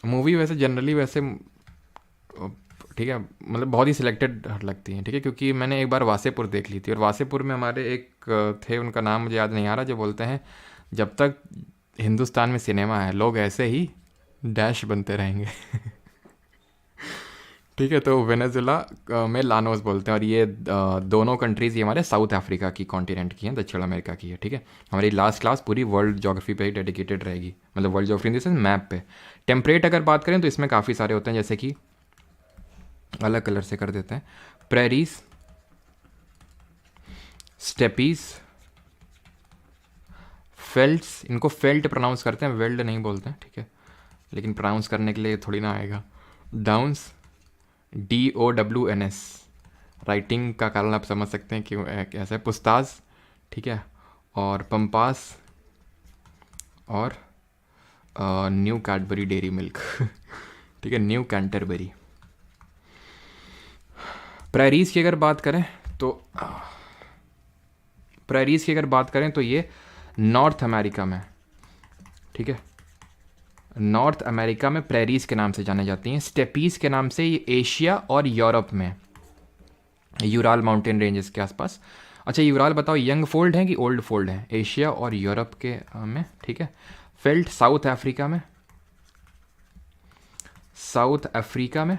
मूवी, वैसे जनरली वैसे ठीक है, मतलब बहुत ही सिलेक्टेड लगती हैं, ठीक है। क्योंकि मैंने एक बार वासेपुर देख ली थी और वासेपुर में हमारे एक थे, उनका नाम मुझे याद नहीं आ रहा, जो बोलते हैं जब तक हिंदुस्तान में सिनेमा है लोग ऐसे ही डैश बनते रहेंगे ठीक है। तो वेनेजुएला में लानोस बोलते हैं और ये दोनों कंट्रीज़ ये हमारे साउथ अफ्रीका की कॉन्टिनेंट की हैं, दक्षिण अमेरिका की है, ठीक है। हमारी लास्ट क्लास पूरी वर्ल्ड ज्योग्राफी पे ही डेडिकेटेड रहेगी, मतलब world geography in this map पे। टेम्परेट अगर बात करें तो इसमें काफ़ी सारे होते हैं, जैसे कि अलग कलर से कर देते हैं, प्रेरीज, स्टेपीज, फेल्ट्स, इनको फेल्ट प्रोनाउंस करते हैं, वेल्ड नहीं बोलते हैं, ठीक है, लेकिन प्रोनाउंस करने के लिए थोड़ी ना आएगा। डाउन्स, DOWNS, राइटिंग का कारण आप समझ सकते हैं क्यों ऐसा है। पुस्ताज, ठीक है, और पंपास और न्यू कैडबरी डेयरी मिल्क ठीक है, न्यू कैंटरबरी। प्रेरीज की अगर बात करें तो ये नॉर्थ अमेरिका में, ठीक है, नॉर्थ अमेरिका में प्रेरीज के नाम से जाने जाती हैं। स्टेपीज के नाम से ये एशिया और यूरोप में, यूराल माउंटेन रेंजेस के आसपास। अच्छा यूराल बताओ यंग फोल्ड है कि ओल्ड फोल्ड है? एशिया और यूरोप के में, ठीक है। फेल्ट साउथ अफ्रीका में,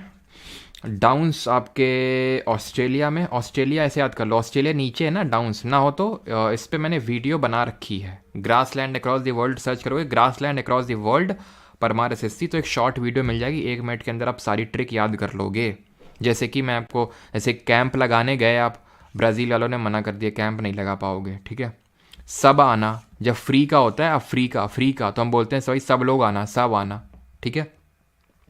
डाउन्स आपके ऑस्ट्रेलिया में, ऑस्ट्रेलिया ऐसे याद कर लो, ऑस्ट्रेलिया नीचे है ना, डाउन्स ना हो तो इस पर मैंने वीडियो बना रखी है, grassland across the world search करोगे, grassland across the world Parmar SSC, तो एक शॉर्ट वीडियो मिल जाएगी, 1 मिनट के अंदर आप सारी ट्रिक याद कर लोगे। जैसे कि मैं आपको, ऐसे कैंप लगाने गए आप, ब्राज़ील वालों ने मना कर दिया कैंप नहीं लगा पाओगे, ठीक है। सब आना, जब फ्री का होता है अफ्रीका तो हम बोलते हैं सॉरी सब लोग आना, सब आना, ठीक है,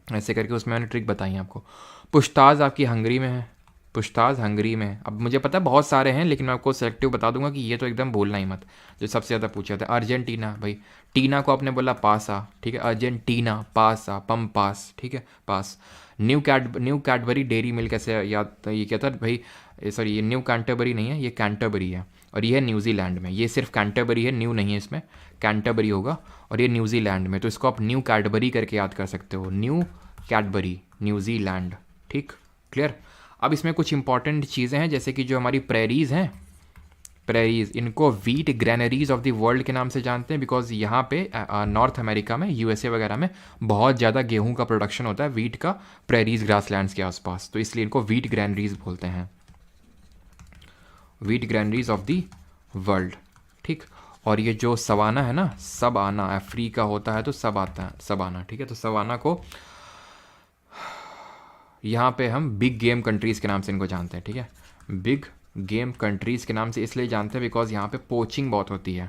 ऐसे करके उसमें मैंने ट्रिक बताई आपको। पुश्ताज आपकी हंगरी में है, पुश्ताज हंगरी में है। अब मुझे पता है बहुत सारे हैं लेकिन मैं आपको सेलेक्टिव बता दूंगा कि ये तो एकदम भूलना ही मत, जो सबसे ज़्यादा पूछा था। अर्जेंटीना, भाई टीना को आपने बोला पासा, ठीक है, अर्जेंटीना, पासा, पास, ठीक है, पास। न्यू कैडबरी डेयरी मिल्क, ऐसे याद, ये क्या था भाई, सॉरी ये न्यू कैंटरबरी नहीं है, ये कैंटरबरी है और ये है न्यूजीलैंड में, ये सिर्फ कैंटरबरी है, न्यू नहीं है इसमें, कैंटरबरी होगा और ये न्यूजीलैंड में, तो इसको आप न्यू कैडबरी करके याद कर सकते हो, न्यू कैडबरी, न्यूजीलैंड, ठीक, क्लियर। अब इसमें कुछ इंपॉर्टेंट चीज़ें हैं, जैसे कि जो हमारी प्रेरीज हैं, प्रेरीज, इनको wheat granaries of the world के नाम से जानते हैं, बिकॉज यहाँ पे नॉर्थ अमेरिका में, यूएसए वगैरह में बहुत ज़्यादा गेहूं का प्रोडक्शन होता है वीट का, प्रेरीज ग्रासलैंड्स के आसपास, तो इसलिए इनको वीट ग्रैनरीज बोलते हैं, wheat granaries of the world. ठीक, और ये जो सवाना है ना, सब आना, अफ्रीका होता है तो सब आता है, सब आना, ठीक है। तो सवाना को यहाँ पे हम बिग गेम कंट्रीज़ के नाम से इनको जानते हैं, ठीक है। बिग गेम कंट्रीज़ के नाम से इसलिए जानते हैं बिकॉज यहाँ पे पोचिंग बहुत होती है।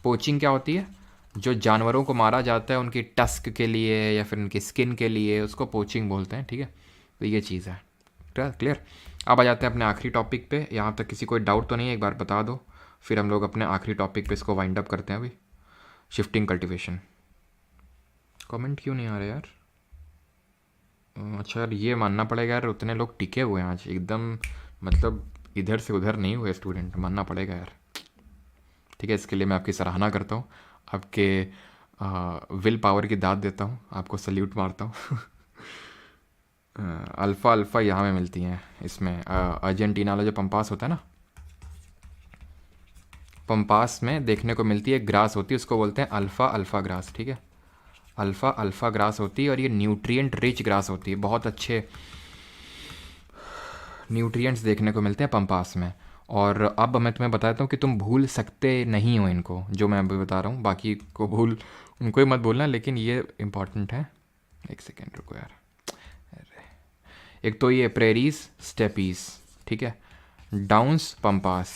पोचिंग क्या होती है? जो जानवरों को मारा जाता है उनकी टस्क के लिए या फिर उनकी स्किन के लिए, उसको पोचिंग बोलते हैं, ठीक है। तो ये चीज़ है, क्लियर। अब आ जाते हैं अपने आखिरी टॉपिक पे। यहाँ तक किसी कोई डाउट तो नहीं है? एक बार बता दो, फिर हम लोग अपने आखिरी टॉपिक पे इसको वाइंड अप करते हैं। अभी शिफ्टिंग कल्टिवेशन। कमेंट क्यों नहीं आ रहे यार? अच्छा यार, ये मानना पड़ेगा यार, उतने लोग टिके हुए हैं आज एकदम, मतलब इधर से उधर नहीं हुए स्टूडेंट, मानना पड़ेगा यार, ठीक है। इसके लिए मैं आपकी सराहना करता हूँ, आपके विल पावर की दाद देता हूँ, आपको सल्यूट मारता हूँ। अल्फ़ा अल्फ़ा यहाँ में मिलती हैं, इसमें अर्जेंटीना वाला जो पंपास होता है ना, पंपास में देखने को मिलती है, ग्रास होती है, उसको बोलते हैं अल्फ़ा अल्फ़ा ग्रास, ठीक है। अल्फ़ा अल्फ़ा ग्रास होती है और ये न्यूट्रिएंट रिच ग्रास होती है, बहुत अच्छे न्यूट्रिएंट्स देखने को मिलते हैं पंपास में। और अब मैं तुम्हें बताता हूँ कि तुम भूल सकते नहीं हो इनको, जो मैं अभी बता रहा हूँ, बाकी को भूल उनको ही मत भूलना, लेकिन ये इम्पॉर्टेंट है। एक सेकेंड रुको यार। एक तो ये प्रेरीज स्टेपीज, ठीक है, डाउन्स पंपास,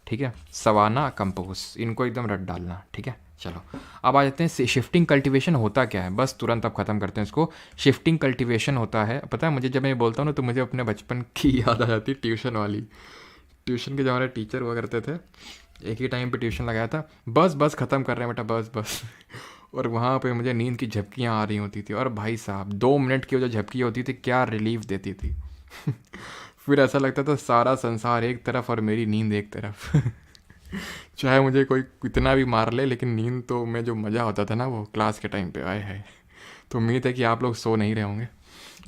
ठीक है, सवाना कंपोस, इनको एकदम रट डालना, ठीक है। चलो अब आ जाते हैं शिफ्टिंग कल्टीवेशन होता क्या है, बस तुरंत अब ख़त्म करते हैं इसको। शिफ्टिंग कल्टीवेशन होता है, पता है मुझे, जब मैं बोलता हूँ ना तो मुझे अपने बचपन की याद आ जाती है, ट्यूशन वाली। ट्यूशन के जो हमारे टीचर हुआ करते थे, एक ही टाइम पे ट्यूशन लगाया था, बस बस ख़त्म कर रहे हैं बेटा, बस बस। और वहाँ पे मुझे नींद की झपकियाँ आ रही होती थी, और भाई साहब 2 मिनट की जो झपकी होती थी क्या रिलीफ देती थी। फिर ऐसा लगता था सारा संसार एक तरफ और मेरी नींद एक तरफ। चाहे मुझे कोई कितना भी मार ले, लेकिन नींद तो में जो मज़ा होता था ना वो क्लास के टाइम पे, आए है। तो उम्मीद है कि आप लोग सो नहीं रहे होंगे।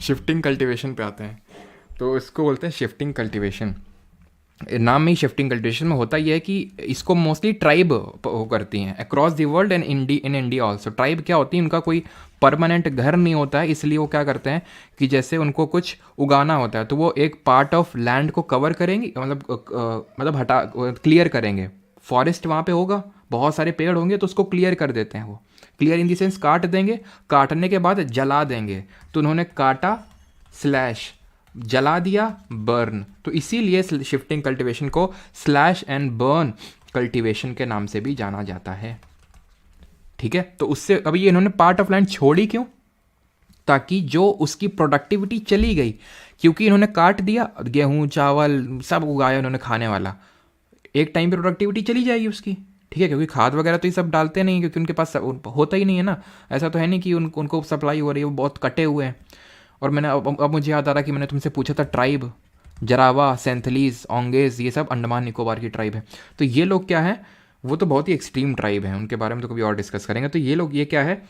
शिफ्टिंग कल्टीवेशन पे आते हैं, तो इसको बोलते हैं शिफ्टिंग कल्टीवेशन। नाम में ही शिफ्टिंग कल्टीवेशन में होता यह है कि इसको मोस्टली ट्राइब करती हैं across the world and in India also. Tribe क्या होती है, उनका कोई परमानेंट घर नहीं होता है, इसलिए वो क्या करते हैं कि जैसे उनको कुछ उगाना होता है तो वो एक पार्ट ऑफ लैंड को कवर करेंगे, मतलब हटा क्लियर करेंगे। फॉरेस्ट वहाँ पे होगा, बहुत सारे पेड़ होंगे तो उसको क्लियर कर देते हैं, वो क्लियर इन द सेंस काट देंगे, काटने के बाद जला देंगे। तो उन्होंने काटा स्लैश जला दिया, बर्न, तो इसीलिए शिफ्टिंग कल्टीवेशन को स्लैश एंड बर्न कल्टीवेशन के नाम से भी जाना जाता है, ठीक है। तो उससे अभी ये इन्होंने पार्ट ऑफ लैंड छोड़ी क्यों? ताकि जो उसकी प्रोडक्टिविटी चली गई, क्योंकि इन्होंने काट दिया, गेहूं चावल सब उगाया इन्होंने खाने वाला, एक टाइम पे प्रोडक्टिविटी चली जाएगी उसकी, ठीक है, क्योंकि खाद वगैरह तो ये सब डालते नहीं, क्योंकि उनके पास होता ही नहीं है ना। ऐसा तो है नहीं कि उनको सप्लाई हो रही है, वो बहुत कटे हुए हैं। और मैंने अब मुझे याद आ रहा कि मैंने तुमसे पूछा था ट्राइब, जरावा, सेंथलीज, ओंगेज, ये सब अंडमान निकोबार की ट्राइब है। तो ये लोग क्या है, वो तो बहुत ही एक्सट्रीम ट्राइब है, उनके बारे में तो कभी और डिस्कस करेंगे। तो ये लोग ये क्या है,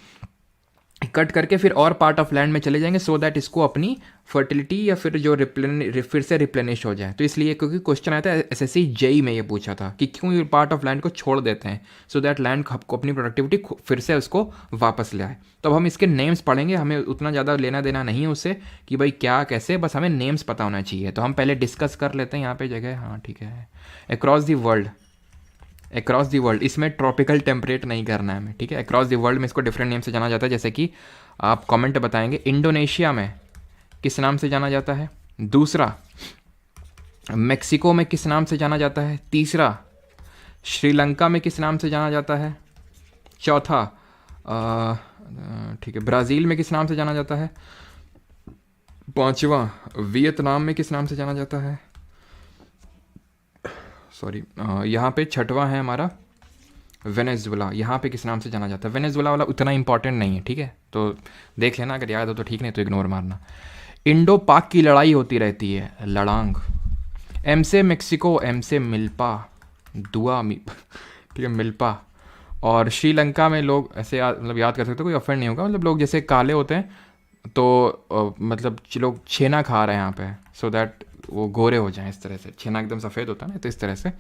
कट करके फिर और पार्ट ऑफ लैंड में चले जाएंगे, सो दैट इसको अपनी फर्टिलिटी या फिर जो फिर से रिप्लेनिश हो जाए। तो इसलिए क्योंकि क्वेश्चन आया था एसएससी जेई में, ये पूछा था कि क्यों ये पार्ट ऑफ लैंड को छोड़ देते हैं, सो दैट लैंड को अपनी प्रोडक्टिविटी फिर से उसको वापस ले आए। तो अब हम इसके नेम्स पढ़ेंगे, हमें उतना ज़्यादा लेना देना नहीं है उससे कि भाई क्या कैसे, बस हमें नेम्स पता होना चाहिए। तो हम पहले डिस्कस कर लेते हैं यहाँ पे जगह, हाँ ठीक है। Across the world, across the world, इसमें ट्रॉपिकल टेम्परेट नहीं करना है हमें, ठीक है। अक्रॉस दी वर्ल्ड में इसको डिफरेंट नेम से जाना जाता है, जैसे कि आप कमेंट बताएंगे। इंडोनेशिया में किस नाम से जाना जाता है? दूसरा, मेक्सिको में किस नाम से जाना जाता है? तीसरा, श्रीलंका में किस नाम से जाना जाता है? चौथा, ठीक है, ब्राज़ील में किस नाम से जाना जाता है? पांचवा, वियतनाम में किस नाम से जाना जाता है? सॉरी, यहाँ पे छठवां है हमारा वेनेजुएला, यहाँ पे किस नाम से जाना जाता है? वेनेजुएला वाला उतना इंपॉर्टेंट नहीं है, ठीक है, तो देख लेना, अगर याद हो तो ठीक, नहीं तो इग्नोर मारना। इंडो पाक की लड़ाई होती रहती है, लड़ांग। एम से मेक्सिको, एम से मिल्पा, ठीक है, मिल्पा। और श्रीलंका में लोग ऐसे मतलब याद कर सकते हो, कोई ऑफेंड नहीं होगा, मतलब लोग जैसे काले होते हैं तो मतलब लोग छेना खा रहे हैं यहाँ पे, सो दैट वो गोरे हो जाएं इस तरह से, छेना एकदम सफ़ेद होता है ना, तो इस तरह से।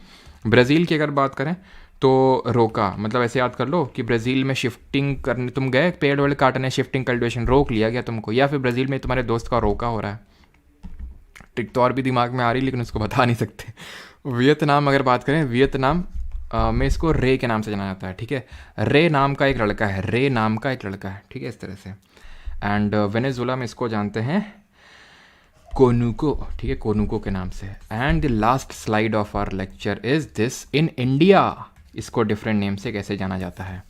ब्राज़ील की अगर बात करें तो रोका, मतलब ऐसे याद कर लो कि ब्राज़ील में शिफ्टिंग करने तुम गए, पेड़ वेड़ काटने, शिफ्टिंग कल्टिवेशन रोक लिया गया तुमको, या फिर ब्राज़ील में तुम्हारे दोस्त का रोका हो रहा है। ट्रिक तो और भी दिमाग में आ रही, लेकिन उसको बता नहीं सकते। वियतनाम अगर बात करें, वियतनाम में इसको रे के नाम से जाना जाता है, ठीक है। रे नाम का एक लड़का है, रे नाम का एक लड़का है, ठीक है, इस तरह से। एंड वेनेजुला में इसको जानते हैं कोनुको, ठीक है, कोनुको के नाम से। And the last slide of our lecture is this, in India इसको डिफरेंट नेम से कैसे जाना जाता है।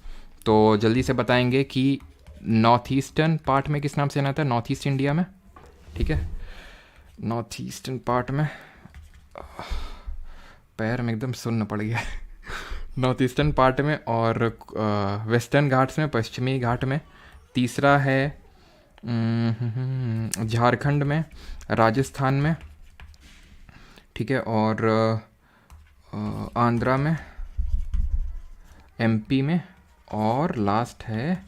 तो जल्दी से बताएंगे कि नॉर्थ ईस्टर्न पार्ट में किस नाम से जाना जाता है, नॉर्थ ईस्ट इंडिया में, ठीक है, नॉर्थ ईस्टर्न पार्ट में, पैर में एकदम सुन्न पड़ गया नॉर्थ ईस्टर्न पार्ट में, और वेस्टर्न घाट्स में, पश्चिमी घाट में। तीसरा है झारखंड में, राजस्थान में, ठीक है, और आंध्रा में, एमपी में, और लास्ट है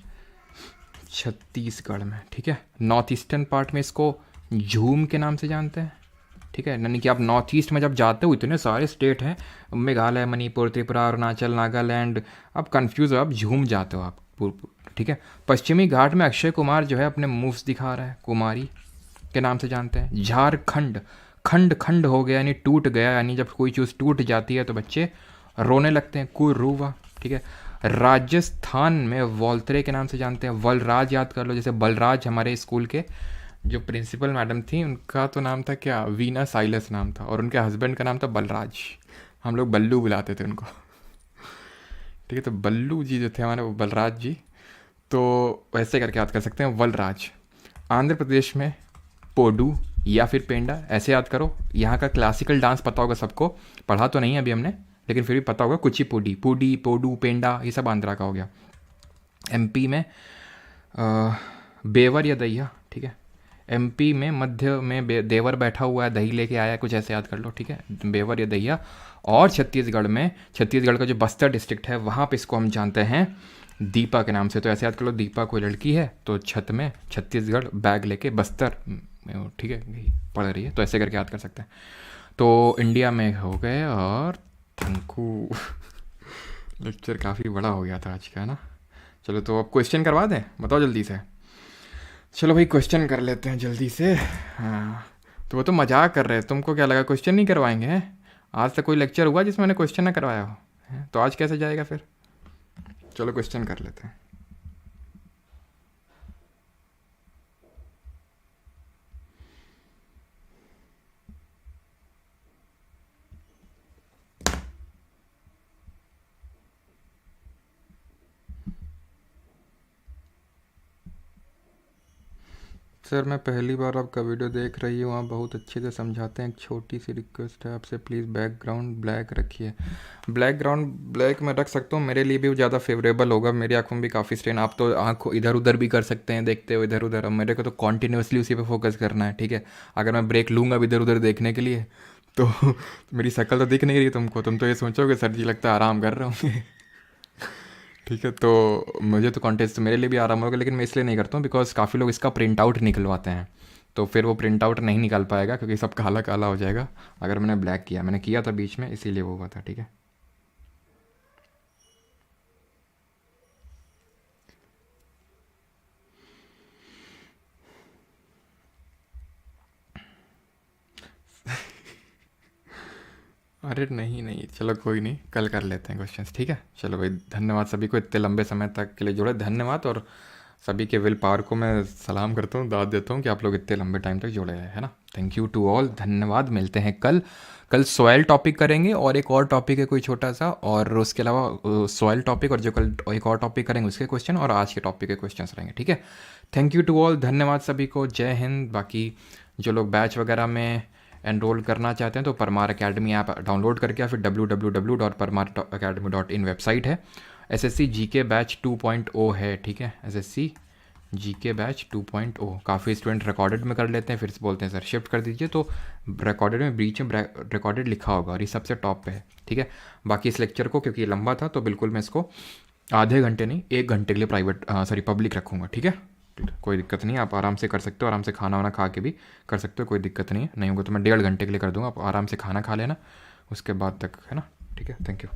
छत्तीसगढ़ में, ठीक है। नॉर्थ ईस्टर्न पार्ट में इसको झूम के नाम से जानते हैं, ठीक है। यानी कि आप नॉर्थ ईस्ट में जब जाते हो, इतने सारे स्टेट हैं, मेघालय, मणिपुर, त्रिपुरा, अरुणाचल, नागालैंड, आप कंफ्यूज हो, आप झूम जाते हो आप, ठीक है। पश्चिमी घाट में अक्षय कुमार जो है अपने मूव्स दिखा रहा है, कुमारी के नाम से जानते हैं। झारखंड, खंड खंड हो गया यानी टूट गया, यानी जब कोई चीज़ टूट जाती है तो बच्चे रोने लगते हैं, कुरुवा, ठीक है। राजस्थान में वोल्तरे के नाम से जानते हैं। वलराज याद कर लो, जैसे बलराज हमारे स्कूल के जो प्रिंसिपल मैडम थी, उनका तो नाम था क्या, वीना साइलस नाम था, और उनके हस्बैंड का नाम था बलराज, हम लोग बल्लू बुलाते थे उनको, ठीक है। तो बल्लू जी जो थे हमारे, वो बलराज जी, तो वैसे करके याद कर सकते हैं वलराज। आंध्र प्रदेश में पोडू या फिर पेंडा, ऐसे याद करो। यहाँ का क्लासिकल डांस पता होगा सबको, पढ़ा तो नहीं अभी हमने, लेकिन फिर भी पता होगा, कुचिपुडी, पुडी, पोडू, पेंडा, ये सब आंध्रा का हो गया। एमपी में बेवर या दहिया, ठीक है। एमपी में मध्य में देवर बैठा हुआ है, दही लेके आया, कुछ ऐसे याद कर लो, ठीक है, बेवर या दहिया। और छत्तीसगढ़ में, छत्तीसगढ़ का जो बस्तर डिस्ट्रिक्ट है, वहाँ पे इसको हम जानते हैं दीपा के नाम से। तो ऐसे याद कर लो, दीपा कोई लड़की है, तो छत में छत्तीसगढ़ बैग लेके बस्तर में, ठीक है, पढ़ रही है, तो ऐसे करके याद कर सकते हैं। तो इंडिया में हो गए, और थैंकू लेक्चर काफ़ी बड़ा हो गया था आज का, है ना। चलो तो अब क्वेश्चन करवा दें, बताओ जल्दी से। चलो भाई क्वेश्चन कर लेते हैं जल्दी से। हाँ, तो वो तो मजाक कर रहे हैं, तुमको क्या लगा क्वेश्चन नहीं करवाएंगे हैं? आज तक कोई लेक्चर हुआ जिसमें मैंने क्वेश्चन ना करवाया हो, तो आज कैसे जाएगा फिर। चलो क्वेश्चन कर लेते हैं। सर मैं पहली बार आपका वीडियो देख रही हूँ, आप बहुत अच्छे से समझाते हैं। एक छोटी सी रिक्वेस्ट है आपसे, प्लीज़ बैकग्राउंड ब्लैक रखिए। बैकग्राउंड ब्लैक मैं रख सकता हूँ, मेरे लिए भी ज़्यादा फेवरेबल होगा, मेरी आंखों में भी काफ़ी स्ट्रेन, आप तो आँख इधर उधर भी कर सकते हैं देखते हो इधर उधर, अब मेरे को तो कॉन्टीन्यूसली उसी पे फोकस करना है, ठीक है। अगर मैं ब्रेक लूँगा इधर उधर देखने के लिए तो मेरी शक्ल तो दिख नहीं रही तुमको, तुम तो ये सोचोगे सर जी लगता है आराम कर रहे होंगे ठीक है। तो मुझे तो कॉन्टेस्ट मेरे लिए भी आराम होगा, लेकिन मैं इसलिए नहीं करता हूँ बिकॉज काफ़ी लोग इसका प्रिंट आउट निकलवाते हैं, तो फिर वो प्रिंट आउट नहीं निकाल पाएगा क्योंकि सब काला काला हो जाएगा अगर मैंने ब्लैक किया। मैंने किया था बीच में, इसीलिए वो हुआ था, ठीक है। अरे नहीं नहीं, चलो कोई नहीं, कल कर लेते हैं क्वेश्चंस, ठीक है। चलो भाई, धन्यवाद सभी को इतने लंबे समय तक के लिए जुड़े, धन्यवाद। और सभी के विल पावर को मैं सलाम करता हूँ, दाद देता हूँ कि आप लोग इतने लंबे टाइम तक जुड़े रहे, है ना। थैंक यू टू ऑल, धन्यवाद। मिलते हैं कल। कल सॉयल टॉपिक करेंगे, और एक और टॉपिक है कोई छोटा सा, और उसके अलावा सॉयल टॉपिक और जो कल एक और टॉपिक करेंगे उसके क्वेश्चन, और आज के टॉपिक के क्वेश्चन रहेंगे, ठीक है। थैंक यू टू ऑल, धन्यवाद सभी को, जय हिंद। बाकी जो लोग बैच वगैरह में एनरोल करना चाहते हैं तो परमार अकेडमी ऐप डाउनलोड करके, या फिर www.parmaracademy.in वेबसाइट है। एसएससी जीके बैच 2.0 है, ठीक है। एसएससी जीके बैच 2.0 काफ़ी स्टूडेंट रिकॉर्डेड में कर लेते हैं, फिर से बोलते हैं सर शिफ्ट कर दीजिए, तो रिकॉर्डेड में बीच में रिकॉर्डेड लिखा होगा और ये सबसे टॉप पे है, ठीक है। बाकी इस लेक्चर को क्योंकि ये लंबा था तो बिल्कुल मैं इसको आधे घंटे नहीं 1 घंटे के लिए प्राइवेट पब्लिक रखूँगा, ठीक है। कोई दिक्कत नहीं है, आप आराम से कर सकते हो, आराम से खाना वाना खा के भी कर सकते हो, कोई दिक्कत नहीं है। नहीं होगा तो मैं 1.5 घंटे के लिए कर दूँगा, आप आराम से खाना खा लेना उसके बाद तक, है ना। ठीक है, थैंक यू।